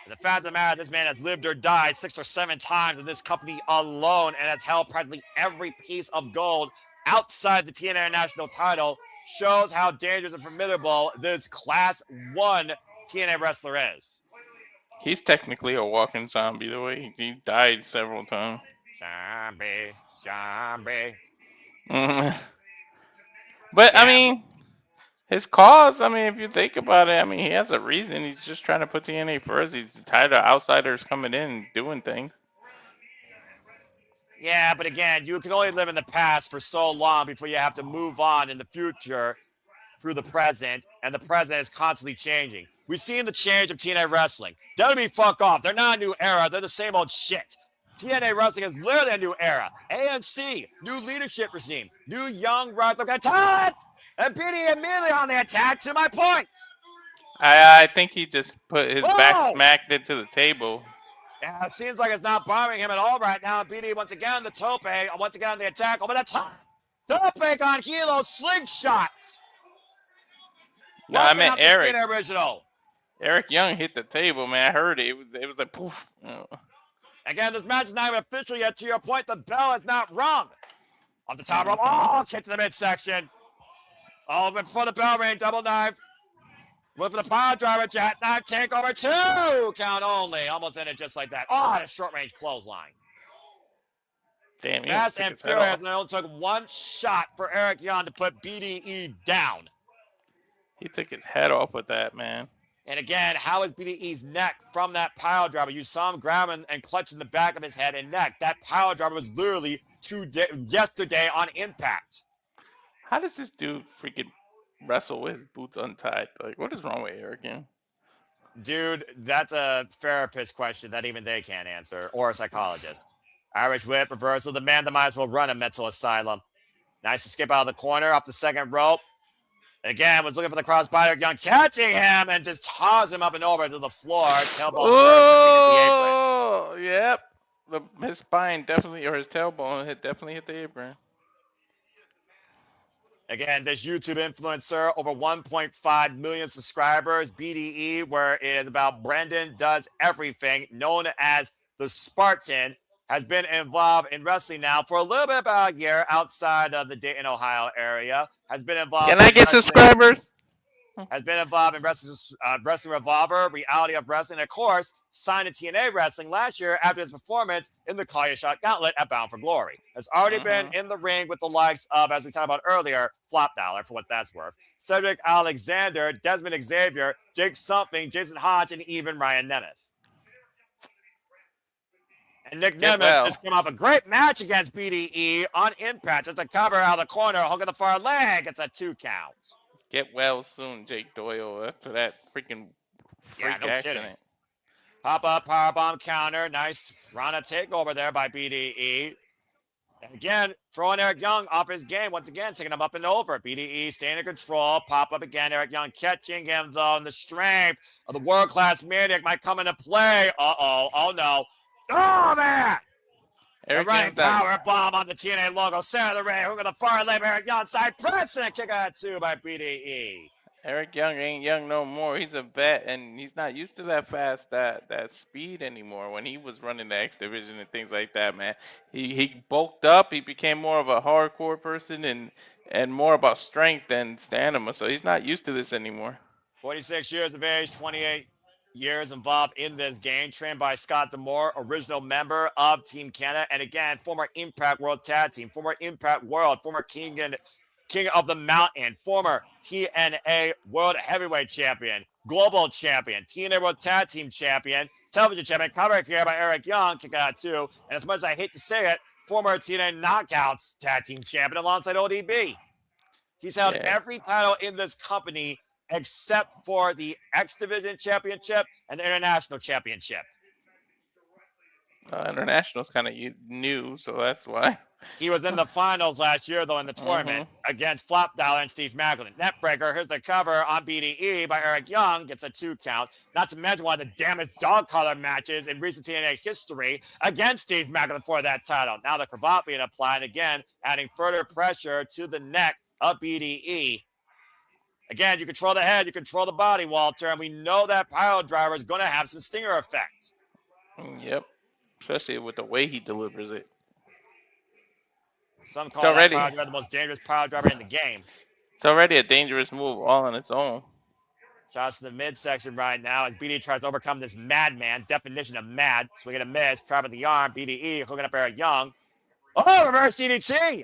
the fact of the matter, this man has lived or died 6 or 7 times in this company alone and has held practically every piece of gold outside the TNA national title. Shows how dangerous and formidable this Class 1 TNA wrestler is. He's technically a walking zombie the way he died several times. Zombie, zombie. Mhm. But I Yeah, mean, his cause. I mean, if you think about it, I mean, he has a reason. He's just trying to put TNA first. He's tired of outsiders coming in and doing things. yeah, but again, you can only live in the past for so long before you have to move on in the future through the present, and the present is constantly changing. We've seen the change of TNA wrestling. WWE, fuck off. They're not a new era. They're the same old shit. TNA wrestling is literally a new era. ANC, new leadership regime, new young wrestler talent, and BD immediately on the attack. To my point. I think he just put his back Whoa! smacked into the table. Yeah, it seems like it's not bothering him at all right now. BD once again the tope, once again on the attack. Over the top. Tope on Hilo slingshot. No, I Wiping meant out the Eric. TNA original. Eric Young hit the table, man. I heard it. It was like poof. Again, this match is not even official yet. To your point, the bell is not rung. Off the top rope. Mhm. Oh, kick to the midsection. Oh, before the bell ring, double knife. Look for the power driver, jackknife, takeover 2. Count only. Almost ended just like that. Oh, and a short range clothesline. Damn, he almost Fast took and his head furious, off. and it only took one shot for Eric Young to put BDE down. He took his head off with that, man. And again, how is BDE's neck from that pile driver? You saw him grabbing and clutching the back of his head and neck. That pile driver was literally yesterday on Impact. How does this dude freaking wrestle with his boots untied? Like, what is wrong with Eric Young? Dude, that's a therapist question that even they can't answer, or a psychologist. Irish whip, reversal. The man that might as well run a mental asylum. Nice escape out of the corner, off the second rope. Again, was looking for the crossbody. Young catching him and just toss him up and over to the floor. Tailbone first, hit the apron. Oh, yep. His spine definitely, or his tailbone, definitely hit the apron. Again, this YouTube influencer, over 1.5 million subscribers, BDE, where it is about Brendan Does Everything, known as the Spartan, has been involved in wrestling now for a little bit about a year outside of the Dayton, Ohio area. Has been involved Can I in get wrestling. subscribers? Has been involved in Wrestling Revolver, Reality of Wrestling, and of course, signed to TNA Wrestling last year after his performance in the Call Your Shot Gauntlet at Bound for Glory. Has already been in the ring with the likes of, as we talked about earlier, Flop Dollar, for what that's worth, Cedric Alexander, Desmond Xavier, Jake Something, Jason Hodge, and even Ryan Nemeth. And Nick Get Nemeth well. just came off a great match against BDE on Impact. Just a cover out of the corner, hook of the far leg. It's a 2 count. Get well soon, Jake Doyle, after that freaking Yeah, freak no kidding. accident. Pop up powerbomb counter. Nice Rana takeover there by BDE. And again, throwing Eric Young off his game once again, taking him up and over. BDE staying in control. Pop up again. Eric Young catching him though, and the strength of the world class maniac might come into play. Oh no. Oh man! Eric The right Young's power bomb on the TNA logo. Center of the ring. Hook of the far leg. Eric Young side press and a kick out 2 by BDE. Eric Young ain't young no more. He's a vet, and he's not used to that fast, that speed anymore. When he was running the X Division and things like that, man, he bulked up. He became more of a hardcore person and more about strength than stamina. So he's not used to this anymore. 46 years of age, 28 years involved in this game, trained by Scott Demore, original member of Team Canada, and again, former Impact World Tag Team, former Impact World, former King of the Mountain, former TNA World Heavyweight Champion, Global Champion, TNA World Tag Team Champion, Television Champion, covered here by Eric Young, kick out 2, and as much as I hate to say it, former TNA Knockouts Tag Team Champion alongside ODB. He's held every title in this company except for the X Division Championship and the International Championship. International's kind of new, so that's why. He was in the finals last year, though, in the tournament against Flop Dollar and Steve Macklin. Netbreaker, here's the cover on BDE by Eric Young, gets a 2 count. Not to mention one of the damaged dog collar matches in recent TNA history against Steve Macklin for that title. Now the cravat being applied again, adding further pressure to the neck of BDE. Again, you control the head, you control the body, Walter, and we know that pile driver is going to have some stinger effect. Yep. Especially with the way he delivers it. Some call that already, pile driver the most dangerous pile driver in the game. it's already a dangerous move all on its own. Shots to the midsection right now as BDE tries to overcome this madman. Definition of mad. Swing and a miss. Trap at the arm. BDE hooking up Eric Young. Oh, reverse DDT.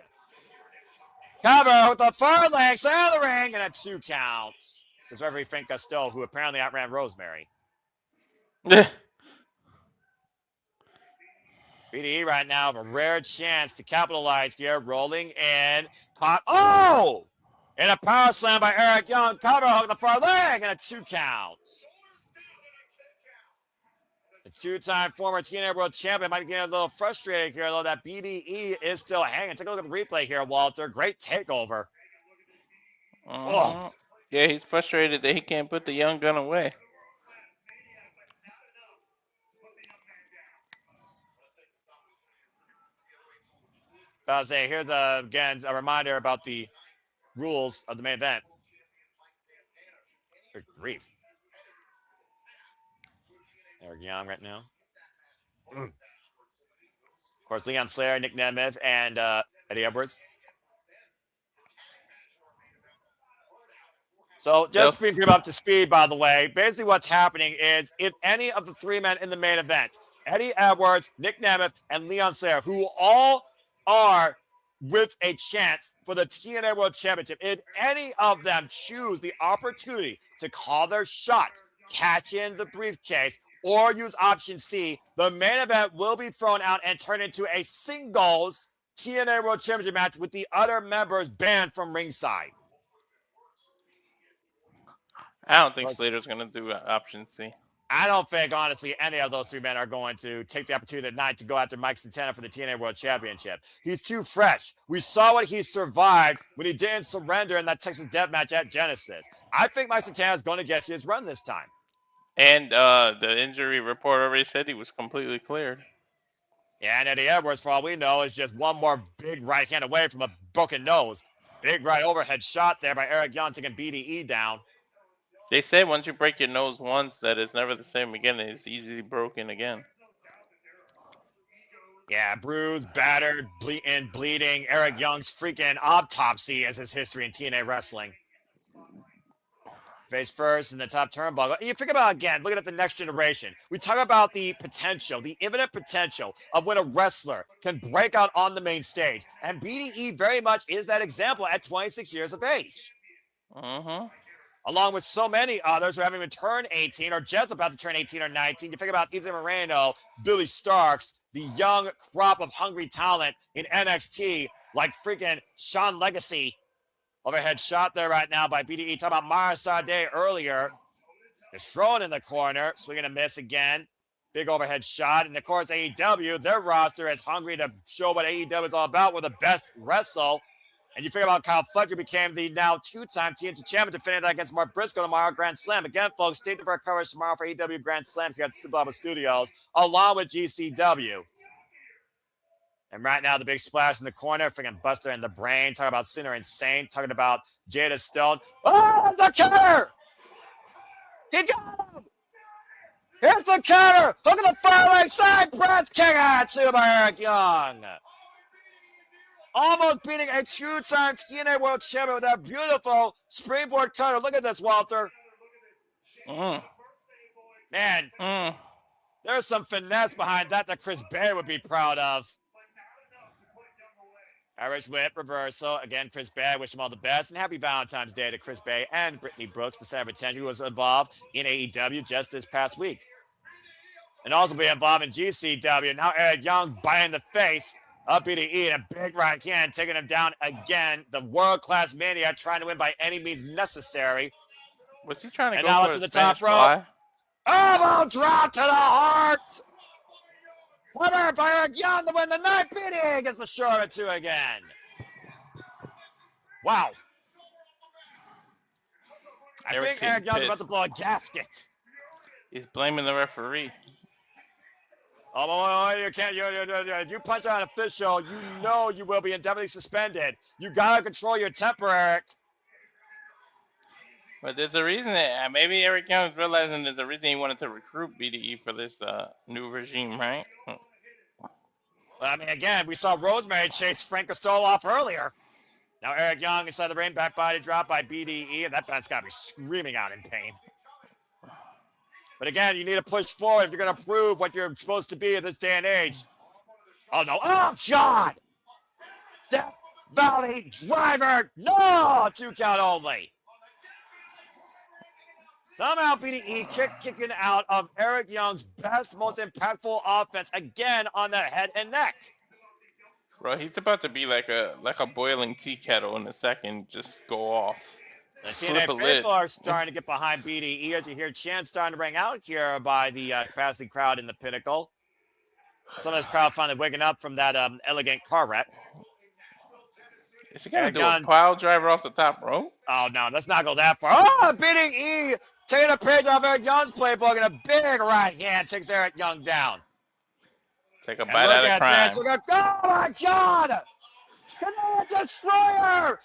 Cover with the far leg. Out of the ring. And at 2 counts. Says referee Frank Gusteau, who apparently outran Rosemary. BDE right now have a rare chance to capitalize here. Rolling in. Caught. Oh! And a power slam by Eric Young. Cover hook the far leg. And a 2 counts. The 2-time former TNA World Champion might be getting a little frustrated here, though that BDE is still hanging. Take a look at the replay here, Walter. Great takeover. Oh. Yeah, he's frustrated that he can't put the young gun away. I'll say, here's again a reminder about the rules of the main event. Good grief. Eric Young right now. Of course, Leon Slater, Nick Nemeth, and Eddie Edwards. So just to bring up to speed, by the way, basically what's happening is if any of the 3 men in the main event, Eddie Edwards, Nick Nemeth, and Leon Slater, who all are with a chance for the TNA World Championship, if any of them choose the opportunity to call their shot, cash in the briefcase, or use option C, the main event will be thrown out and turned into a singles TNA World Championship match with the other members banned from ringside. I don't think Slater's going to do option C. I don't think, honestly, any of those 3 men are going to take the opportunity tonight to go after Mike Santana for the TNA World Championship. He's too fresh. We saw what he survived when he didn't surrender in that Texas Death Match at Genesis. I think Mike Santana is going to get his run this time. And the injury report already said he was completely cleared. Yeah, and Eddie Edwards, for all we know, is just one more big right hand away from a broken nose. Big right overhead shot there by Eric Young taking BDE down. They say once you break your nose once, that it's never the same again. It's easily broken again. Yeah, bruised, battered, bleeding. Eric Young's freaking autopsy as his history in TNA wrestling. Face first in the top turnbuckle. You think about, again, looking at the next generation. We talk about the potential, the infinite potential of when a wrestler can break out on the main stage. And BDE very much is that example at 26 years of age. Along with so many others who haven't even turned 18 or just about to turn 18 or 19. You think about Izzy Moreno, Billy Starks, the young crop of hungry talent in NXT, like freaking Sean Legacy. Overhead shot there right now by BDE. Talking about Mara Sade earlier. Is thrown in the corner. Swinging a miss again. Big overhead shot. And of course, AEW, their roster is hungry to show what AEW is all about. We're the best wrestle. And you figure out Kyle Fletcher became the now 2-time TNT champion, defending that against Mark Briscoe tomorrow, Grand Slam. Again, folks, stay tuned for our coverage tomorrow for AEW Grand Slam here at the Simple Studios, along with GCW. And right now, the big splash in the corner, freaking Buster in the Brain, talking about Sinner Insane, talking about Jada Stone. Oh, the counter! He got him! Here's the counter! Look at the far leg side, Brett's kick out to by Eric Young. Almost beating a 2-time TNA World Champion with that beautiful springboard cutter. Look at this, Walter. Man, there's some finesse behind that Chris Bay would be proud of. Irish whip reversal. Again, Chris Bay, wish him all the best. And happy Valentine's Day to Chris Bay and Brittany Brooks, the center of attention, who was involved in AEW just this past week. And also be involved in GCW. Now Eric Young biting the face of BDE and a big right hand, taking him down again. The world-class maniac trying to win by any means necessary. Was he trying to go for now to the top rope? Elbow drop to the heart. Winner by Eric Young to win the night. BDE gets the short of it too again. Wow. I think Eric Young's about to blow a gasket. He's blaming the referee. Oh, you can't. If you punch out an official, you know you will be indefinitely suspended. You gotta control your temper, Eric. But there's a reason that maybe Eric Young's realizing there's a reason he wanted to recruit BDE for this new regime, right? I mean, again, we saw Rosemary chase Frank Costello off earlier. Now Eric Young inside the ring, back body drop by BDE, and that man's got to be screaming out in pain. But again, you need to push forward if you're going to prove what you're supposed to be in this day and age. Oh, no. Oh, God! Death Valley Driver! No! 2 count only. Somehow BDE kicking out of Eric Young's best, most impactful offense again on the head and neck. Bro, he's about to be like a boiling tea kettle in a second, just go off. The Flip a TNA lid. faithful are starting to get behind BDE as you hear chants starting to ring out here by the capacity crowd in the Pinnacle. Some of this crowd finally waking up from that elegant car wreck. Is he gonna do a pile driver off the top rope? Oh no, let's not go that far. Oh, BDE taking a page off Eric Young's playbook and a big right hand takes Eric Young down. Take a bite out of crime. Look at, oh my God! Canadian Destroyer!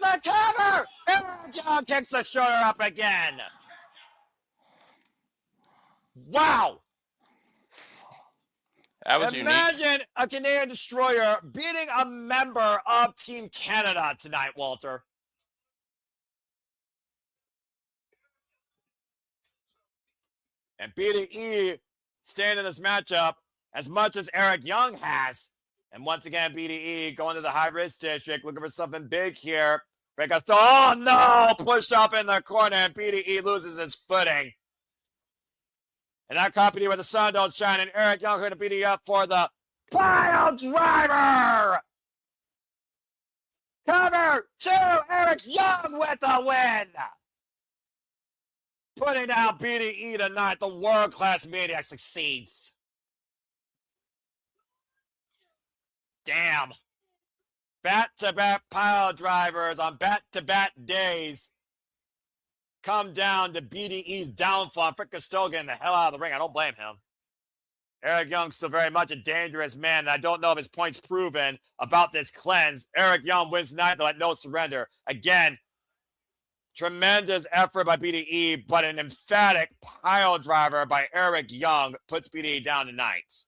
The cover! Eric Young kicks the shoulder up again. Wow! That was Imagine unique. a Canadian Destroyer beating a member of Team Canada tonight, Walter. And BDE staying in this matchup as much as Eric Young has. And once again, BDE going to the high-risk district, looking for something big here. Oh, no! Pushed up in the corner, and BDE loses his footing. And that company where the sun don't shine, and Eric Young going to BDE up for the pile driver! Cover 2, Eric Young with the win! Putting down BDE tonight, the world-class maniac succeeds. Damn. Back-to-back pile drivers on back-to-back days come down to BDE's downfall. Frick Costello getting the hell out of the ring. I don't blame him. Eric Young's still very much a dangerous man, and I don't know if his point's proven about this cleanse. Eric Young wins tonight, though, at no surrender. Again, tremendous effort by BDE, but an emphatic pile driver by Eric Young puts BDE down tonight.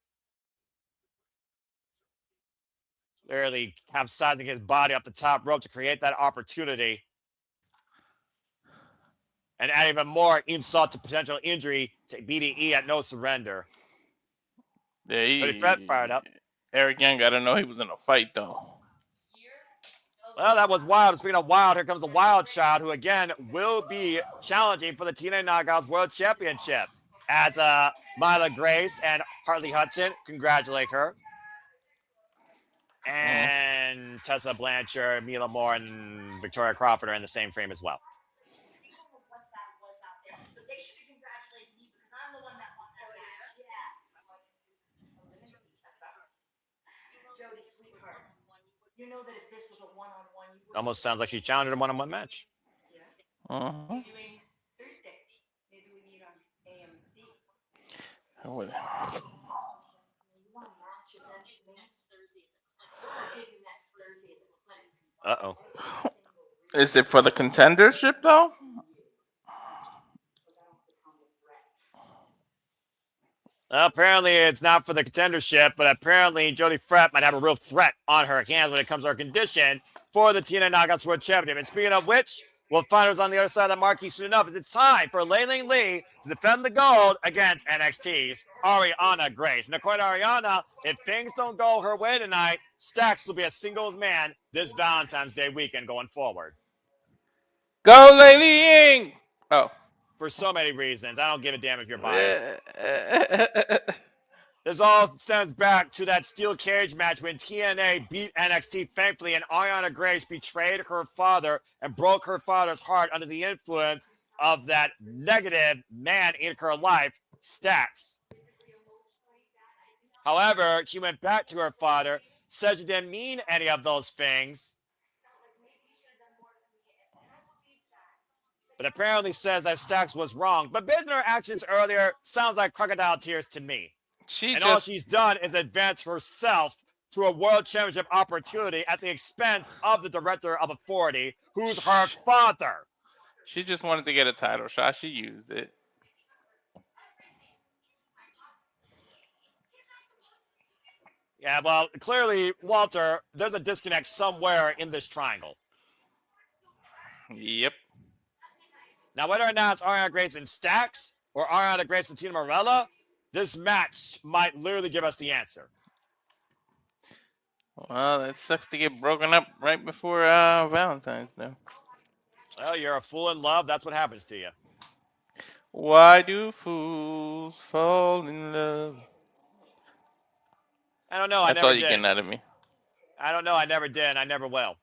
Literally capsizing his body off the top rope to create that opportunity. And add even more insult to potential injury to BDE at no surrender. Yeah, Fred fired up. Eric Young got to know he was in a fight, though. Well, that was wild. Speaking of wild, here comes the Wild Child, who again will be challenging for the TNA Knockouts World Championship. As Myla Grace and Harley Hudson, congratulate her. And Tessa Blanchard, Mila Moore, and Victoria Crawford are in the same frame as well. Almost sounds like she challenged a one-on-one match. Uh-oh. Is it for the contendership, though? Apparently, it's not for the contendership, but apparently Jody Frett might have a real threat on her hands when it comes to her condition for the TNA Knockouts World Championship. And speaking of which, we'll find who's on the other side of the marquee soon enough. It's time for Layling Lee to defend the gold against NXT's Ariana Grace. And according to Ariana, if things don't go her way tonight, Stacks will be a singles man this Valentine's Day weekend going forward. Go, Lady Ying! Oh. For so many reasons. I don't give a damn if you're biased. This all stems back to that steel cage match when TNA beat NXT, thankfully, and Ariana Grace betrayed her father and broke her father's heart under the influence of that negative man in her life, Stacks. However, she went back to her father, said she didn't mean any of those things, but apparently says that Stacks was wrong. But based on her actions earlier, sounds like crocodile tears to me. All she's done is advance herself to a world championship opportunity at the expense of the director of authority, who's her father. She just wanted to get a title shot. She used it. Yeah, well, clearly, Walter, there's a disconnect somewhere in this triangle. Yep. Now, whether or not it's Ariana Grace and Stacks or Ariana Grace and Tina Morella, this match might literally give us the answer. Well, it sucks to get broken up right before Valentine's Day. Well, you're a fool in love. That's what happens to you. Why do fools fall in love? I don't know. I That's never all you did. getting out of me. I don't know. I never did. And I never will.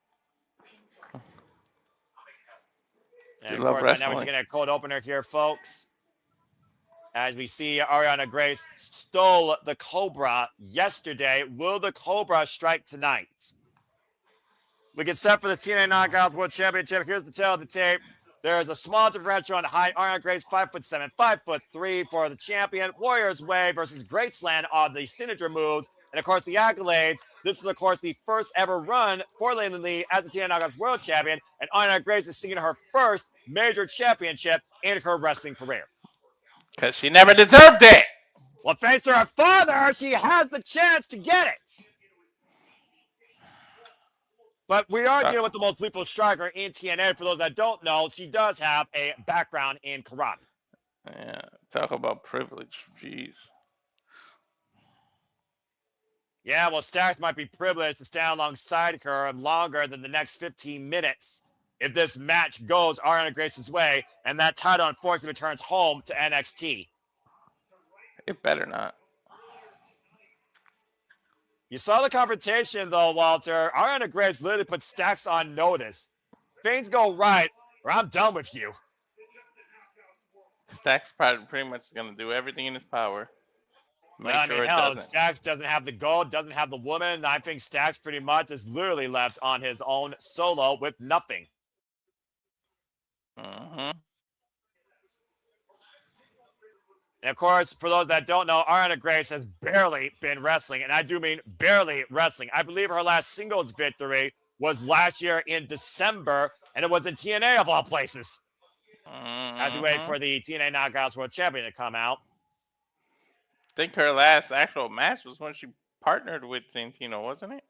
And You of love course, right now we're wrestling. getting a cold opener here, folks. As we see Ariana Grace stole the Cobra yesterday. Will the Cobra strike tonight? We get set for the TNA Knockouts World Championship. Here's the tail of the tape. There's a small differential on height. Ariana Grace, 5'7", 5'3" for the champion. Warriors Way versus Graceland on the signature moves. And of course, the accolades. This is, of course, the first ever run for Layla Lee as the TNA Knockouts World Champion. And Ariana Grace is seeing her first major championship in her wrestling career. Because she never deserved it. Well, thanks to her father, she has the chance to get it. But we are dealing with the most lethal striker in TNA. For those that don't know, she does have a background in karate. Yeah, talk about privilege. Jeez. Yeah, well, Stacks might be privileged to stand alongside her longer than the next 15 minutes if this match goes Ariana Grace's way and that title unfortunately returns home to NXT. It better not. You saw the confrontation, though, Walter. Ariana Grace literally put Stacks on notice. Things go right, or I'm done with you. Stacks probably pretty much going to do everything in his power. Make Well, I sure mean, it hell, doesn't. Stacks doesn't have the gold, doesn't have the woman. I think Stacks pretty much is literally left on his own solo with nothing. Mm-hmm. And of course, for those that don't know, Ariana Grace has barely been wrestling, and I do mean barely wrestling. I believe her last singles victory was last year in December, and it was in TNA of all places. As we wait for the TNA Knockouts World Champion to come out. I think her last actual match was when she partnered with Santana, wasn't it?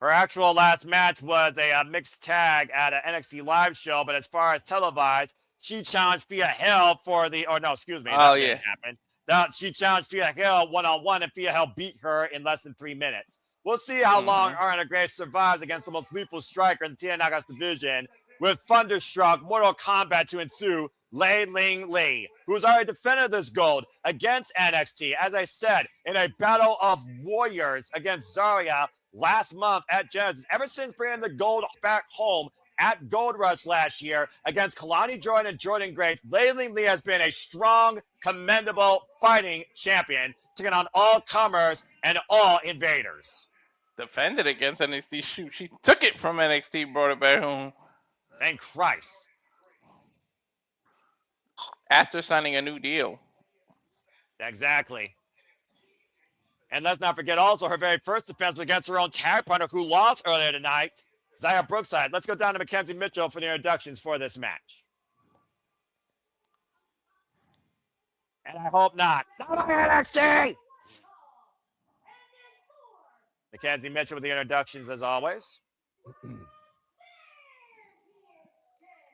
Her actual last match was a mixed tag at an NXT live show, but as far as televised, she challenged Fia Hill for the, or no, excuse me, that didn't happen. She challenged Fia Hill one-on-one, and Fia Hill beat her in less than 3 minutes. We'll see how long Ariana Grace survives against the most lethal striker in the TNA Knockouts division, with Thunderstruck Mortal Kombat to ensue. Lei Ling Lee, who's already defended this gold against NXT, as I said, in a battle of warriors against Zarya last month at Genesis. Ever since bringing the gold back home at Gold Rush last year against Kalani Jordan and Jordan Grace, Lei Ling Lee has been a strong, commendable fighting champion, taking on all comers and all invaders. Defended against NXT. Shoot, she took it from NXT, brought it back home. Thank Christ. After signing a new deal. Exactly. And let's not forget also her very first defense was against her own tag partner who lost earlier tonight, Zaya Brookside. Let's go down to Mackenzie Mitchell for the introductions for this match. And I hope not. Not NXT! Mackenzie Mitchell with the introductions as always.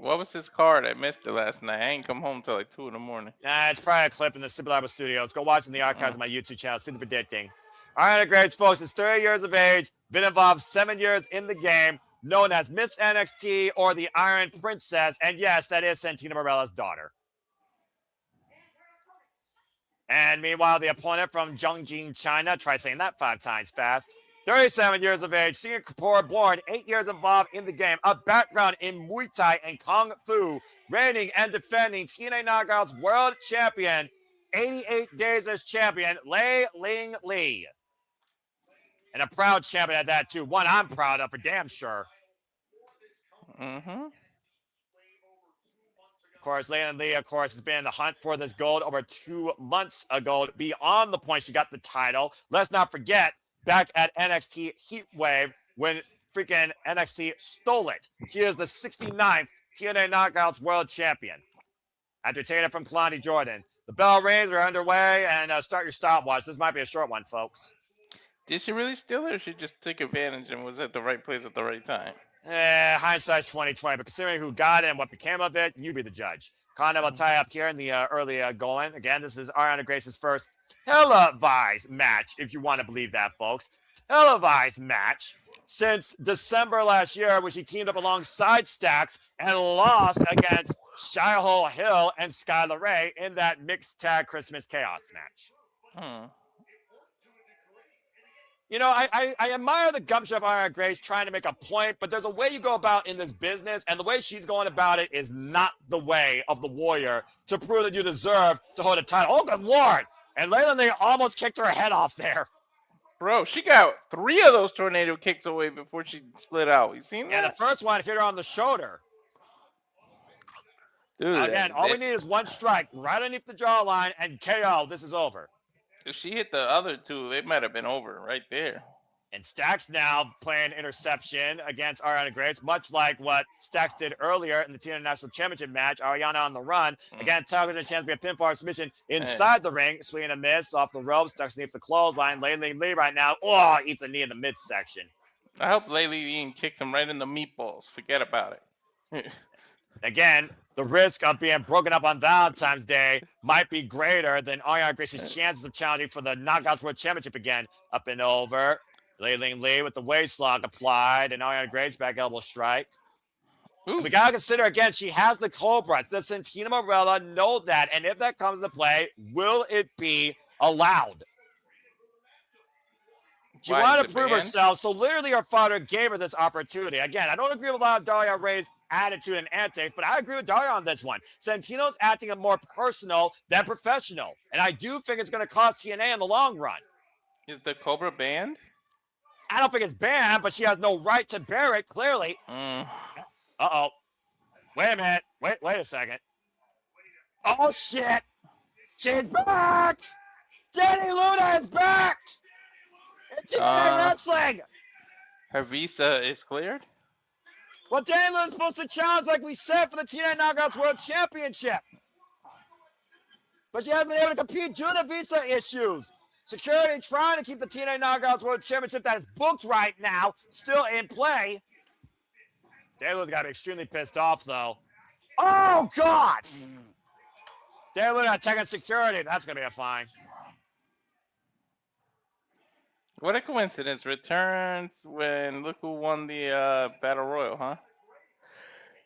What was his card? I missed it last night. I ain't come home till like 2 in the morning. It's probably a clip in the Super Labo Studios. Go watch in the archives of my YouTube channel. See the predicting. Ariana Grace, folks, is 30 years of age, been involved 7 years in the game, known as Miss NXT or the Iron Princess. And yes, that is Santana Morella's daughter. And meanwhile, the opponent from Zhongjing, China, try saying that 5 times fast. 37 years of age, Singapore born, 8 years involved in the game, a background in Muay Thai and Kung Fu, reigning and defending TNA Knockouts World Champion, 88 days as champion, Lei Ling Lee. And a proud champion at that, too. One I'm proud of for damn sure. Of course, Lei Ling Lee, of course, has been in the hunt for this gold over 2 months ago. Beyond the point she got the title. Let's not forget, back at NXT Heatwave when freaking NXT stole it. She is the 69th TNA Knockouts World Champion. After taking it from Kalani Jordan. The bell rings, we're underway, and start your stopwatch. This might be a short one, folks. Did she really steal it, or she just took advantage and was at the right place at the right time? Hindsight's 2020, but considering who got it and what became of it, you be the judge. Conda will tie up here in the early going. Again, this is Ariana Grace's first televised match, if you want to believe that, folks. Televised match since December last year, when she teamed up alongside Stax and lost against Shia Hill and Skylar Ray in that mixed tag Christmas Chaos match. You know, I admire the gumption of Ariana Grace trying to make a point, but there's a way you go about in this business, and the way she's going about it is not the way of the Warrior to prove that you deserve to hold a title. Oh, good Lord. And Layla Lee almost kicked her head off there. Bro, she got 3 of those tornado kicks away before she slid out. You seen that? Yeah, the first one hit her on the shoulder. Dude, again, all we need is one strike right underneath the jawline, and KO. This is over. If she hit the other 2, it might have been over right there. And Stax now playing interception against Ariana Grace, much like what Stax did earlier in the TNA National Championship match. Ariana on the run. Again, targeting a chance to be a pinfall submission inside the ring. Swing and a miss off the ropes. Stax needs the clothesline. Lee right now. Oh, eats a knee in the midsection. I hope Lee kicks him right in the meatballs. Forget about it. Again, the risk of being broken up on Valentine's Day might be greater than Ariana Grace's chances of challenging for the Knockouts World Championship again. Up and over. Lee with the waist lock applied, and Ariana Grace back elbow strike. We got to consider, again, she has the Cobra. Does Santina Morella know that? And if that comes into play, will it be allowed? She wanted to prove herself, so literally her father gave her this opportunity. Again, I don't agree with a lot of Daria Ray's attitude and antics, but I agree with Daria on this one. Santino's acting more personal than professional, and I do think it's going to cost TNA in the long run. Is the Cobra banned? I don't think it's banned, but she has no right to bear it, clearly. Uh-oh. Wait a minute. Wait a second. Oh, shit. She's back! Danny Luna is back! It's TNA Wrestling! Her visa is cleared? Well, Danny Luna's supposed to challenge, like we said, for the TNA Knockouts World Championship. But she hasn't been able to compete due to visa issues. Security trying to keep the TNA Knockouts World Championship that is booked right now still in play. Dayluna's got to be extremely pissed off, though. Oh, God! Dayluna attacking security. That's going to be a fine. What a coincidence. Returns when look who won the Battle Royal, huh?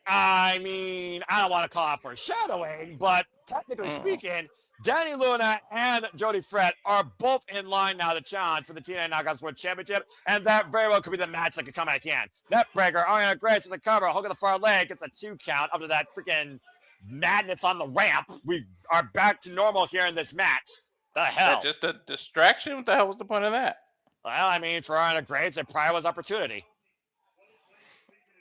I mean, I don't want to call out for shadowing, but technically speaking, Danny Luna and Jody Fred are both in line now to challenge for the TNA Knockouts World Championship, and that very well could be the match that could come at hand. Neckbreaker, Ariana Grace with the cover, hook of the far leg, gets a 2 count up to that freaking madness on the ramp. We are back to normal here in this match. The hell? Is that just a distraction? What the hell was the point of that? Well, I mean, for Ariana Grace, it probably was opportunity.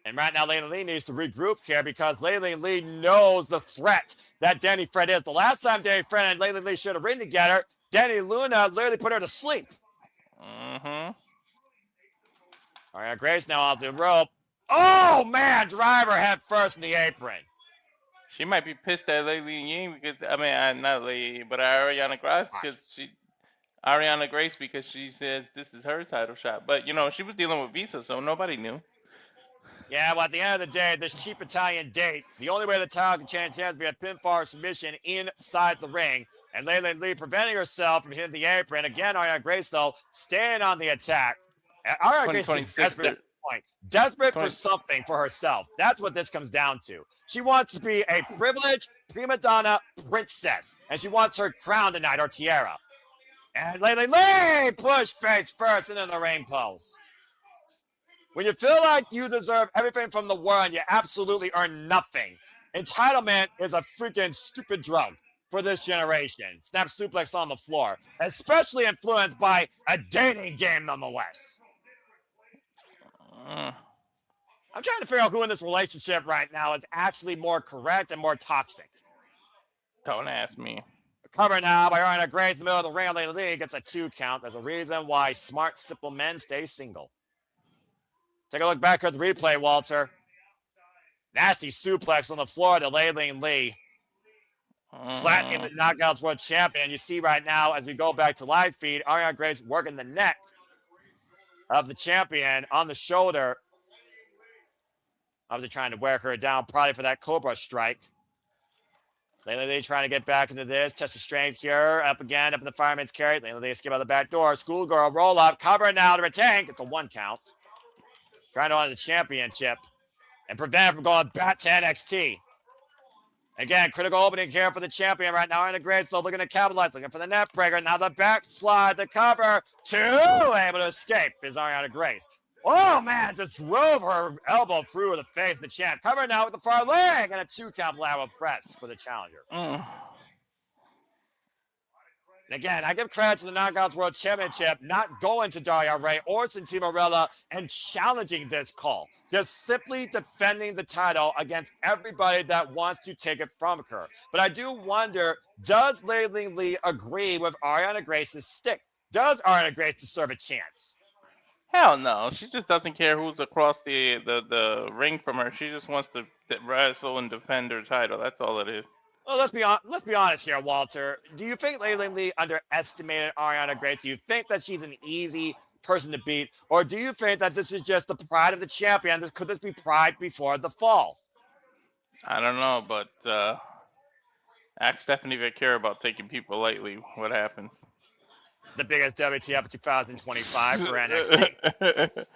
And right now, Layla Lee needs to regroup here because Layla Lee knows the threat that Danny Fred is. The last time Danny Fred and Layla Lee should have ridden together, Danny Luna literally put her to sleep. Ariana Grace now off the rope. Oh, man, driver head first in the apron. She might be pissed at Ying because, I mean, not Layla, but Ariana Grace because she says this is her title shot. But, you know, she was dealing with visa, so nobody knew. Yeah, well, at the end of the day, this cheap Italian date, the only way the title can change hands would be a pinfall submission inside the ring. And Layla Lee preventing herself from hitting the apron. Again, Ariana Grace, though, staying on the attack. Ariana Grace is desperate at this point. Desperate for something for herself. That's what this comes down to. She wants to be a privileged prima donna princess. And she wants her crown tonight, or tiara. And Layla Lee push face first into the ring post. When you feel like you deserve everything from the world, you absolutely earn nothing. Entitlement is a freaking stupid drug for this generation. Snap suplex on the floor, especially influenced by a dating game nonetheless. I'm trying to figure out who in this relationship right now is actually more correct and more toxic. Don't ask me. Cover now by Ariana Grace in the middle of the ring. Layla Lee gets a 2 count. There's a reason why smart, simple men stay single. Take a look back at the replay, Walter. Nasty suplex on the floor to Lei Lee. Flattening the Knockouts World Champion. You see right now, as we go back to live feed, Ariana Grace working the neck of the champion on the shoulder. Obviously trying to wear her down, probably for that Cobra strike. Lei Lee trying to get back into this. Test of strength here. Up again, up in the fireman's carry. Lei Lee escape out the back door. Schoolgirl roll up. Cover now to retain. It's a 1 count. Trying to win the championship and prevent it from going back to NXT. Again, critical opening here for the champion right now. Ariana Grace looking to capitalize, looking for the net breaker. Now the backslide, the cover. 2 able to escape is Ariana Grace. Oh, man, just drove her elbow through the face of the champ. Cover now with the far leg and a 2 count lateral press for the challenger. And again, I give credit to the Knockouts World Championship not going to Daria Ray or Santana Marella and challenging this call. Just simply defending the title against everybody that wants to take it from her. But I do wonder, does Lei Lee agree with Ariana Grace's stick? Does Ariana Grace deserve a chance? Hell no. She just doesn't care who's across the ring from her. She just wants to wrestle and defend her title. That's all it is. Well, let's be honest here, Walter. Do you think Lei Lee underestimated Ariana Grace? Do you think that she's an easy person to beat? Or do you think that this is just the pride of the champion? Could this be pride before the fall? I don't know, but ask Stephanie Vicare about taking people lightly. What happens? The biggest WTF of 2025 for NXT.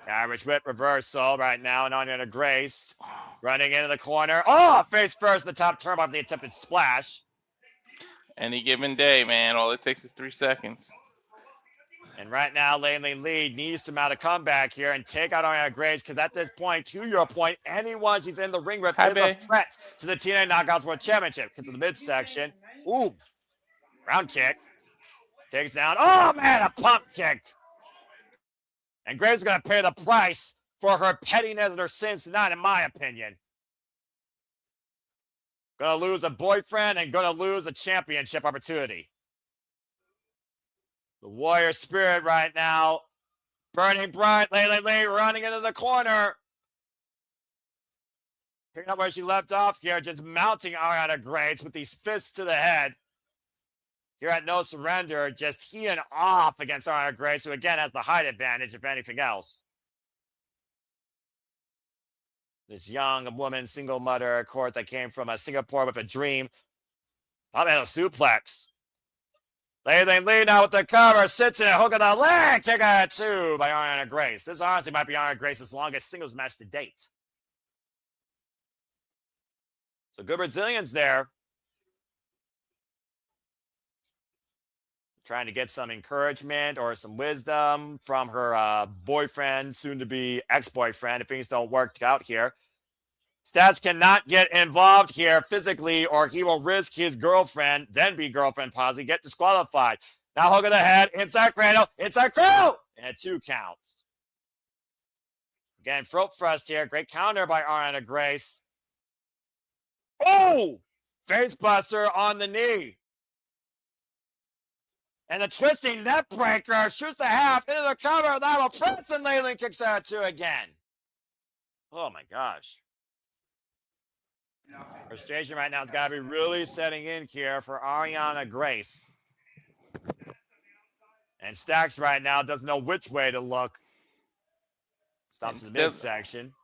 Average whip reversal right now, and Ariana Grace running into the corner. Oh, face first in the top turn off the attempted splash. Any given day, man, all it takes is 3 seconds. And right now, Lei Lee needs to mount a comeback here and take out Ariana Grace, because at this point, to your point, anyone she's in the ring with is a threat to the TNA Knockouts World Championship. Gets to the midsection. Ooh, round kick. Takes down. Oh, man, a pump kick. And Grace is going to pay the price for her pettiness and her sins tonight, in my opinion. Going to lose a boyfriend and going to lose a championship opportunity. The Warrior Spirit right now, burning bright. Lei Lee running into the corner. Picking up where she left off here, just mounting Ariana Grace with these fists to the head. Here at No Surrender, just heeing off against Ariana Grace, who again has the height advantage, if anything else. This young woman, single mother, of course, that came from Singapore with a dream. Probably had a suplex. Lei Lee now with the cover, sits in it, hook of the leg, kick out 2 by Ariana Grace. This honestly might be Ariana Grace's longest singles match to date. So good Brazilians there. Trying to get some encouragement or some wisdom from her boyfriend, soon-to-be ex-boyfriend, if things don't work out here. Stats cannot get involved here physically, or he will risk his girlfriend, then be girlfriend positive, get disqualified. Now hook of the head, inside cradle, and 2 counts. Again, throat thrust here. Great counter by Ariana Grace. Oh! Face buster on the knee. And the twisting neck breaker shoots the half into the cover. That will press, and Lei Lee kicks out 2 again. Oh my gosh. Frustration right now has got to be really setting in here for Ariana Grace. And Stacks right now doesn't know which way to look. Stops in the midsection.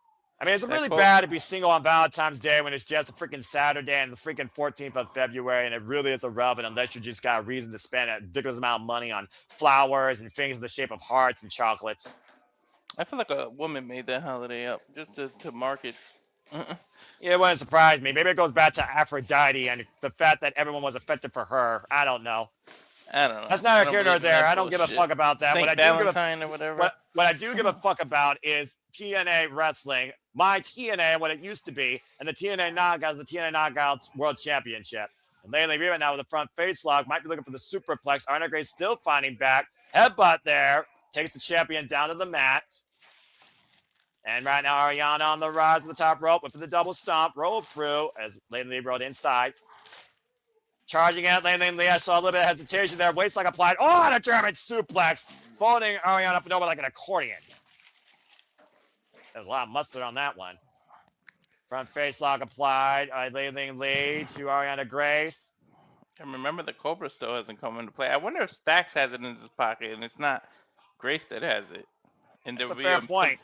I mean, it's really bad to be single on Valentine's Day when it's just a freaking Saturday and the freaking 14th of February, and it really is irrelevant unless you just got a reason to spend a ridiculous amount of money on flowers and things in the shape of hearts and chocolates. I feel like a woman made that holiday up just to market. Yeah, it wouldn't surprise me. Maybe it goes back to Aphrodite and the fact that everyone was affected for her. I don't know. That's not here nor there. I don't give a fuck about that. Saint Valentine or whatever. What I do give a fuck about is TNA Wrestling, my TNA, what it used to be, and the TNA Knockouts, the TNA Knockouts World Championship. And Lei Lee right now with the front face lock, might be looking for the superplex. Ariana Grace still finding back. Headbutt there. Takes the champion down to the mat. And right now, Ariana on the rise of the top rope with the double stomp. Roll through as Lei Lee rode inside. Charging at Lei Lee. I saw a little bit of hesitation there. Waist lock applied. Oh, and a German suplex. Folding Ariana up and over like an accordion. There's a lot of mustard on that one. Front face lock applied. Ling Lee to Ariana Grace. And remember, the Cobra still hasn't come into play. I wonder if Stax has it in his pocket and it's not Grace that has it. And That's there'll a be fair point.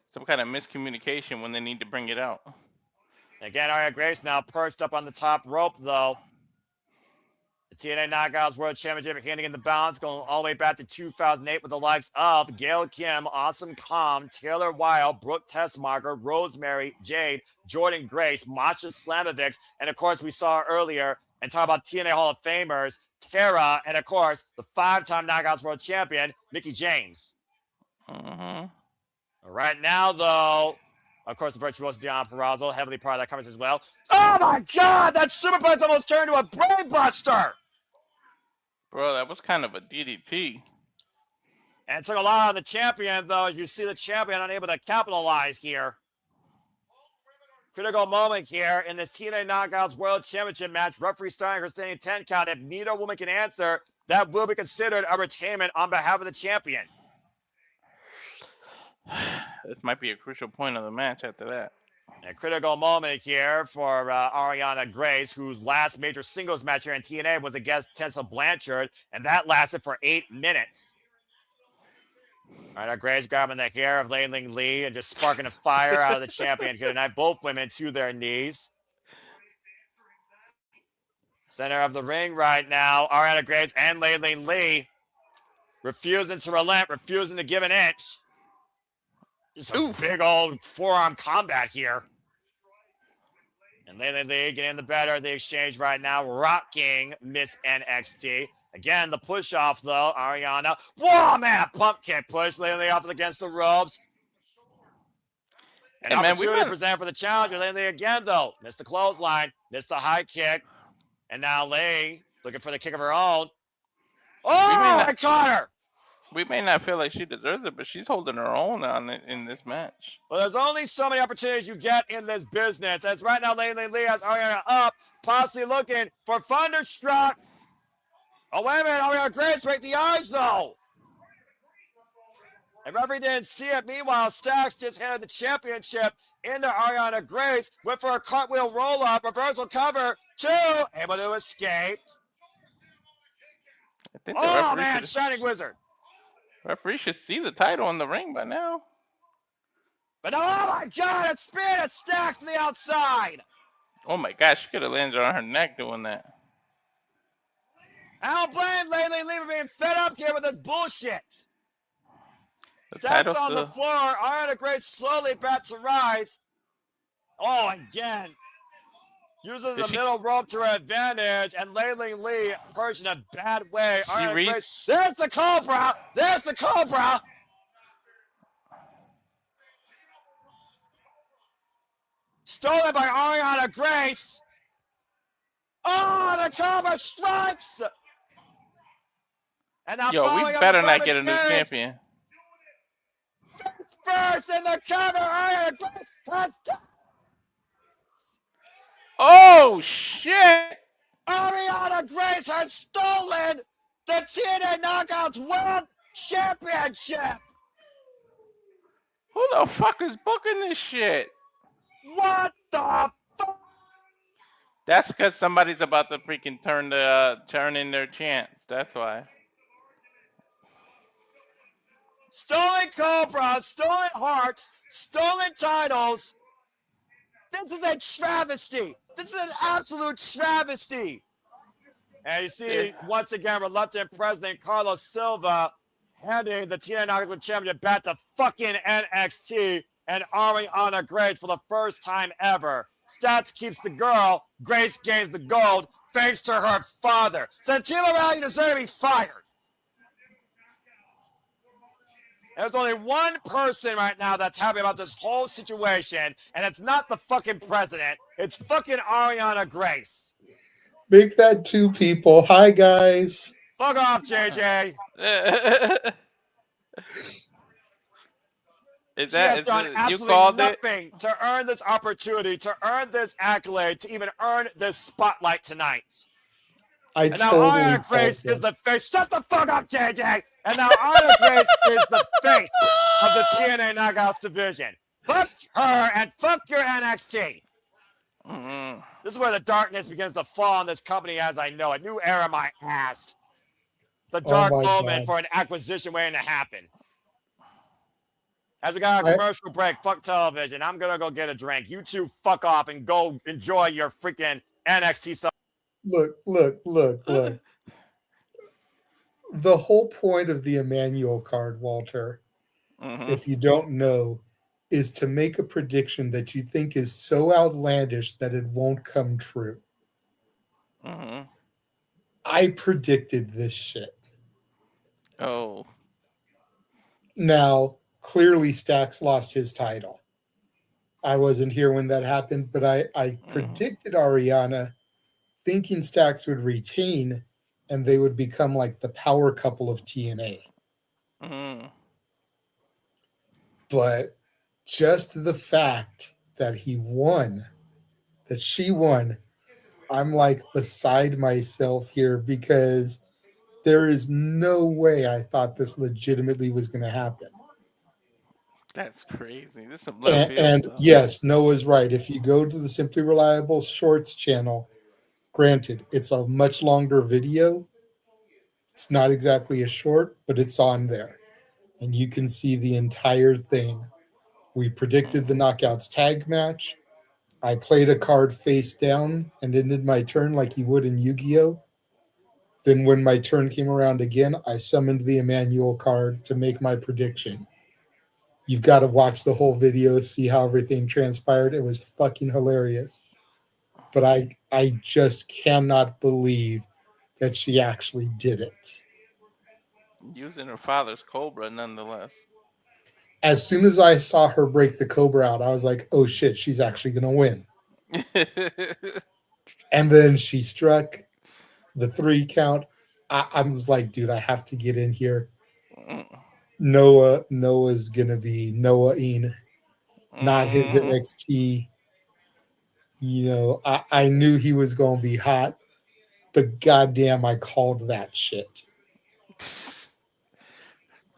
some kind of miscommunication when they need to bring it out. Again, Ariana Grace now perched up on the top rope, though. The TNA Knockouts World Championship handing in the balance, going all the way back to 2008 with the likes of Gail Kim, Awesome Kong, Taylor Wilde, Brooke Tessmarker, Rosemary, Jade, Jordan Grace, Masha Slamovic, and of course we saw earlier and talk about TNA Hall of Famers, Tara, and of course the 5-time Knockouts World Champion, Mickie James. Mm-hmm. Right now, though, of course, the virtuoso Deonna Purrazzo, heavily part of that conversation as well. Oh my God, that superplex almost turned into a brainbuster. Bro, that was kind of a DDT. And it took a lot on the champion, though, as you see the champion unable to capitalize here. Critical moment here in this TNA Knockouts World Championship match. Referee starting her standing 10 count. If neither woman can answer, that will be considered a retainment on behalf of the champion. This might be a crucial point of the match after that. A critical moment here for Ariana Grace, whose last major singles match here in TNA was against Tessa Blanchard, and that lasted for 8 minutes. All right, Grace grabbing the hair of Ling Lee and just sparking a fire out of the champion here tonight. Both women to their knees. Center of the ring right now, Ariana Grace and Ling Lee refusing to relent, refusing to give an inch. Just a big old forearm combat here. And Ling Lee getting the better of the exchange right now, rocking Miss NXT. Again, the push off though, Ariana. Whoa, man, pump kick push. Ling Lee off against the ropes. An opportunity presented for the challenger. Ling Lee again though, missed the clothesline, missed the high kick. And now Lee looking for the kick of her own. Oh, I caught her. We may not feel like she deserves it, but she's holding her own on it in this match. Well, there's only so many opportunities you get in this business. As right now, Ling Lee has Ariana up, possibly looking for Thunderstruck. Oh, wait a minute. Ariana Grace break the eyes, though. And referee didn't see it. Meanwhile, Stax just handed the championship into Ariana Grace. Went for a cartwheel roll-up, reversal cover, 2. Able to escape. Oh, man, Shining Wizard. Referee should see the title in the ring by now. But oh my God, a spear that Stacks to the outside. Oh my gosh, she could have landed on her neck doing that. I don't blame Ling Lee for being fed up here with this bullshit. Stacks on the floor. Ariana Grace slowly about to rise. Oh, again. Uses the middle rope to her advantage, and Ling Lee perched in a bad way. Grace, there's the Cobra! There's the Cobra! Stolen by Ariana Grace. Oh, the Cobra strikes! And now we better not get a new champion. First in the cover, Ariana Grace has Oh, shit! Ariana Grace has stolen the TNA Knockouts World Championship! Who the fuck is booking this shit? What the fuck? That's because somebody's about to freaking turn in their chants. That's why. Stolen Cobra, stolen hearts, stolen titles. This is a travesty. This is an absolute travesty. And you see, once again, reluctant President Carlos Silva handing the TNA Knockouts Championship back to fucking NXT and Ariana Grace for the first time ever. Stats keeps the girl. Grace gains the gold thanks to her father. Santana Rally deserves to be fired. There's only one person right now that's happy about this whole situation, and it's not the fucking president. It's fucking Ariana Grace. Make that 2 people. Hi, guys. Fuck off, JJ. She has done absolutely nothing to earn this opportunity, to earn this accolade, to even earn this spotlight tonight. And now Ariana Grace is the face. Shut the fuck up, JJ. And now Ariana Grace is the face of the TNA Knockouts division. Fuck her and fuck your NXT. Mm-hmm. This is where the darkness begins to fall on this company as I know it. New era, my ass. It's a Oh dark my moment God. for an acquisition waiting to happen. As we got a I commercial break, fuck television. I'm gonna go get a drink. You two fuck off and go enjoy your freaking NXT stuff. look. The whole point of the Emmanuel card, Walter, Mm-hmm. if you don't know, is to make a prediction that you think is so outlandish that it won't come true. Mm-hmm. I predicted this shit. Oh. Now, clearly Stax lost his title. I wasn't here when that happened, but I Mm-hmm. predicted Ariana thinking Stax would retain and they would become like the power couple of TNA. Mm-hmm. But just the fact that he won, that she won, I'm like beside myself here because there is no way I thought this legitimately was going to happen. That's crazy. This is some left field And stuff. yes, Noah's right. If you go to the Simply Reliable Shorts channel, granted, it's a much longer video. It's not exactly a short, but it's on there. And you can see the entire thing. We predicted the Mm-hmm. Knockouts tag match. I played a card face down and ended my turn like you would in Yu Gi Oh! Then, when my turn came around again, I summoned the Emmanuel card to make my prediction. You've got to watch the whole video, see how everything transpired. It was fucking hilarious. But I just cannot believe that she actually did it. Using her father's Cobra, nonetheless. As soon as I saw her break the Cobra out, I was like, oh shit, she's actually going to win. And then she struck the 3 count. I was like, dude, I have to get in here. Noah's going to be Noah-ing, not his Mm-hmm. NXT. I knew he was going to be hot, but goddamn, I called that shit.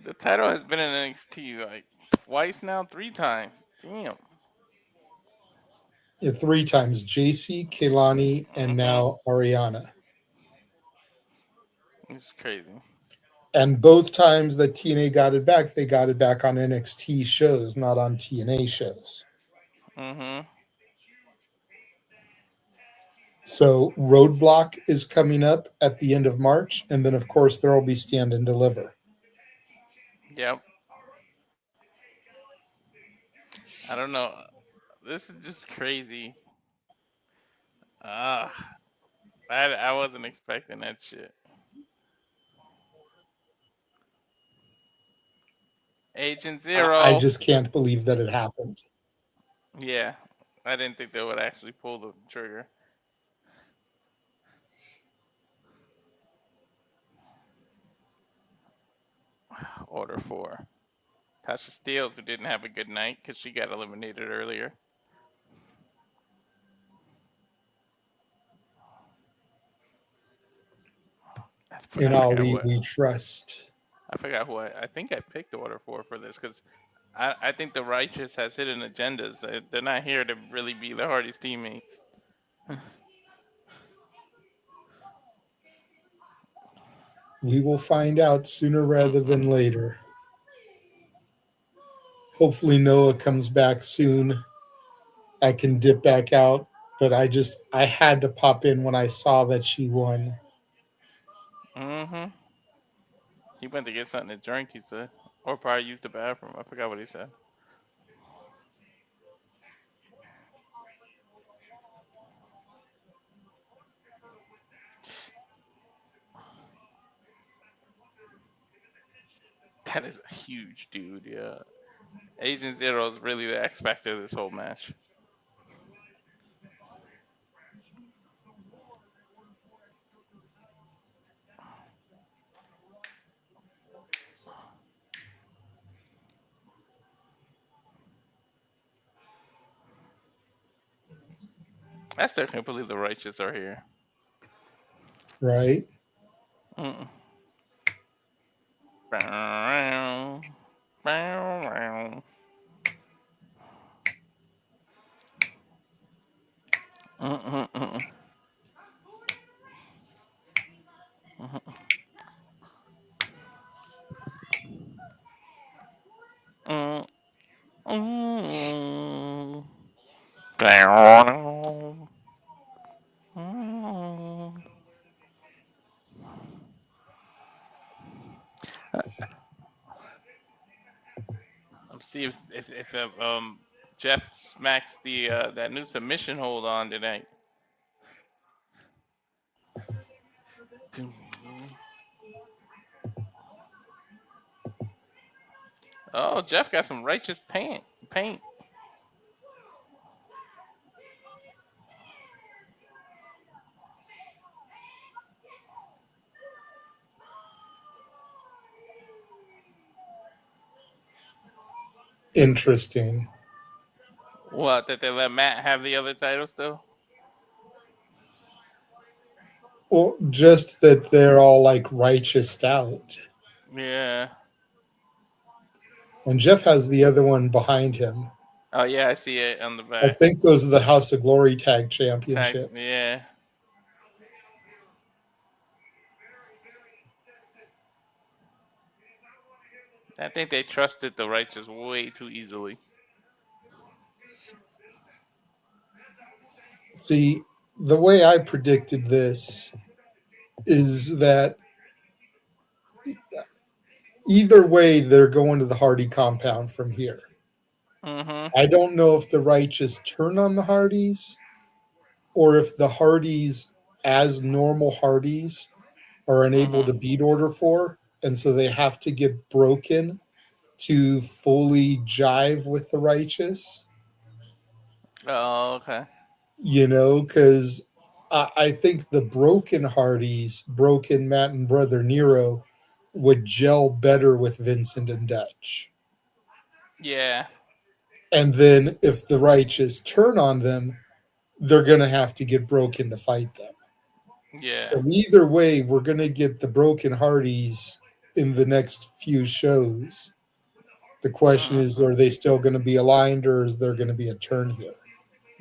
The title has been in NXT like twice now, 3 times. Damn. Yeah, 3 times JC, Kehlani, and Mm-hmm. now Ariana. It's crazy. And both times that TNA got it back, they got it back on NXT shows, not on TNA shows. Mm-hmm. So Roadblock is coming up at the end of March, and then of course there will be Stand and Deliver. Yep. I don't know. This is just crazy. Ah, I wasn't expecting that shit. Agent I Zero. just can't believe that it happened. Yeah, I didn't think they would actually pull the trigger. Order 4. Tasha Steeles, who didn't have a good night because she got eliminated earlier. In I forgot Ali, what. we trust. I forgot who I think I picked Order 4 for this because I think the Righteous has hidden agendas. They're not here to really be the Hardy's teammates. We will find out sooner rather than later. Hopefully Noah comes back soon. I can dip back out, but I had to pop in when I saw that she won. Mm-hmm. He went to get something to drink, he said. Or probably used the bathroom. I forgot what he said. That is a huge dude, yeah. Agent Zero is really the X factor of this whole match. I still can't believe the Righteous are here. Right? Mm. Bow, bow, bow. Mm, mm, mm. Let's see if Jeff smacks the that new submission hold on tonight. Oh, Jeff got some righteous paint. Paint. Interesting. What? That they let Matt have the other title still? Well, just that they're all like righteous out. Yeah. And Jeff has the other one behind him. Oh yeah, I see it on the I back. think those are the House of Glory Tag Tag. Championships. Yeah. I think they trusted the righteous way too easily. See, the way I predicted this is that either way, they're going to the Hardy compound from here. Mm-hmm. I don't know if the righteous turn on the Hardys or if the Hardys, as normal Hardys, are unable Mm-hmm. to beat Order 4. And so they have to get broken to fully jive with the righteous, Oh, okay. because I think the broken Hardys, broken Matt and Brother Nero, would gel better with Vincent and Dutch. Yeah. And then if the righteous turn on them, they're going to have to get broken to fight them. Yeah. So either way, we're going to get the broken Hardys in the next few shows. The question is, Mm-hmm. are they still going to be aligned or is there going to be a turn here?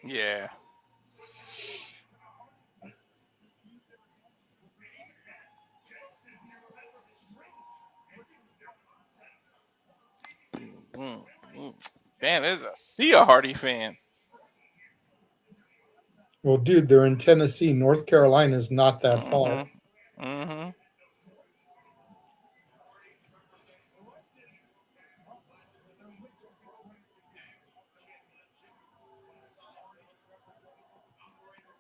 Yeah. Mm, mm. Damn, there's a sea of Hardy fans. Well, dude, they're in Tennessee. North Carolina is not that far. Mm-hmm. Mm-hmm.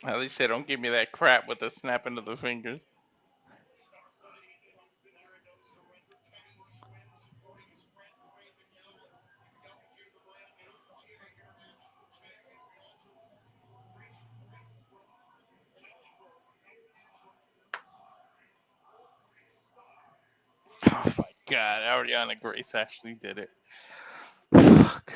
At least they don't give me that crap with the snapping of the fingers. Oh my god, Ariana Grace actually did it. Fuck.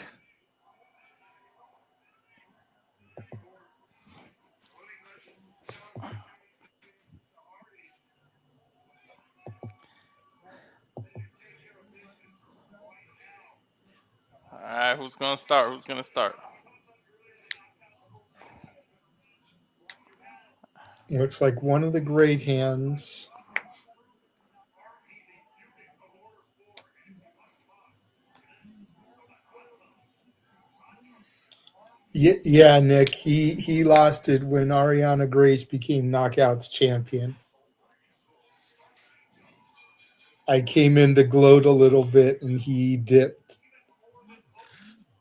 Alright, who's gonna start? Who's gonna start? Looks like one of the great hands. Yeah, Nick. He lost it when Ariana Grace became Knockouts champion. I came in to gloat a little bit, and he dipped.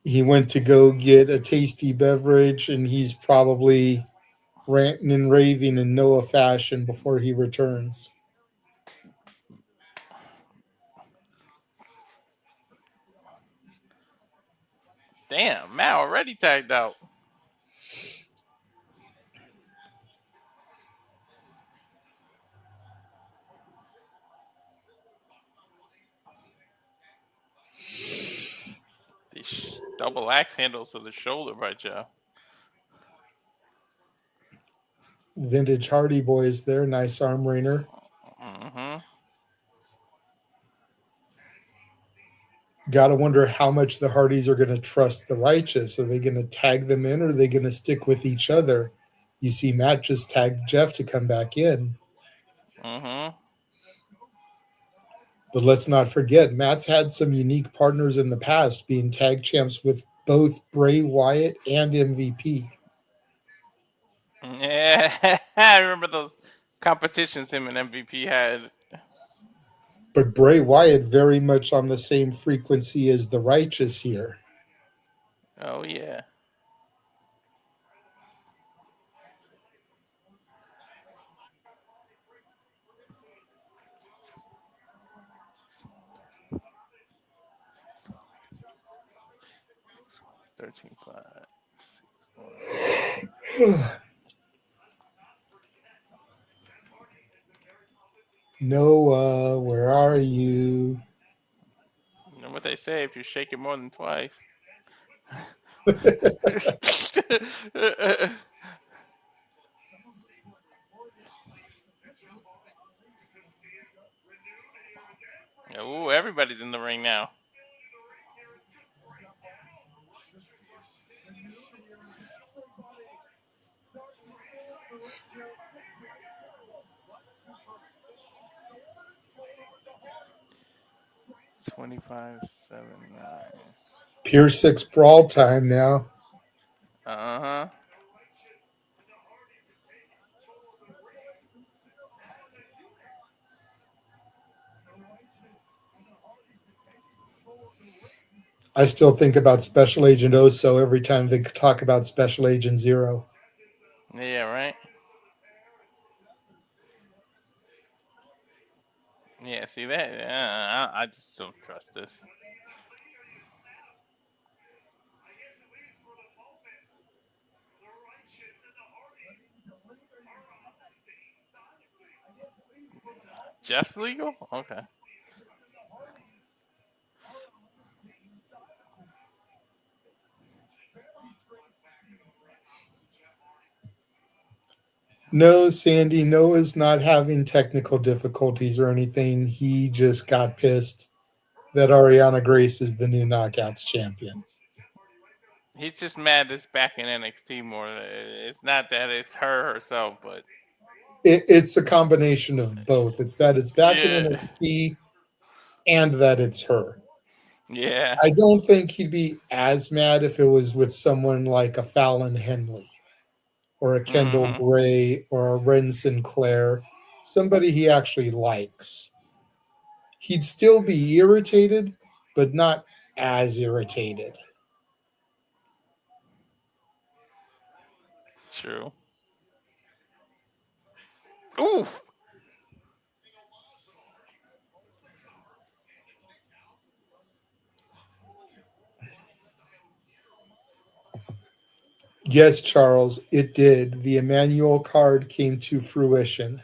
He went to go get a tasty beverage, and he's probably ranting and raving in Noah fashion before he returns. Damn, Matt already tagged out. These double axe handles to the shoulder by Joe. Vintage Hardy Boys there. Nice arm wringer. Mm-hmm. Got to wonder how much the Hardys are going to trust the Righteous. Are they going to tag them in or are they going to stick with each other? You see, Matt just tagged Jeff to come back in. Mm-hmm. But let's not forget, Matt's had some unique partners in the past, being tag champs with both Bray Wyatt and MVP. Yeah, I remember those competitions him and MVP had. But Bray Wyatt very much on the same frequency as the Righteous here. Oh yeah. Thirteen five. Noah, where are you? You know what they say? If you shake it more than twice. Ooh, everybody's in the ring now. $25.79. Pier 6 brawl time now. Uh-huh. I still think about Special Agent Oso every time they talk about Special Agent Zero. Yeah, right? Yeah, see that? I just don't trust this. Jeff's legal? Okay. No, Sandy, Noah's not having technical difficulties or anything. He just got pissed that Ariana Grace is the new Knockouts champion. He's just mad it's back in NXT more. It's not that it's her herself, but It's a combination of both. It's that it's back in yeah. NXT and that it's her. Yeah. I don't think he'd be as mad if it was with someone like a Fallon Henley or a Kendall Mm-hmm. Gray or a Ren Sinclair, somebody he actually likes. He'd still be irritated, but not as irritated. True. Oof. Yes, Charles, it did. The Emmanuel card came to fruition.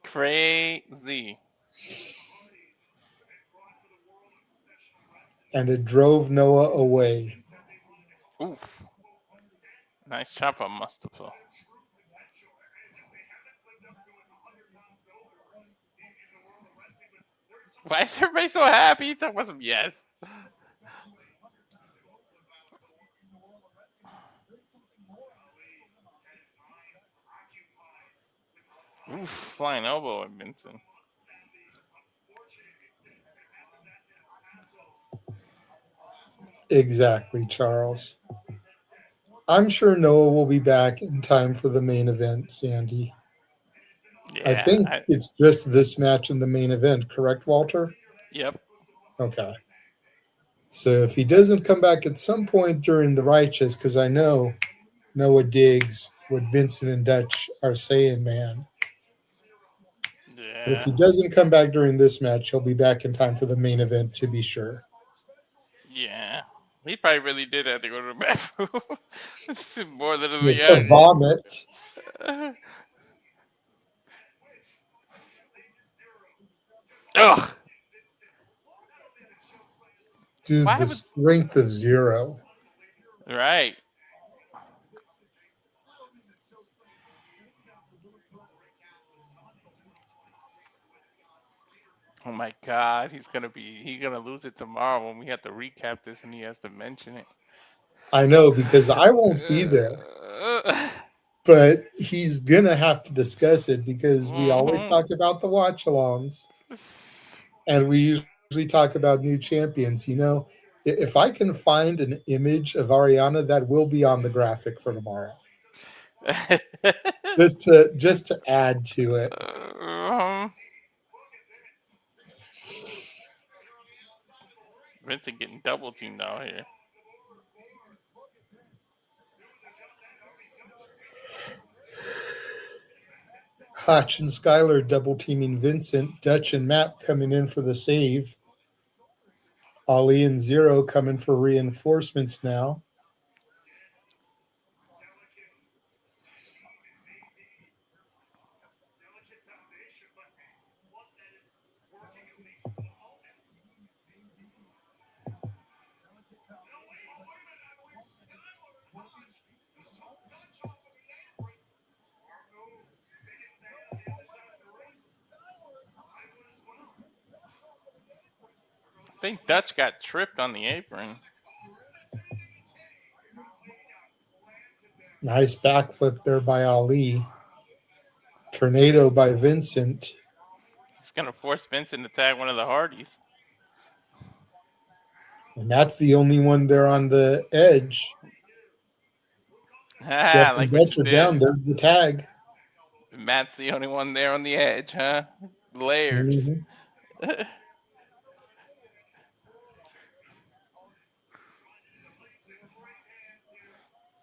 Crazy. And it drove Noah away. Oof. Nice chop on Mustafa. Why is everybody so happy? You talking about some yes. Oof, flying elbow at Vincent. Exactly, Charles. I'm sure Noah will be back in time for the main event, Sandy. I Yeah. think it's just this match in the main event, correct, Walter? Yep. Okay. So if he doesn't come back at some point during the Righteous, because I know Noah digs what Vincent and Dutch are saying, man. But if Yeah. he doesn't come back during this match, he'll be back in time for the main event to be sure. Yeah. He probably really did have to go to the bathroom. More than Yeah, the to vomit. Ugh. Dude, Why the would strength of zero. right? Oh my God, he's gonna lose it tomorrow when we have to recap this and he has to mention it. I know because I won't be there. but he's gonna have to discuss it because we always Hmm. talk about the watch alongs and we usually talk about new champions. If I can find an image of Ariana, that will be on the graphic for tomorrow, just to add to it. um, Vincent getting double teamed out here. Hutch and Skylar double teaming Vincent. Dutch and Matt coming in for the save. Ali and Zero coming for reinforcements now. I think Dutch got tripped on the apron. Nice backflip there by Ali. Tornado by Vincent. He's gonna force Vincent to tag one of the Hardys. And that's the only one there on the edge. I Jeff like and what you Dutch are did. down. There's the tag. Matt's the only one there on the edge, huh? Layers. Mhm.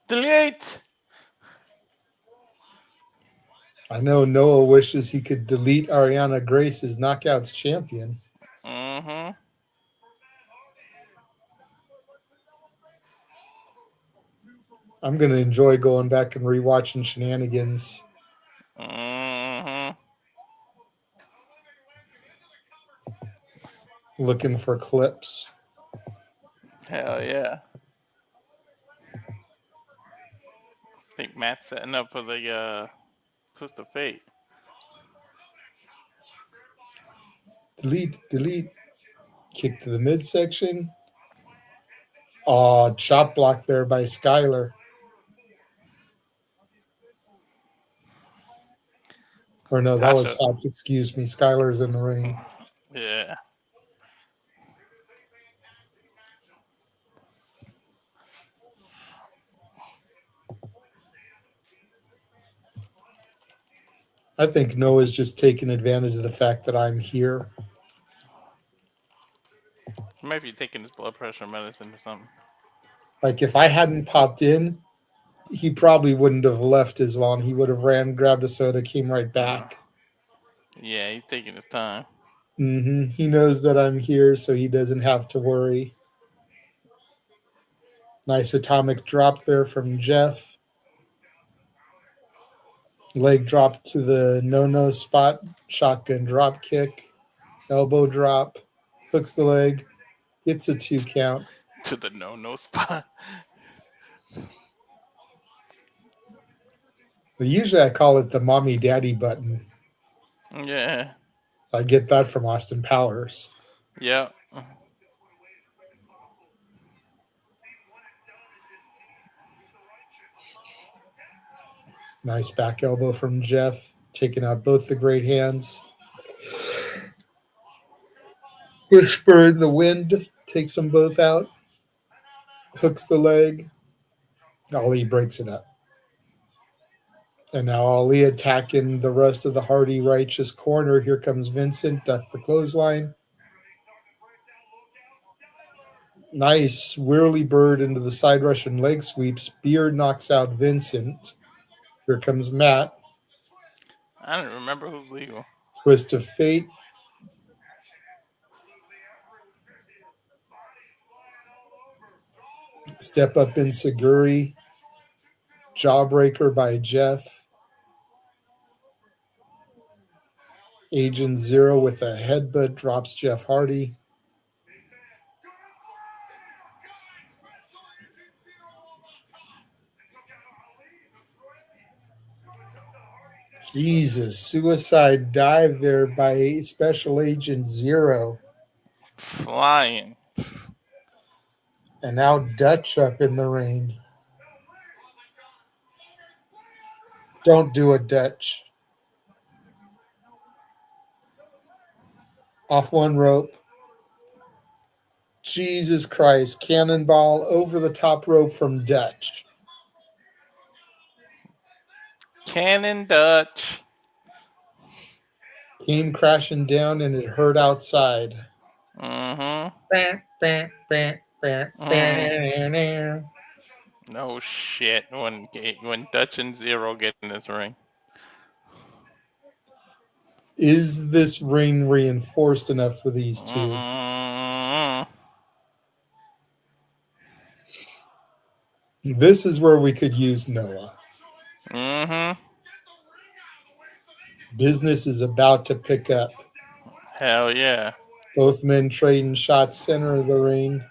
Delete. I know Noah wishes he could delete Ariana Grace as Knockouts champion. Mm-hmm. I'm going to enjoy going back and rewatching Shenanigans. Mm-hmm. Looking for clips. Hell yeah. I think Matt's setting up for the twist of fate. Delete. Kick to the midsection. Oh, chop block there by Skylar. Or no, that was Tasha. Hobbs. Excuse me. Skylar's in the ring. Yeah. I think Noah's just taking advantage of the fact that I'm here. He might be taking his blood pressure medicine or something. Like if I hadn't popped in, he probably wouldn't have left as long. He would have ran, grabbed a soda, came right back. Yeah, he's taking his time. He knows that I'm here, so he doesn't have to worry. Nice atomic drop there from Jeff. Leg drop to the no spot. Shotgun drop kick. Elbow drop. Hooks the leg. Gets a 2 count. To the no spot. But usually I call it the mommy daddy button. Yeah. I get that from Austin Powers. Yeah. Nice back elbow from Jeff, taking out both the great hands. Whisper in the wind takes them both out. Hooks the leg. Ali breaks it up. And now Ali attacking the rest of the Hardy Righteous corner. Here comes Vincent, duck the clothesline. Nice whirly bird into the side Russian leg sweep. Spear knocks out Vincent. Here comes Matt. I don't remember who's legal. Twist of fate. Step up in Seguri. Jawbreaker by Jeff. Agent Zero with a headbutt drops Jeff Hardy. Jesus, suicide dive there by Special Agent Zero. Flying. And now Dutch up in the ring. Don't do a Dutch. Off one rope. Jesus Christ. Cannonball over the top rope from Dutch. Cannon Dutch. Came crashing down and it hurt outside. Mm-hmm. No shit. When Dutch and Zero get in this ring. Is this ring reinforced enough for these two? Mm-hmm. This is where we could use Noah. Mm-hmm. Business is about to pick up. Hell yeah. Both men trading shots center of the ring.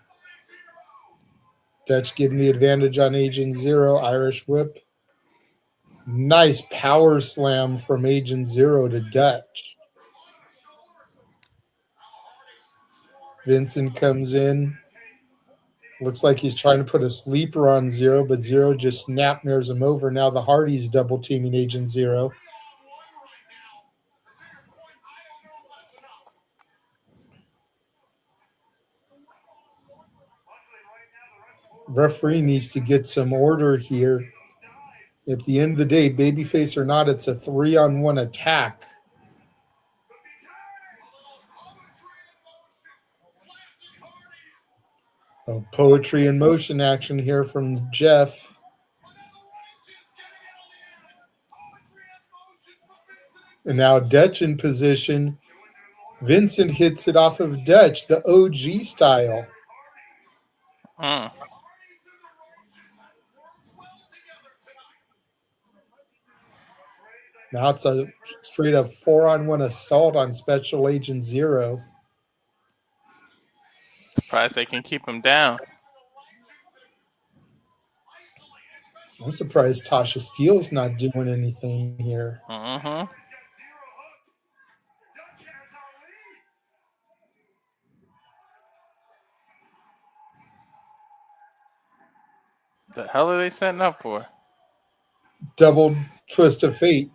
Dutch getting the advantage on Agent Zero. Irish whip. Nice power slam from Agent Zero to Dutch. Vincent comes in. Looks like he's trying to put a sleeper on Zero, but Zero just snap-mares him over. Now the Hardys double-teaming Agent Zero. Referee needs to get some order here. At the end of the day, babyface or not, it's a 3-on-1 attack. Poetry in motion action here from Jeff. And now Dutch in position. Vincent hits it off of Dutch, the OG style. Mm. Now it's a straight up 4-on-1 assault on Special Agent Zero. Surprised they can keep him down. I'm surprised Tasha Steele's not doing anything here. Mm-hmm. The hell are they setting up for? Double twist of fate.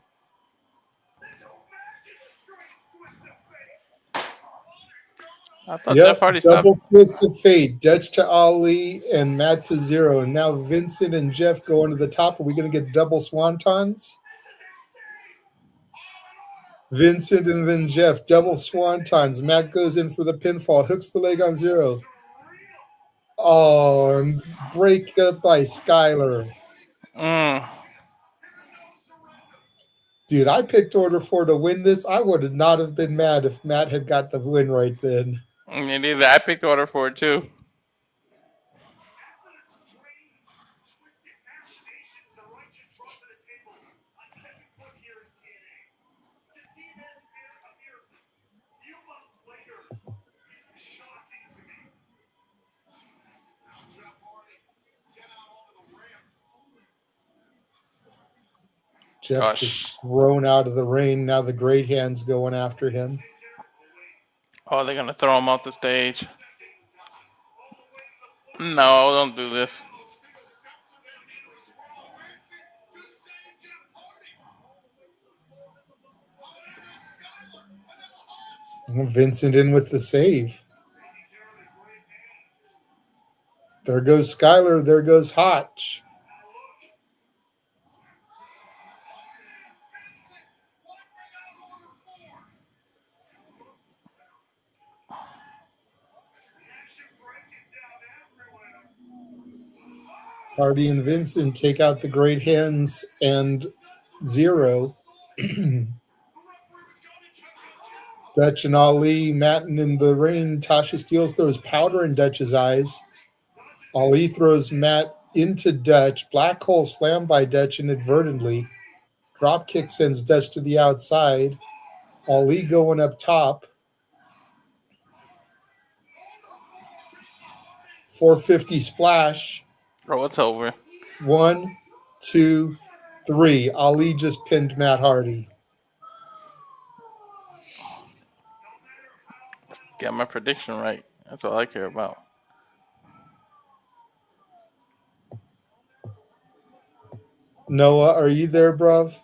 I thought Yep, Jeff Hardy stopped. double twist of fate. Dutch to Ali and Matt to Zero. And now Vincent and Jeff going to the top. Are we going to get double swantons? Vincent and then Jeff, double swantons. Matt goes in for the pinfall, hooks the leg on Zero. Oh, and break up by Skylar. Mm. Dude, I picked Order 4 to win this. I would not have been mad if Matt had got the win right then. Me neither. I picked Order 4 too. Jeff Gosh. just thrown out of the ring. Now the great hand's going after him. Oh, they're gonna throw him off the stage. No, don't do this. Vincent in with the save. There goes Skylar. There goes Hotch. Hardy and Vincent take out the great hands and Zero. Dutch and Ali, Matten in the ring. Tasha Steele throws powder in Dutch's eyes. Ali throws Matt into Dutch. Black hole slam by Dutch inadvertently. Drop kick sends Dutch to the outside. Ali going up top. 450 splash. Bro, it's over. 1, 2, 3. Ali just pinned Matt Hardy. Got my prediction right. That's all I care about. Noah, are you there, bruv?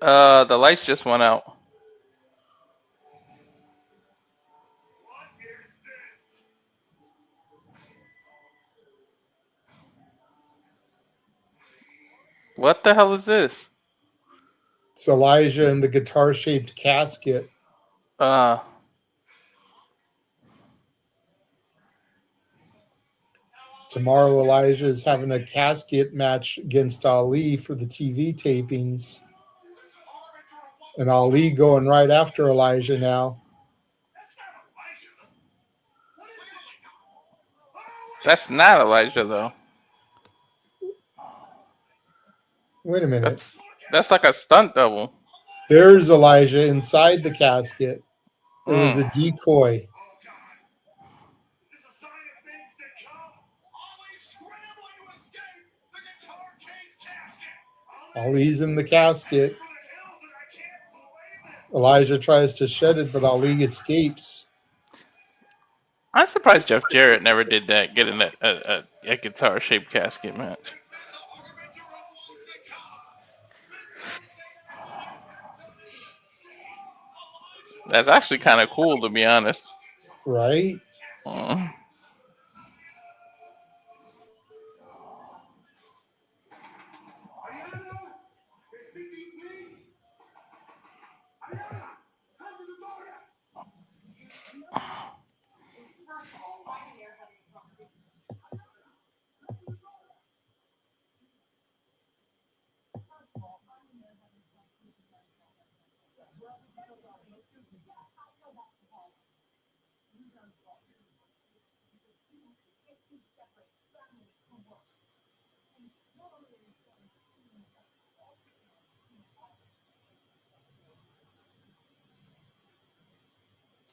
The lights just went out. What the hell is this? It's Elijah in the guitar-shaped casket. Uh, Tomorrow, Elijah is having a casket match against Ali for the TV tapings. And Ali going right after Elijah now. that's not Elijah though. Wait a minute. That's like a stunt double. There's Elijah inside the casket. It was a Mm. decoy. Ali's in the casket. Elijah tries to shed it, but Ali escapes. I'm surprised Jeff Jarrett never did that, getting a guitar-shaped casket match. That's actually kind of cool, to be honest. Right? Mm.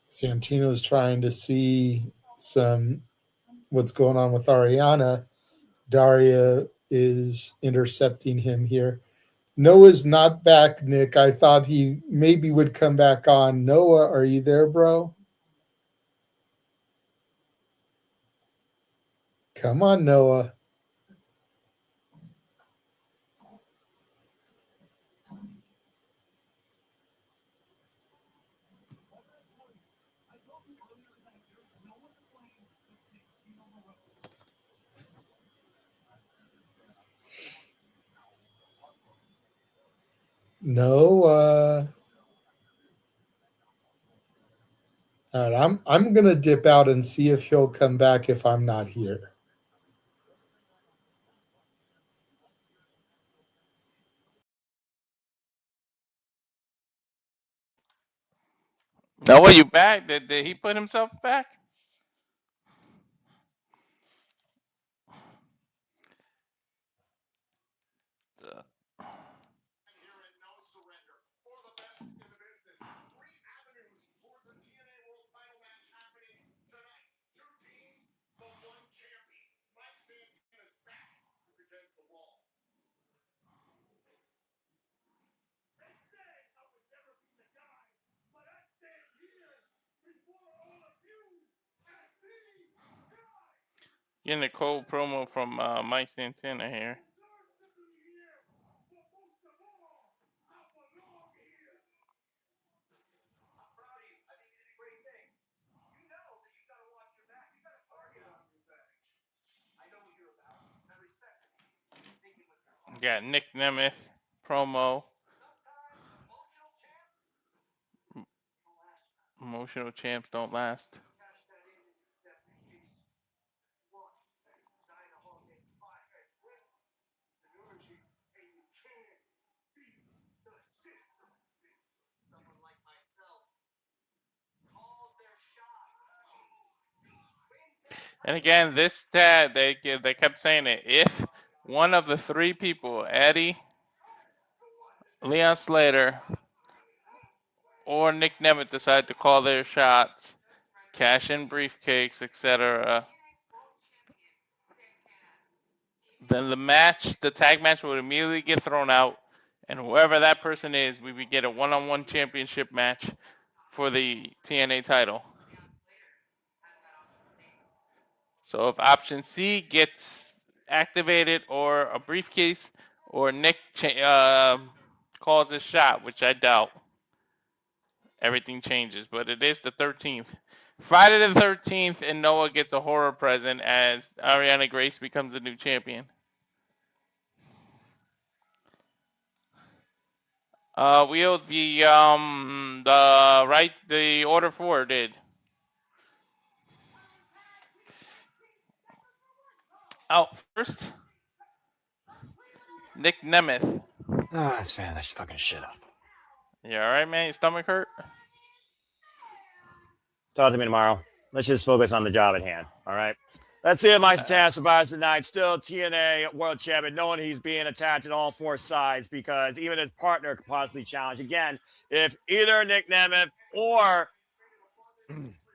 Santino's trying to see what's going on with Ariana. Daria is intercepting him here. Noah's not back, Nick. I thought he maybe would come back on. Noah, are you there, bro? Come on, Noah. Noah. All right, I'm gonna dip out and see if he'll come back if I'm not here. Now, are you back? Did he put himself back? Getting a cold promo from Mike Santana here. Got Nick Nemeth promo. Emotional champs don't last. And again, this stat they kept saying it. If one of the three people, Eddie, Leon Slater, or Nick Nemeth, decide to call their shots, cash in briefcase, etc., then the tag match would immediately get thrown out, and whoever that person is, we would get a one-on-one championship match for the TNA title. So if option C gets activated, or a briefcase, or Nick calls a shot, which I doubt, everything changes. But it is the 13th. Friday the 13th, and Noah gets a horror present as Ariana Grace becomes a new champion. The order 4 did. Out first, Nick Nemeth. Ah, let's fan this fucking shit up. You all right, man? Your stomach hurt? Talk to me tomorrow. Let's just focus on the job at hand. All right. Let's see if Mike Santana survives the night. Still TNA World Champion, knowing he's being attacked at all 4 sides because even his partner could possibly challenge. Again, if either Nick Nemeth or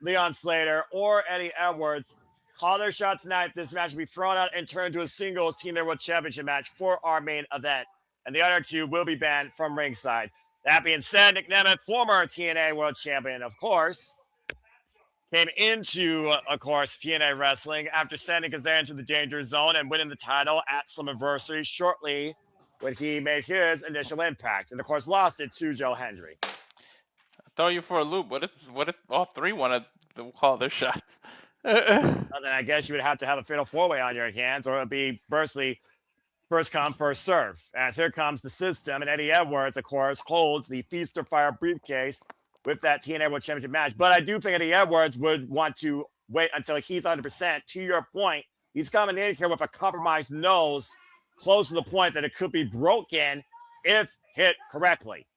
Leon Slater or Eddie Edwards call their shot tonight, this match will be thrown out and turned to a singles TNA World Championship match for our main event. And the other 2 will be banned from ringside. That being said, Nick Nemeth, former TNA World Champion, of course, came into, of course, TNA Wrestling after sending Kazarian to the Danger Zone and winning the title at Slammiversary shortly when he made his initial impact. And, of course, lost it to Joe Hendry. I'll throw you for a loop. What if all 3 want to call their shots? Then I guess you would have to have a fatal 4-way on your hands, or it would be firstly first come, first serve. As here comes the system, and Eddie Edwards, of course, holds the Feast or Fire briefcase with that TNA World Championship match. But I do think Eddie Edwards would want to wait until he's 100%. To your point, he's coming in here with a compromised nose close to the point that it could be broken if hit correctly.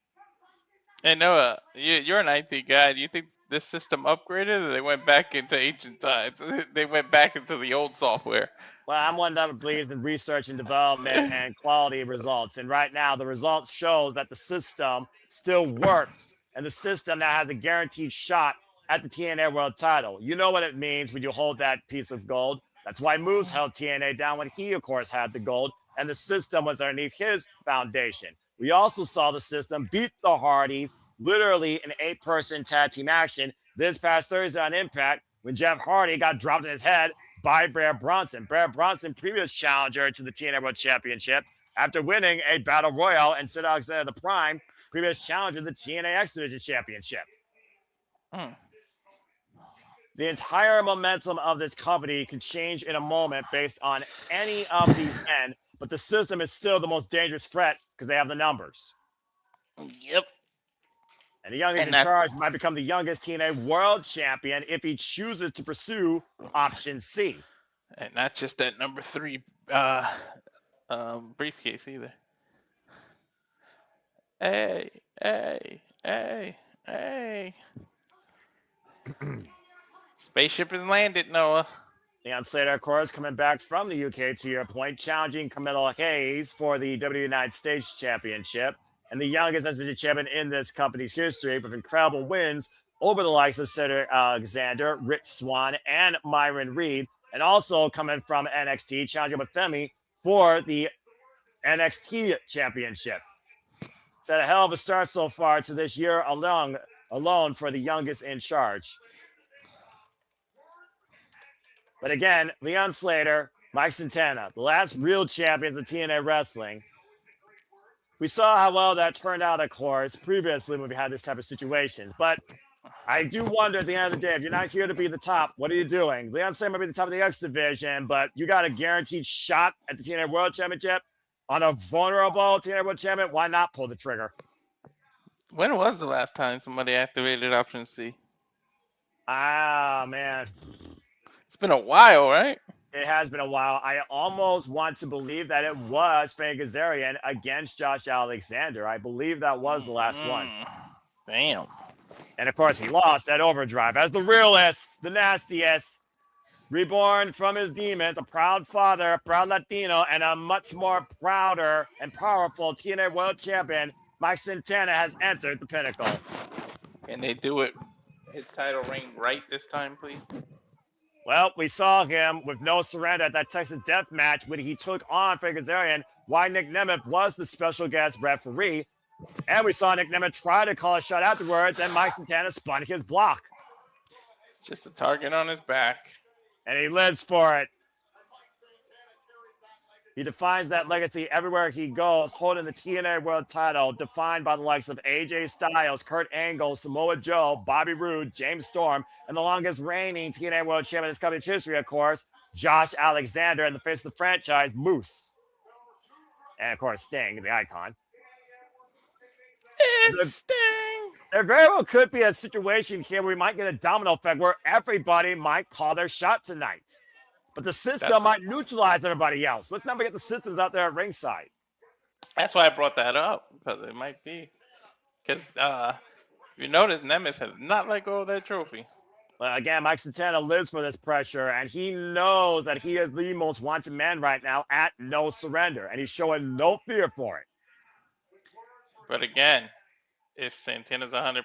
Hey, Noah, you're an IT guy. Do you think this system upgraded or they went back into ancient times? They went back into the old software. Well, I'm one that believes in research and development and quality results. And right now, the results shows that the system still works. And the system now has a guaranteed shot at the TNA World title. You know what it means when you hold that piece of gold. That's why Moose held TNA down when he, of course, had the gold. And the system was underneath his foundation. We also saw the system beat the Hardys literally in 8-person tag team action this past Thursday on Impact when Jeff Hardy got dropped in his head by Brad Bronson. Brad Bronson, previous challenger to the TNA World Championship, after winning a Battle Royal and Sid Alexander the Prime, previous challenger to the TNA X Division Championship. The entire momentum of this company can change in a moment based on any of these men, but the system is still the most dangerous threat because they have the numbers. Yep. And the youngest in charge might become the youngest TNA World Champion if he chooses to pursue option C. And not just that number 3 briefcase either. Hey. Spaceship has landed, Noah. Leon Slater, of course, coming back from the UK, to your point, challenging Camilo Hayes for the WWE United States Championship. And the youngest X Division champion in this company's history with incredible wins over the likes of Cedric Alexander, Rich Swann, and Myron Reed. And also coming from NXT, challenging Femi for the NXT Championship. It's had a hell of a start so far to this year alone for the youngest in charge. But again, Leon Slater, Mike Santana, the last real champions of TNA Wrestling. We saw how well that turned out, of course, previously when we had this type of situations. But I do wonder at the end of the day, if you're not here to be the top, what are you doing? Leon Slater might be the top of the X Division, but you got a guaranteed shot at the TNA World Championship on a vulnerable TNA World Champion. Why not pull the trigger? When was the last time somebody activated option C? Ah, man. It's been a while, right? It has been a while. I almost want to believe that it was Frank Kazarian against Josh Alexander. I believe that was the last one. Damn. And, of course, he lost at Overdrive as the realest, the nastiest, reborn from his demons, a proud father, a proud Latino, and a much more prouder and powerful TNA World Champion. Mike Santana has entered the pinnacle. Can they do it, his title reign right this time, please? Well, we saw him with no surrender at that Texas Death Match when he took on Frank Kazarian, why Nick Nemeth was the special guest referee. And we saw Nick Nemeth try to call a shot afterwards, and Mike Santana spun his block. It's just a target on his back. And he lives for it. He defines that legacy everywhere he goes, holding the TNA World title, defined by the likes of AJ Styles, Kurt Angle, Samoa Joe, Bobby Roode, James Storm, and the longest reigning TNA World Champion in this company's history, of course, Josh Alexander, and the face of the franchise, Moose. And, of course, Sting, the icon. It's Sting. There very well could be a situation here where we might get a domino effect where everybody might call their shot tonight. But the system might neutralize everybody else. Let's never get the systems out there at ringside. That's why I brought that up, because it might be. Because you notice Nemeth has not let go of that trophy. Well, again, Mike Santana lives for this pressure, and he knows that he is the most wanted man right now at No Surrender, and he's showing no fear for it. But again, if Santana's 100%,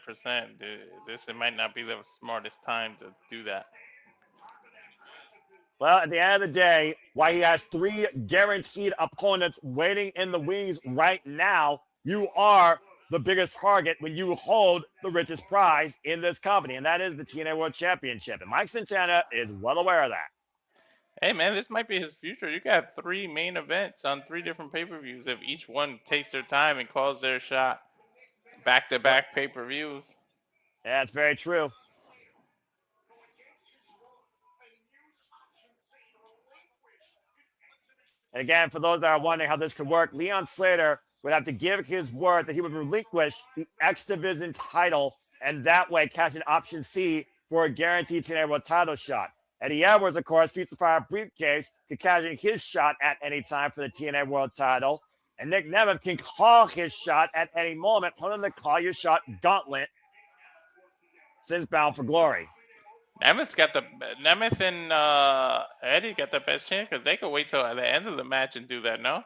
this might not be the smartest time to do that. Well, at the end of the day, while he has 3 guaranteed opponents waiting in the wings right now, you are the biggest target when you hold the richest prize in this company, and that is the TNA World Championship. And Mike Santana is well aware of that. Hey, man, this might be his future. You got 3 main events on 3 different pay-per-views. If each one takes their time and calls their shot, back-to-back pay-per-views. Yeah, it's very true. And again, for those that are wondering how this could work, Leon Slater would have to give his word that he would relinquish the X Division title and that way catch an option C for a guaranteed TNA World title shot. Eddie Edwards, of course, Streets of Fire briefcase, could catch his shot at any time for the TNA World title. And Nick Nemeth can call his shot at any moment, holding the call your shot gauntlet since Bound for Glory. Nemeth and Eddie got the best chance because they could wait till the end of the match and do that, no?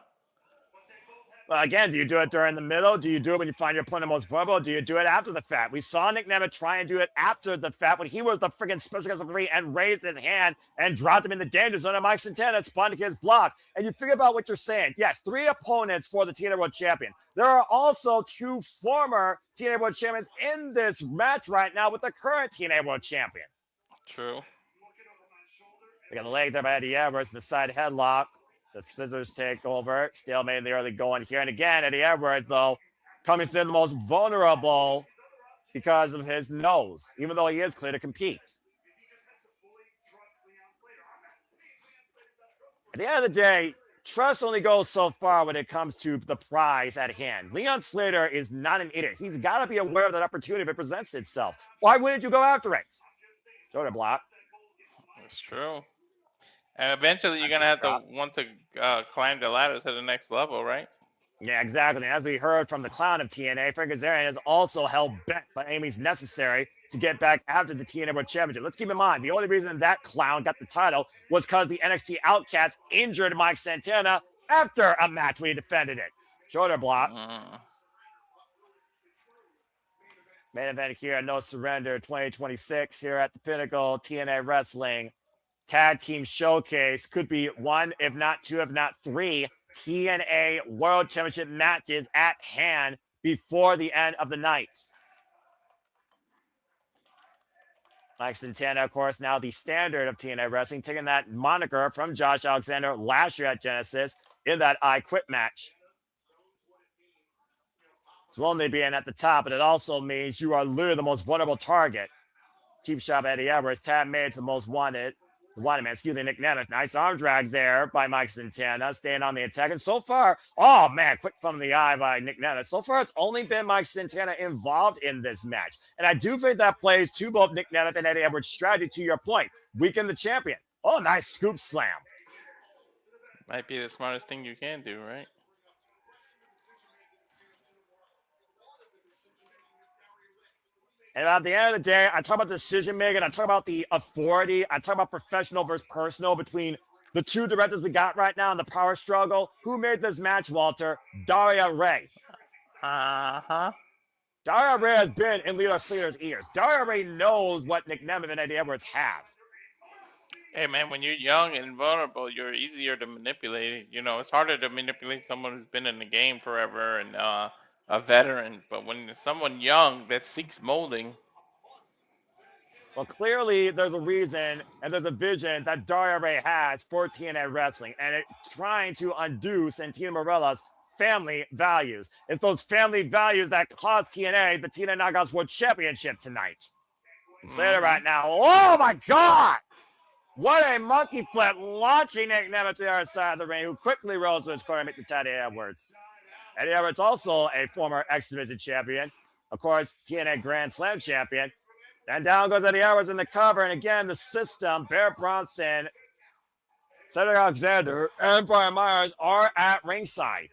Well, again, do you do it during the middle? Do you do it when you find your opponent most vulnerable? Do you do it after the fact? We saw Nick Nemeth try and do it after the fact when he was the freaking special guest referee and raised his hand and dropped him in the danger zone, and Mike Santana spun to his block. And you figure about what you're saying. Yes, 3 opponents for the TNA World Champion. There are also 2 former TNA World Champions in this match right now with the current TNA World Champion. True. We got the leg there by Eddie Edwards, the side headlock. The scissors take over. Stalemate in the early going here. And again, Eddie Edwards, though, coming to the most vulnerable because of his nose, even though he is clear to compete. At the end of the day, trust only goes so far when it comes to the prize at hand. Leon Slater is not an idiot. He's got to be aware of that opportunity if it presents itself. Why wouldn't you go after it? Shoulder block. That's true. And eventually you're going to have to want to climb the ladder to the next level, right? Yeah, exactly. And as we heard from the clown of TNA, Frank Kazarian is also held bent by any means necessary to get back after the TNA World Championship. Let's keep in mind, the only reason that clown got the title was because the NXT Outcast injured Mike Santana after a match when he defended it. Shoulder block. Main event here at No Surrender 2026 here at the Pinnacle TNA Wrestling Tag Team Showcase. Could be 1, if not 2, if not 3 TNA World Championship matches at hand before the end of the night. Mike Santana, of course, now the standard of TNA Wrestling, taking that moniker from Josh Alexander last year at Genesis in that I Quit match. It's lonely being at the top, but it also means you are literally the most vulnerable target. Cheap shot Eddie Edwards, tab made to the most wanted. Nick Nemeth. Nice arm drag there by Mike Santana, staying on the attack. And so far, oh man, quick from the eye by Nick Nemeth. So far, it's only been Mike Santana involved in this match. And I do think that plays to both Nick Nemeth and Eddie Edwards' strategy, to your point. Weaken the champion. Oh, nice scoop slam. Might be the smartest thing you can do, right? And at the end of the day, I talk about decision making. I talk about the authority. I talk about professional versus personal between the 2 directors we got right now in the power struggle. Who made this match, Walter? Daria Ray. Uh-huh. Daria Ray has been in Leader Slater's ears. Daria Ray knows what Nick Nemeth and Eddie Edwards have. Hey, man, when you're young and vulnerable, you're easier to manipulate. You know, it's harder to manipulate someone who's been in the game forever and a veteran. But when someone young that seeks molding, Well, clearly there's a reason and there's a vision that Daria Ray has for TNA Wrestling, and it's trying to undo Santana Marella's family values. It's those family values that cost TNA the TNA Knockouts World Championship tonight. And Slater right now, oh my God! What a monkey flip, launching Nick Nemeth to the other side of the ring, who quickly rolls to his corner and makes the tag to Eddie Edwards. Eddie Edwards, also a former X Division champion, of course, TNA Grand Slam champion. And down goes Eddie Edwards in the cover. And again, the system, Bear Bronson, Cedric Alexander, and Brian Myers are at ringside.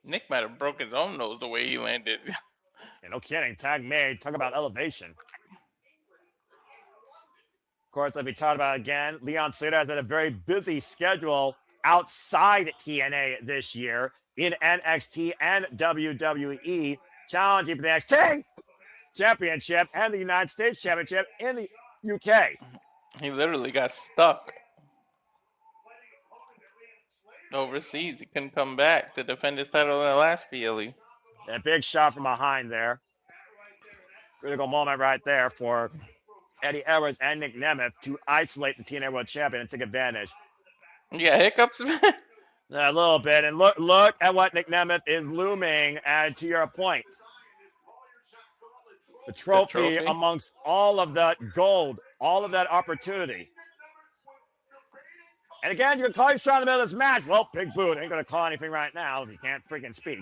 Nick might have broke his own nose the way he landed. And no kidding, tag made. Talk about elevation. Of course, like we talked about again, Leon Slater has been a very busy schedule outside TNA this year in NXT and WWE, challenging for the NXT Championship and the United States Championship in the UK. He literally got stuck overseas. He couldn't come back to defend his title in the last PLE. And a big shot from behind there. Critical moment right there for Eddie Edwards and Nick Nemeth to isolate the TNA World Champion and take advantage. You got hiccups? A little bit. And look at what Nick Nemeth is looming. And to your point, the trophy amongst all of that gold, all of that opportunity. And again, you can call your shot in the middle of this match. Well, big boot. Ain't going to call anything right now if you can't freaking speak.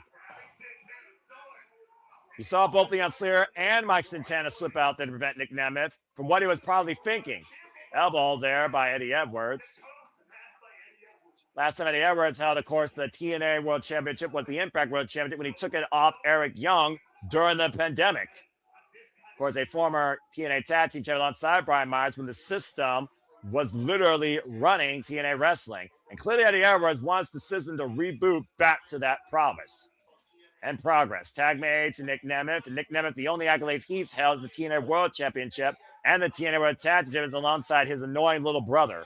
You saw both Leon Slater and Mike Santana slip out there to prevent Nick Nemeth from what he was probably thinking. Elbow there by Eddie Edwards. Last time Eddie Edwards held, of course, the TNA World Championship was the Impact World Championship when he took it off Eric Young during the pandemic. Of course, a former TNA tag team champion alongside Brian Myers when the system was literally running TNA Wrestling. And clearly Eddie Edwards wants the system to reboot back to that promise and progress. Tag made to Nick Nemeth. And Nick Nemeth, the only accolades he's held is the TNA World Championship and the TNA World Tag Team Champions alongside his annoying little brother.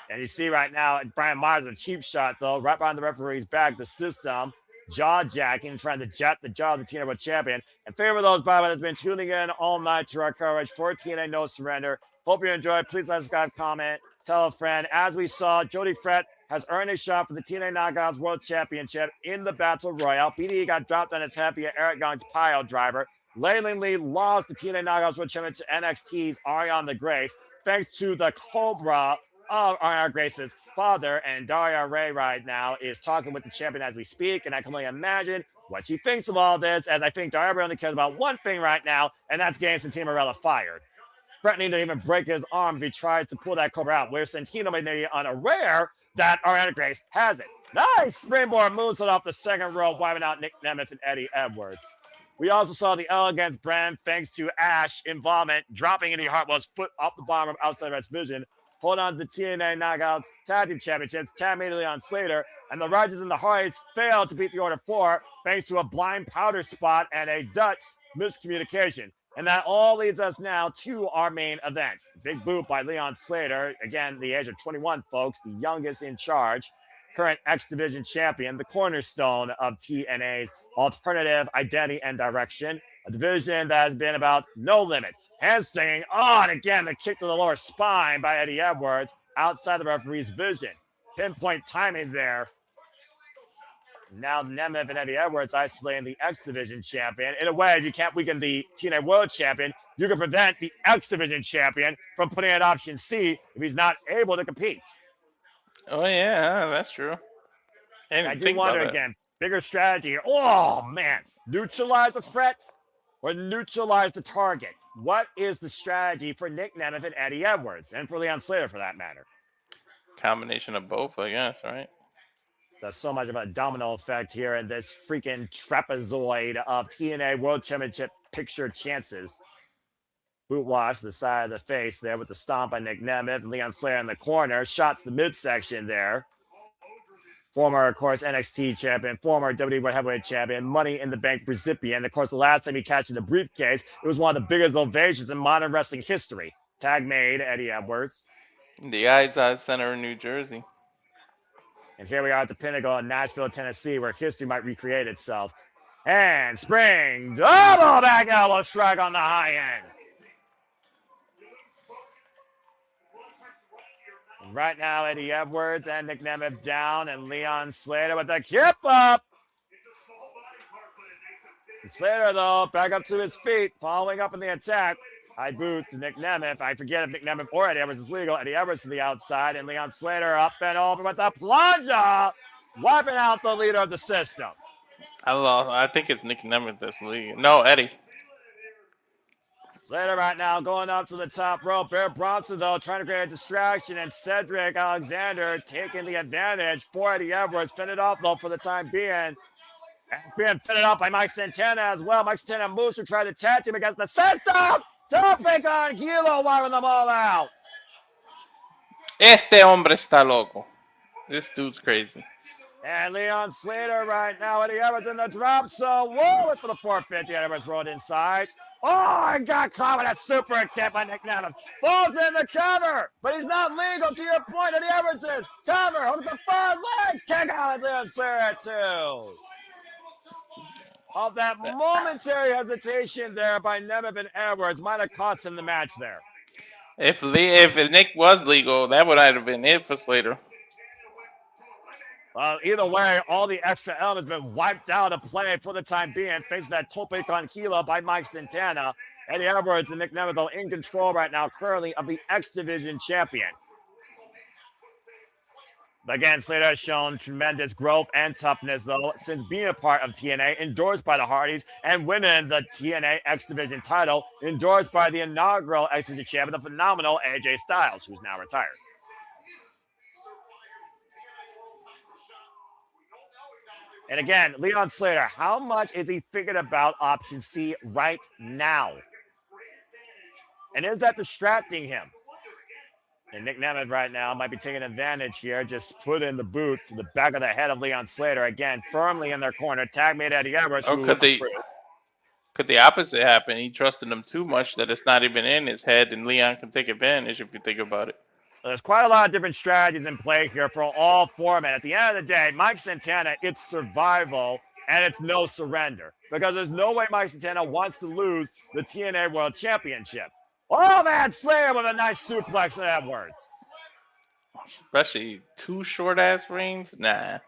And you see right now, Brian Myers with a cheap shot, though, right behind the referee's back, the system, jaw-jacking, trying to jet the jaw of the TNA World Champion. And favor those, by the way, that's been tuning in all night to our coverage for TNA No Surrender. Hope you enjoyed. Please like, subscribe, comment, tell a friend. As we saw, Jody Frett has earned a shot for the TNA Knockouts World Championship in the Battle Royale. BDE got dropped on his head via Eric Young's pile driver. Leyland Lee lost the TNA Knockouts World Championship to NXT's Ariana the Grace, thanks to the Cobra of Ariana Grace's father. And Daria Ray right now is talking with the champion as we speak, and I can only imagine what she thinks of all this, as I think Daria Ray only cares about one thing right now, and that's getting Santana Marella fired. Threatening to even break his arm if he tries to pull that Cobra out, where Santino may be unaware that Ariana Grace has it. Nice springboard moonsault off the second rope, wiping out Nick Nemeth and Eddie Edwards. We also saw the Elegance brand, thanks to Ash involvement, dropping Indi Hartwell's foot off the bottom of outside Red's vision. Hold on to the TNA Knockouts Tag Team Championships, tag immediately on Slater, and the Riders and the Hardys failed to beat the Order 4 thanks to a blind powder spot and a Dutch miscommunication. And that all leads us now to our main event. Big boot by Leon Slater. Again, the age of 21, folks, the youngest in charge. Current X Division champion, the cornerstone of TNA's alternative identity and direction. A division that has been about no limit. Handspringing on again, the kick to the lower spine by Eddie Edwards outside the referee's vision. Pinpoint timing there. Now Nemeth and Eddie Edwards isolating the X Division champion. In a way, if you can't weaken the TNA World Champion, you can prevent the X Division champion from putting at option C if he's not able to compete. Oh, yeah, that's true. I do wonder again, bigger strategy here. Oh, man. Neutralize a threat or neutralize the target? What is the strategy for Nick Nemeth and Eddie Edwards, and for Leon Slater for that matter? Combination of both, I guess, right? There's so much of a domino effect here in this freaking trapezoid of TNA World Championship picture chances. Boot wash to the side of the face there with the stomp by Nick Nemeth and Leon Slater in the corner. Shot to the midsection there. Former, of course, NXT champion, former WWE World Heavyweight champion, Money in the Bank recipient. Of course, the last time he captured the briefcase, it was one of the biggest ovations in modern wrestling history. Tag made, Eddie Edwards. The Eyes Center in New Jersey. And here we are at the Pinnacle in Nashville, Tennessee, where history might recreate itself. And spring, double back elbow strike on the high end. Right now, Eddie Edwards and Nick Nemeth down, and Leon Slater with the kip up. And Slater, though, back up to his feet, following up in the attack. High boot to Nick Nemeth. I forget if Nick Nemeth or Eddie Edwards is legal. Eddie Edwards to the outside, and Leon Slater up and over with the plunger, wiping out the leader of the system. I think it's Nick Nemeth this league. No, Eddie. Slater right now going up to the top rope. Bear Bronson, though, trying to create a distraction, and Cedric Alexander taking the advantage for Eddie Edwards. Fended off, though, for the time being. And being fended off by Mike Santana as well. Mike Santana moves to try to attach him against the system. Topic on Hilo, wiping them all out. Este hombre está loco. This dude's crazy. And Leon Slater right now. Eddie Edwards in the drop. So, whoa, for the 450. Eddie Edwards rolled inside. Oh, and got caught with a super kick by Nick Nemeth. Falls in the cover, but he's not legal to your point. Eddie Edwards is cover. Hold the far leg. Kick out of Leon Slater, too. Of that momentary hesitation there by Nemeth and Edwards might have cost him the match there. If Nick was legal, that would have been it for Slater. Well, either way, all the extra elements have been wiped out of play for the time being. Faces that tope con hilo by Mike Santana. Eddie Edwards and Nick Nemeth in control right now, currently of the X Division champion. Again, Slater has shown tremendous growth and toughness, though, since being a part of TNA, endorsed by the Hardys, and winning the TNA X Division title, endorsed by the inaugural X Division champion, the phenomenal AJ Styles, who's now retired. And again, Leon Slater, how much is he figured about option C right now? And is that distracting him? And Nick Nemeth right now might be taking advantage here. Just put in the boot to the back of the head of Leon Slater. Again, firmly in their corner. Tag made Eddie Edwards. Or could the opposite happen? He trusted him too much that it's not even in his head, and Leon can take advantage if you think about it. There's quite a lot of different strategies in play here for all four men. At the end of the day, Mike Santana, it's survival and it's no surrender. Because there's no way Mike Santana wants to lose the TNA World Championship. Oh, man, Slater with a nice suplex to Edwards. Especially two short-ass rings? Nah.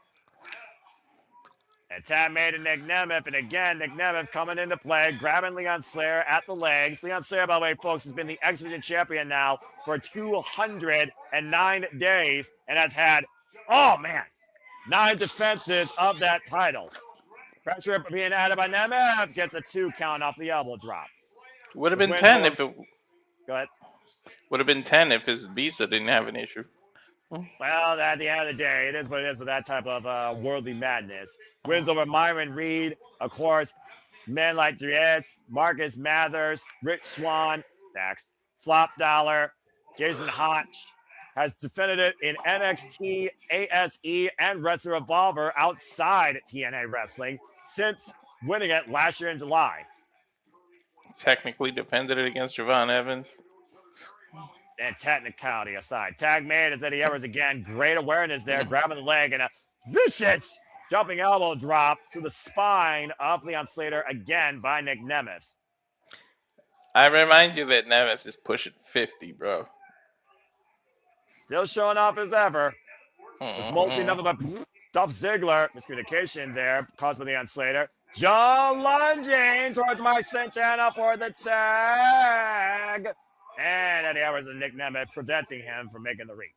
And tap made to Nick Nemeth. And again, Nick Nemeth coming into play, grabbing Leon Slater at the legs. Leon Slater, by the way, folks, has been the X Division champion now for 209 days and has had, 9 defenses of that title. Pressure being added by Nemeth. Gets a 2 count off the elbow drop. Would have been 10 if it... Go ahead. Would have been 10 if his visa didn't have an issue. Well, at the end of the day, it is what it is with that type of worldly madness. Wins over Myron Reed, of course, men like Dries, Marcus Mathers, Rich Swann, Stacks, Flop Dollar, Jason Hotch, has defended it in NXT, ASE, and Wrestler Revolver outside TNA Wrestling since winning it last year in July. Technically defended it against Javon Evans. And technicality aside, tag made as Eddie Edwards again. Great awareness there, grabbing the leg and a vicious jumping elbow drop to the spine of Leon Slater again by Nick Nemeth. I remind you that Nemeth is pushing 50, bro. Still showing off as ever. It's mostly nothing but Dolph Ziggler. Miscommunication there caused by Leon Slater. John lunging towards Mike Santana for the tag. And Eddie Edwards and Nick Nemeth preventing him from making the reach.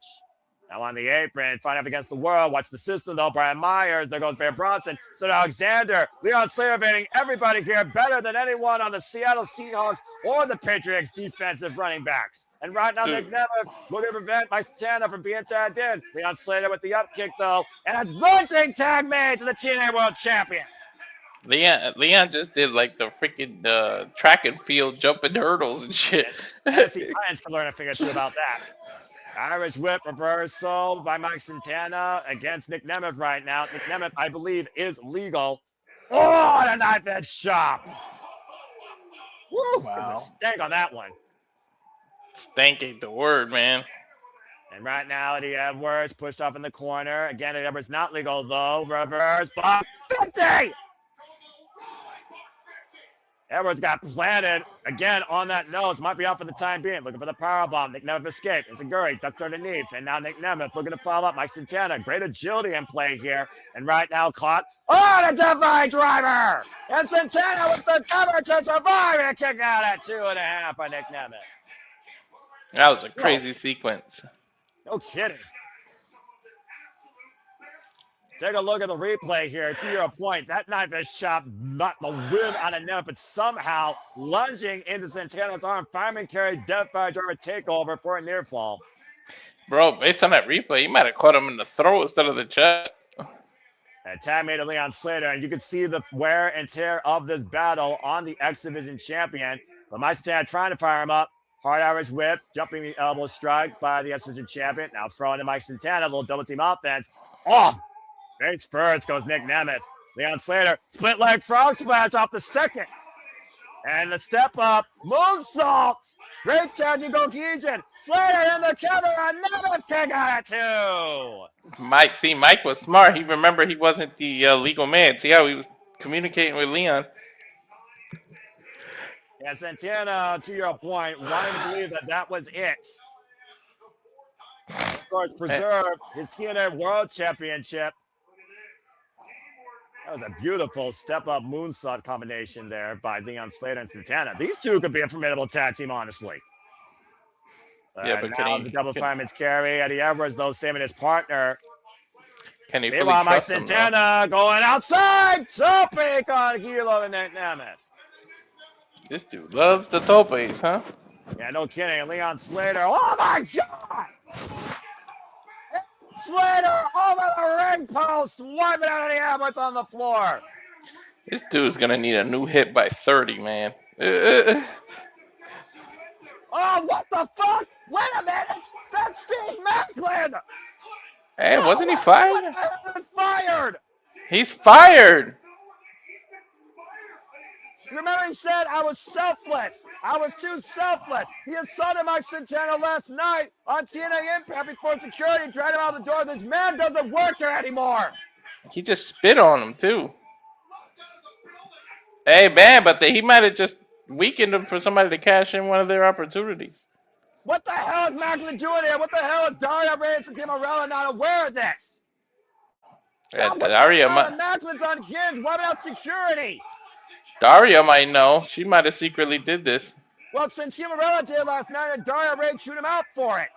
Now on the apron, fighting up against the world. Watch the system though. Brian Myers. There goes Bear Bronson. So Alexander. Leon Slater evading everybody here better than anyone on the Seattle Seahawks or the Patriots defensive running backs. And right now, Nick Nemeth looking to prevent Mike Santana from being tagged in. Leon Slater with the up kick though. And a launching tag made to the TNA World Champion. Leon just did like the freaking track and field jumping hurdles and shit. Tennessee Titans can learn a thing or two about that. Irish whip reversal by Mike Santana against Nick Nemeth right now. Nick Nemeth, I believe, is legal. Oh, and a knife edge chop. Woo! Wow. There's a stank on that one. Stank ain't the word, man. And right now, Eddie Edwards pushed off in the corner. Again, Eddie Edwards not legal, though. Reverse block. 50! Edwards got planted again on that nose. Might be out for the time being. Looking for the powerbomb. Nick Nemeth escaped. Izaguri ducked underneath. And now Nick Nemeth looking to follow up. Mike Santana. Great agility in play here. And right now caught. Oh, the divine driver! And Santana with the cover to survive. And a kick out at 2.5 by Nick Nemeth. That was a crazy sequence. No kidding. Take a look at the replay here. To your point, that knife is chopped, not the wind out of Nemeth, but somehow lunging into Santana's arm. Fireman carried death by driver takeover for a near fall. Bro, based on that replay, you might have caught him in the throat instead of the chest. And tag made to Leon Slater, and you can see the wear and tear of this battle on the X Division champion. But Mike Santana trying to fire him up. Hard Irish whip, jumping the elbow strike by the X Division champion. Now throwing to Mike Santana, a little double team offense. Off. Great spurs goes Nick Nemeth. Leon Slater, split leg frog splash off the second. And the step up, moonsault. Great tag team cohesion. Slater in the cover, and Nemeth kick out at 2. Mike was smart. He remembered he wasn't the legal man. See how he was communicating with Leon. Yeah, Santana, to your point, wanting to believe that was it. Of course, preserve his TNA World Championship. That was a beautiful step-up moonsault combination there by Leon Slater and Santana. These two could be a formidable tag team, honestly. Yeah, but now the double fireman's carry. Eddie Edwards, though, saving his partner. Can he Meanwhile, Mike trust him, Santana going outside. Topic on Kilo and Nick Nemeth. This dude loves the topes, huh? Yeah, no kidding. And Leon Slater. Oh, my God! Slater over the ring post, wiping out Eddie Edwards on the floor. This dude's gonna need a new hit by 30, man. Oh, what the fuck? Wait a minute! That's Steve Macklin! Hey, wasn't he fired? Fired! He's fired! Remember he said, I was selfless. I was too selfless. He insulted Mike Santana last night on TNA Impact before security dragged him out the door. This man doesn't work here anymore. He just spit on him, too. Hey, man, but he might have just weakened him for somebody to cash in one of their opportunities. What the hell is Macklin doing here? What the hell is Daria Reyes and Tim Morella not aware of this? Yeah, Daria Macklin's on Hinge. What about security? Daria might know. She might have secretly did this. Well, since Morella did last night, and Daria Reyes shoot him out for it.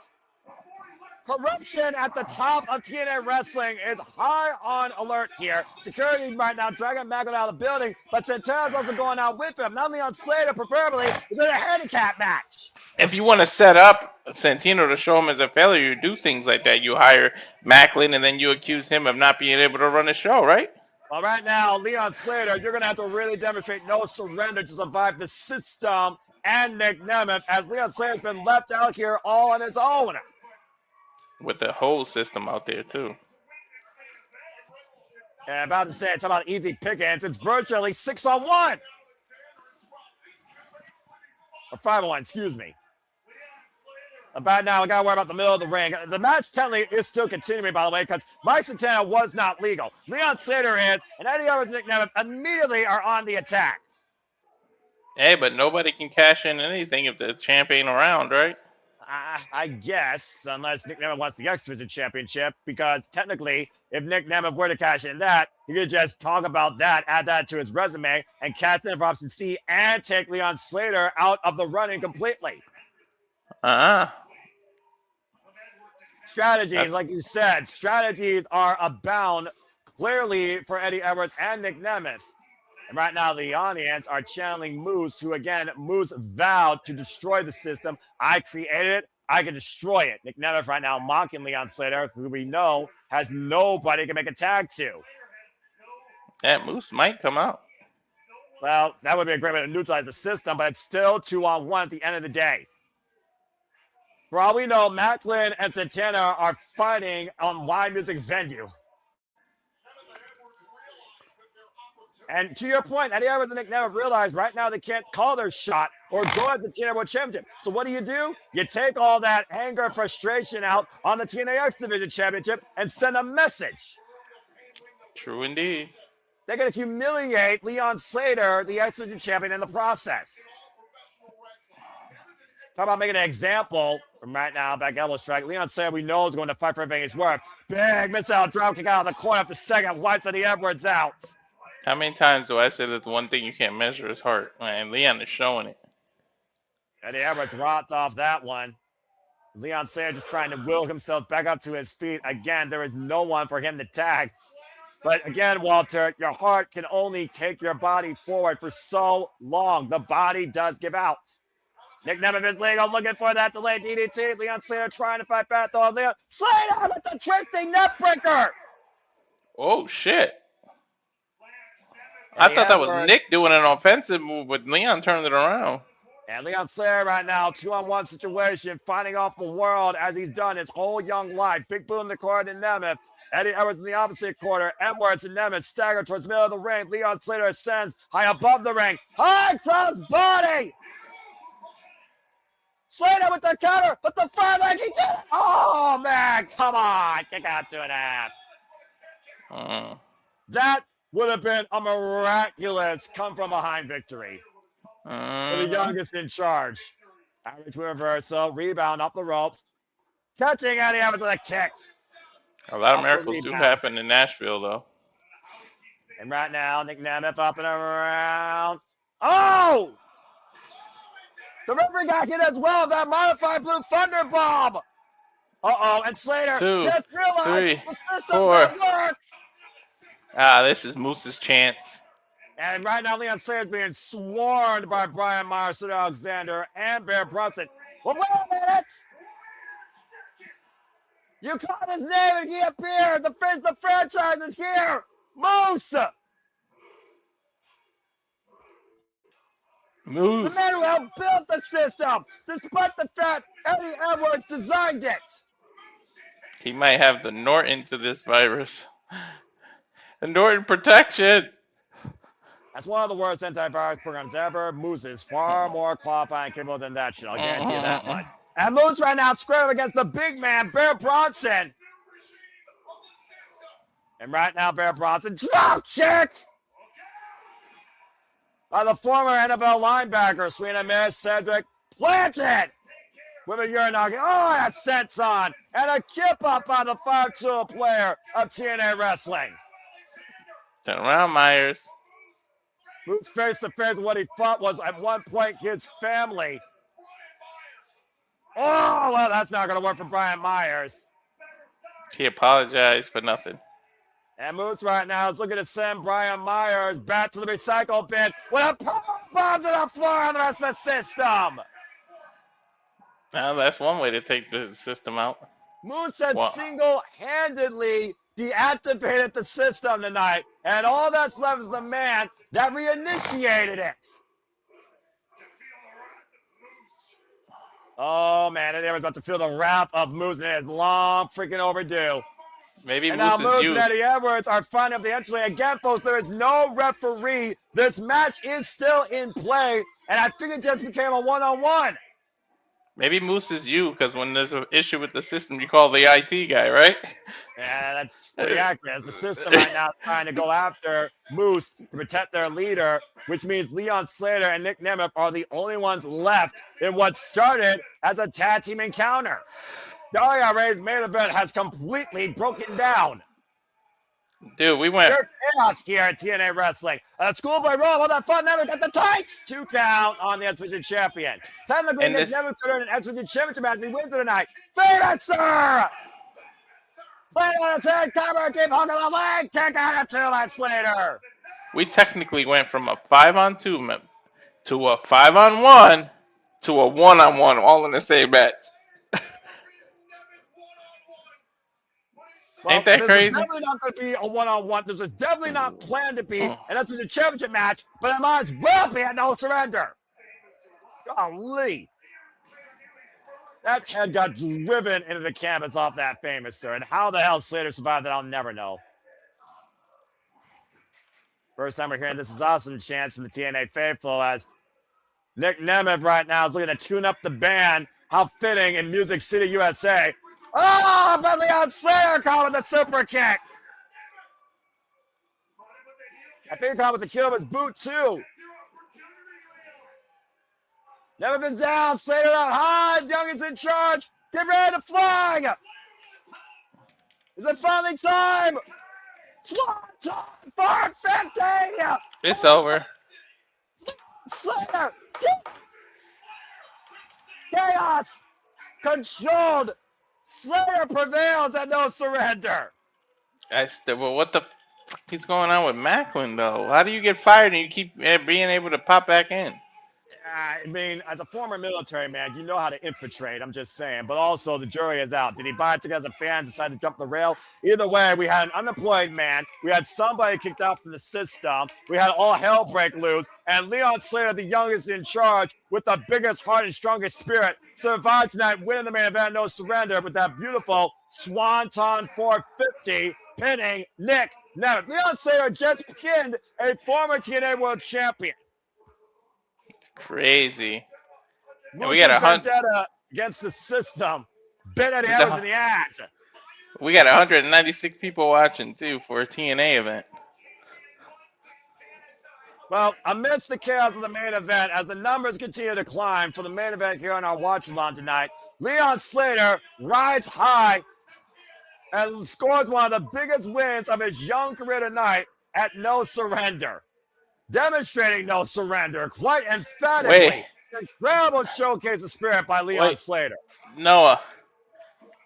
Corruption at the top of TNA Wrestling is high on alert here. Security right now dragging Macklin out of the building, but Santana's also going out with him. Not Leon Slater, preferably, is in a handicap match. If you want to set up Santino to show him as a failure, you do things like that. You hire Macklin, and then you accuse him of not being able to run a show, right? Well, right now, Leon Slater, you're going to have to really demonstrate no surrender to survive the system and Nick Nemeth, as Leon Slater's been left out here all on his own. With the whole system out there, too. Yeah, about to say, it's about easy pickings. It's virtually 6-on-1. Or 5-on-1, excuse me. About now, we got to worry about the middle of the ring. The match technically is still continuing, by the way, because Mike Santana was not legal. Leon Slater is, and Eddie Edwards and Nick Nemeth immediately are on the attack. Hey, but nobody can cash in anything if the champ ain't around, right? I guess, unless Nick Nemeth wants the X Division Championship, because technically, if Nick Nemeth were to cash in that, he could just talk about that, add that to his resume, and cash in for option C and take Leon Slater out of the running completely. Strategies, like you said, strategies are abound clearly for Eddie Edwards and Nick Nemeth. And right now, the audience are channeling Moose, who again, Moose vowed to destroy the system. I created it. I can destroy it. Nick Nemeth right now mocking Leon Slater, who we know has nobody can make a tag to. Yeah, Moose might come out. Well, that would be a great way to neutralize the system, but it's still 2-on-1 at the end of the day. For all we know, Macklin and Santana are fighting on live music venue. And to your point, Eddie Edwards and Nick Nemeth realize right now they can't call their shot or go at the TNA World Championship. So what do? You take all that anger and frustration out on the TNA X Division Championship and send a message. True indeed. they're going to humiliate Leon Slater, the X Division champion, in the process. Talk about making an example from right now, back elbow strike. Leon Slater, we know, is going to fight for everything he's worth. Big missile drop kick out of the corner after second. Wipes Eddie Edwards out. How many times do I say that the one thing you can't measure is heart? And Leon is showing it. Eddie Edwards rocked off that one. Leon Slater just trying to will himself back up to his feet. Again, there is no one for him to tag. But again, Walter, your heart can only take your body forward for so long. The body does give out. Nick Nemeth is legal, looking for that delayed DDT. Leon Slater trying to fight back though. Leon Slater with the twisting neck breaker. Oh, shit. I thought that was Nick doing an offensive move, but Leon turned it around. And Leon Slater right now, 2-on-1 situation, fighting off the world as he's done his whole young life. Big boom in the corner to Nemeth. Eddie Edwards in the opposite corner. Edwards and Nemeth stagger towards the middle of the ring. Leon Slater ascends high above the ring. High cross body. Slater with the counter, but the fire leg, he did it. Oh, man, come on. Kick out 2.5. That would have been a miraculous come-from-behind victory for the youngest in charge. Average reversal, rebound off the ropes. Catching Eddie Edwards with a kick. A lot of miracles do happen in Nashville, though. And right now, Nick Nemeth up and around. Oh! The referee got hit as well. That modified blue thunder bomb. Uh-oh, and Slater just realized the system didn't work. This is Moose's chance. And right now, Leon Slater's being swarmed by Brian Myers, Sid Alexander, and Bear Brunson. Well, wait a minute. You called his name and he appeared. The face of the franchise is here. Moose. Moose. The man who helped build the system, despite the fact Eddie Edwards designed it. He might have the Norton to this virus. The Norton protection. That's one of the worst antivirus programs ever. Moose is far more qualified and capable than that shit. I'll guarantee you that much. And Moose right now scrambling against the big man, Bear Bronson. And right now, Bear Bronson, drop kick by the former NFL linebacker, Serena Miss Cedric, planted with a urinagi. Oh, that sets on. And a kip up by the 5-tool player of TNA Wrestling. Turn around, Myers. Moves face to face with what he thought was at one point his family. Oh, well, that's not going to work for Brian Myers. He apologized for nothing. And Moose right now is looking to send Brian Myers back to the recycle bin with a power bomb to the floor on the rest of the system. Now that's one way to take the system out. Moose had single-handedly deactivated the system tonight, and all that's left is the man that reinitiated it. Oh, man, and they was about to feel the wrath of Moose, and it is long freaking overdue. Maybe and Moose now Moose is and Eddie Edwards are finding up the entry. Again, folks, there is no referee. This match is still in play, and I think it just became a one-on-one. Maybe Moose is you, because when there's an issue with the system, you call the IT guy, right? Yeah, that's pretty accurate. As the system right now is trying to go after Moose to protect their leader, which means Leon Slater and Nick Nemeth are the only ones left in what started as a tag team encounter. Daria Ray's main event has completely broken down. Dude, we went. There's chaos here at TNA Wrestling. Schoolboy Roll on that fun Nemeth at the tights. 2 count on the X Division champion. Technically, Nick Nemeth could earn an X Division championship match. We win tonight. Favorite, sir! Play on its head, cover, keep hooking the leg. Kick out of 2, that's Slater. We technically went from a 5-on-2 to a 5-on-1 to a 1-on-1 all in the same match. Well, ain't that crazy? This is definitely not going to be a one-on-one. This is definitely not planned to be, and that's a championship match, but it might as well be a no surrender. Golly. That head got driven into the canvas off that famous, sir. And how the hell Slater survived that, I'll never know. First time we're hearing This Is Awesome chants from the TNA faithful as Nick Nemeth right now is looking to tune up the band. How fitting in Music City, USA. Oh, but Leon Slater calling the super kick. I think Khan with the kill of his boot, too. Nemeth is down. Slater out high. Young is in charge. Get ready to flag. Is it finally time? Swanton 450. It's over. Slater. Chaos. Controlled. Slater prevails at no surrender. Well, what the fuck is going on with Macklin, though? How do you get fired and you keep being able to pop back in? I mean, as a former military man, you know how to infiltrate. I'm just saying. But also, the jury is out. Did he buy it together as a fan, decide to jump the rail? Either way, we had an unemployed man. We had somebody kicked out from the system. We had all hell break loose. And Leon Slater, the youngest in charge, with the biggest heart and strongest spirit, survived tonight, winning the main event, no surrender, with that beautiful Swanton 450, pinning Nick Nemeth. Leon Slater just pinned a former TNA World Champion. Crazy. And We got a vendetta against the system. Bit Eddie Evans in the ass. We got 196 people watching, too, for a TNA event. Well, amidst the chaos of the main event, as the numbers continue to climb for the main event here on our watch-along tonight, Leon Slater rides high and scores one of the biggest wins of his young career tonight at no surrender. Demonstrating no surrender quite emphatically. Wait. Incredible showcase of spirit by Leon Slater. Noah,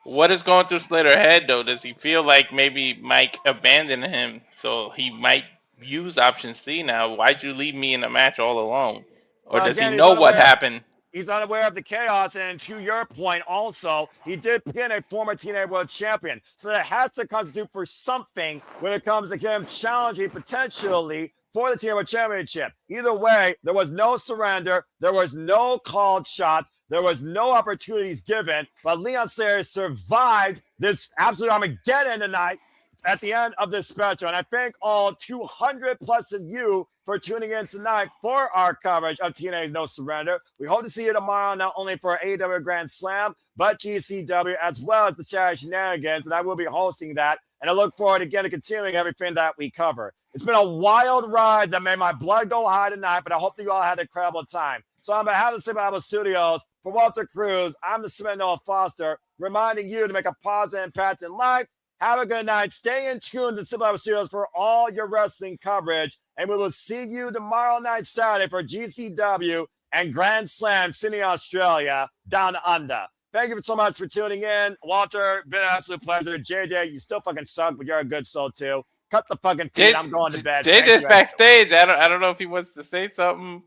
what is going through Slater's head, though? Does he feel like maybe Mike abandoned him, so he might use option C now? Why'd you leave me in the match all alone? Or does he know what happened? He's unaware of the chaos, and to your point also, he did pin a former TNA World Champion. So that has to constitute for something when it comes to him challenging potentially for the TNA World Championship. Either way, there was no surrender. There was no called shots. There was no opportunities given. But Leon Slater survived this absolute Armageddon tonight at the end of this special. And I thank all 200 plus of you for tuning in tonight for our coverage of TNA's No Surrender. We hope to see you tomorrow, not only for AEW Grand Slam, but GCW, as well as the Chat Shenanigans. And I will be hosting that. And I look forward again to continuing everything that we cover. It's been a wild ride that made my blood go high tonight, but I hope that you all had an incredible time. So on behalf of the Super Bible Studios, for Walter Cruz, I'm the Smith Noah Foster, reminding you to make a positive impact in life. Have a good night. Stay in tune to the Super Bible Studios for all your wrestling coverage. And we will see you tomorrow night, Saturday, for GCW and Grand Slam, Sydney, Australia, down under. Thank you so much for tuning in. Walter, been an absolute pleasure. JJ, you still fucking suck, but you're a good soul, too. Cut the fucking feed. I'm going to bed. JJ's backstage. I don't know if he wants to say something.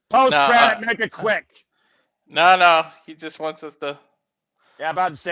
Post-credit, make it quick. No. He just wants us to. Yeah, I'm about to say.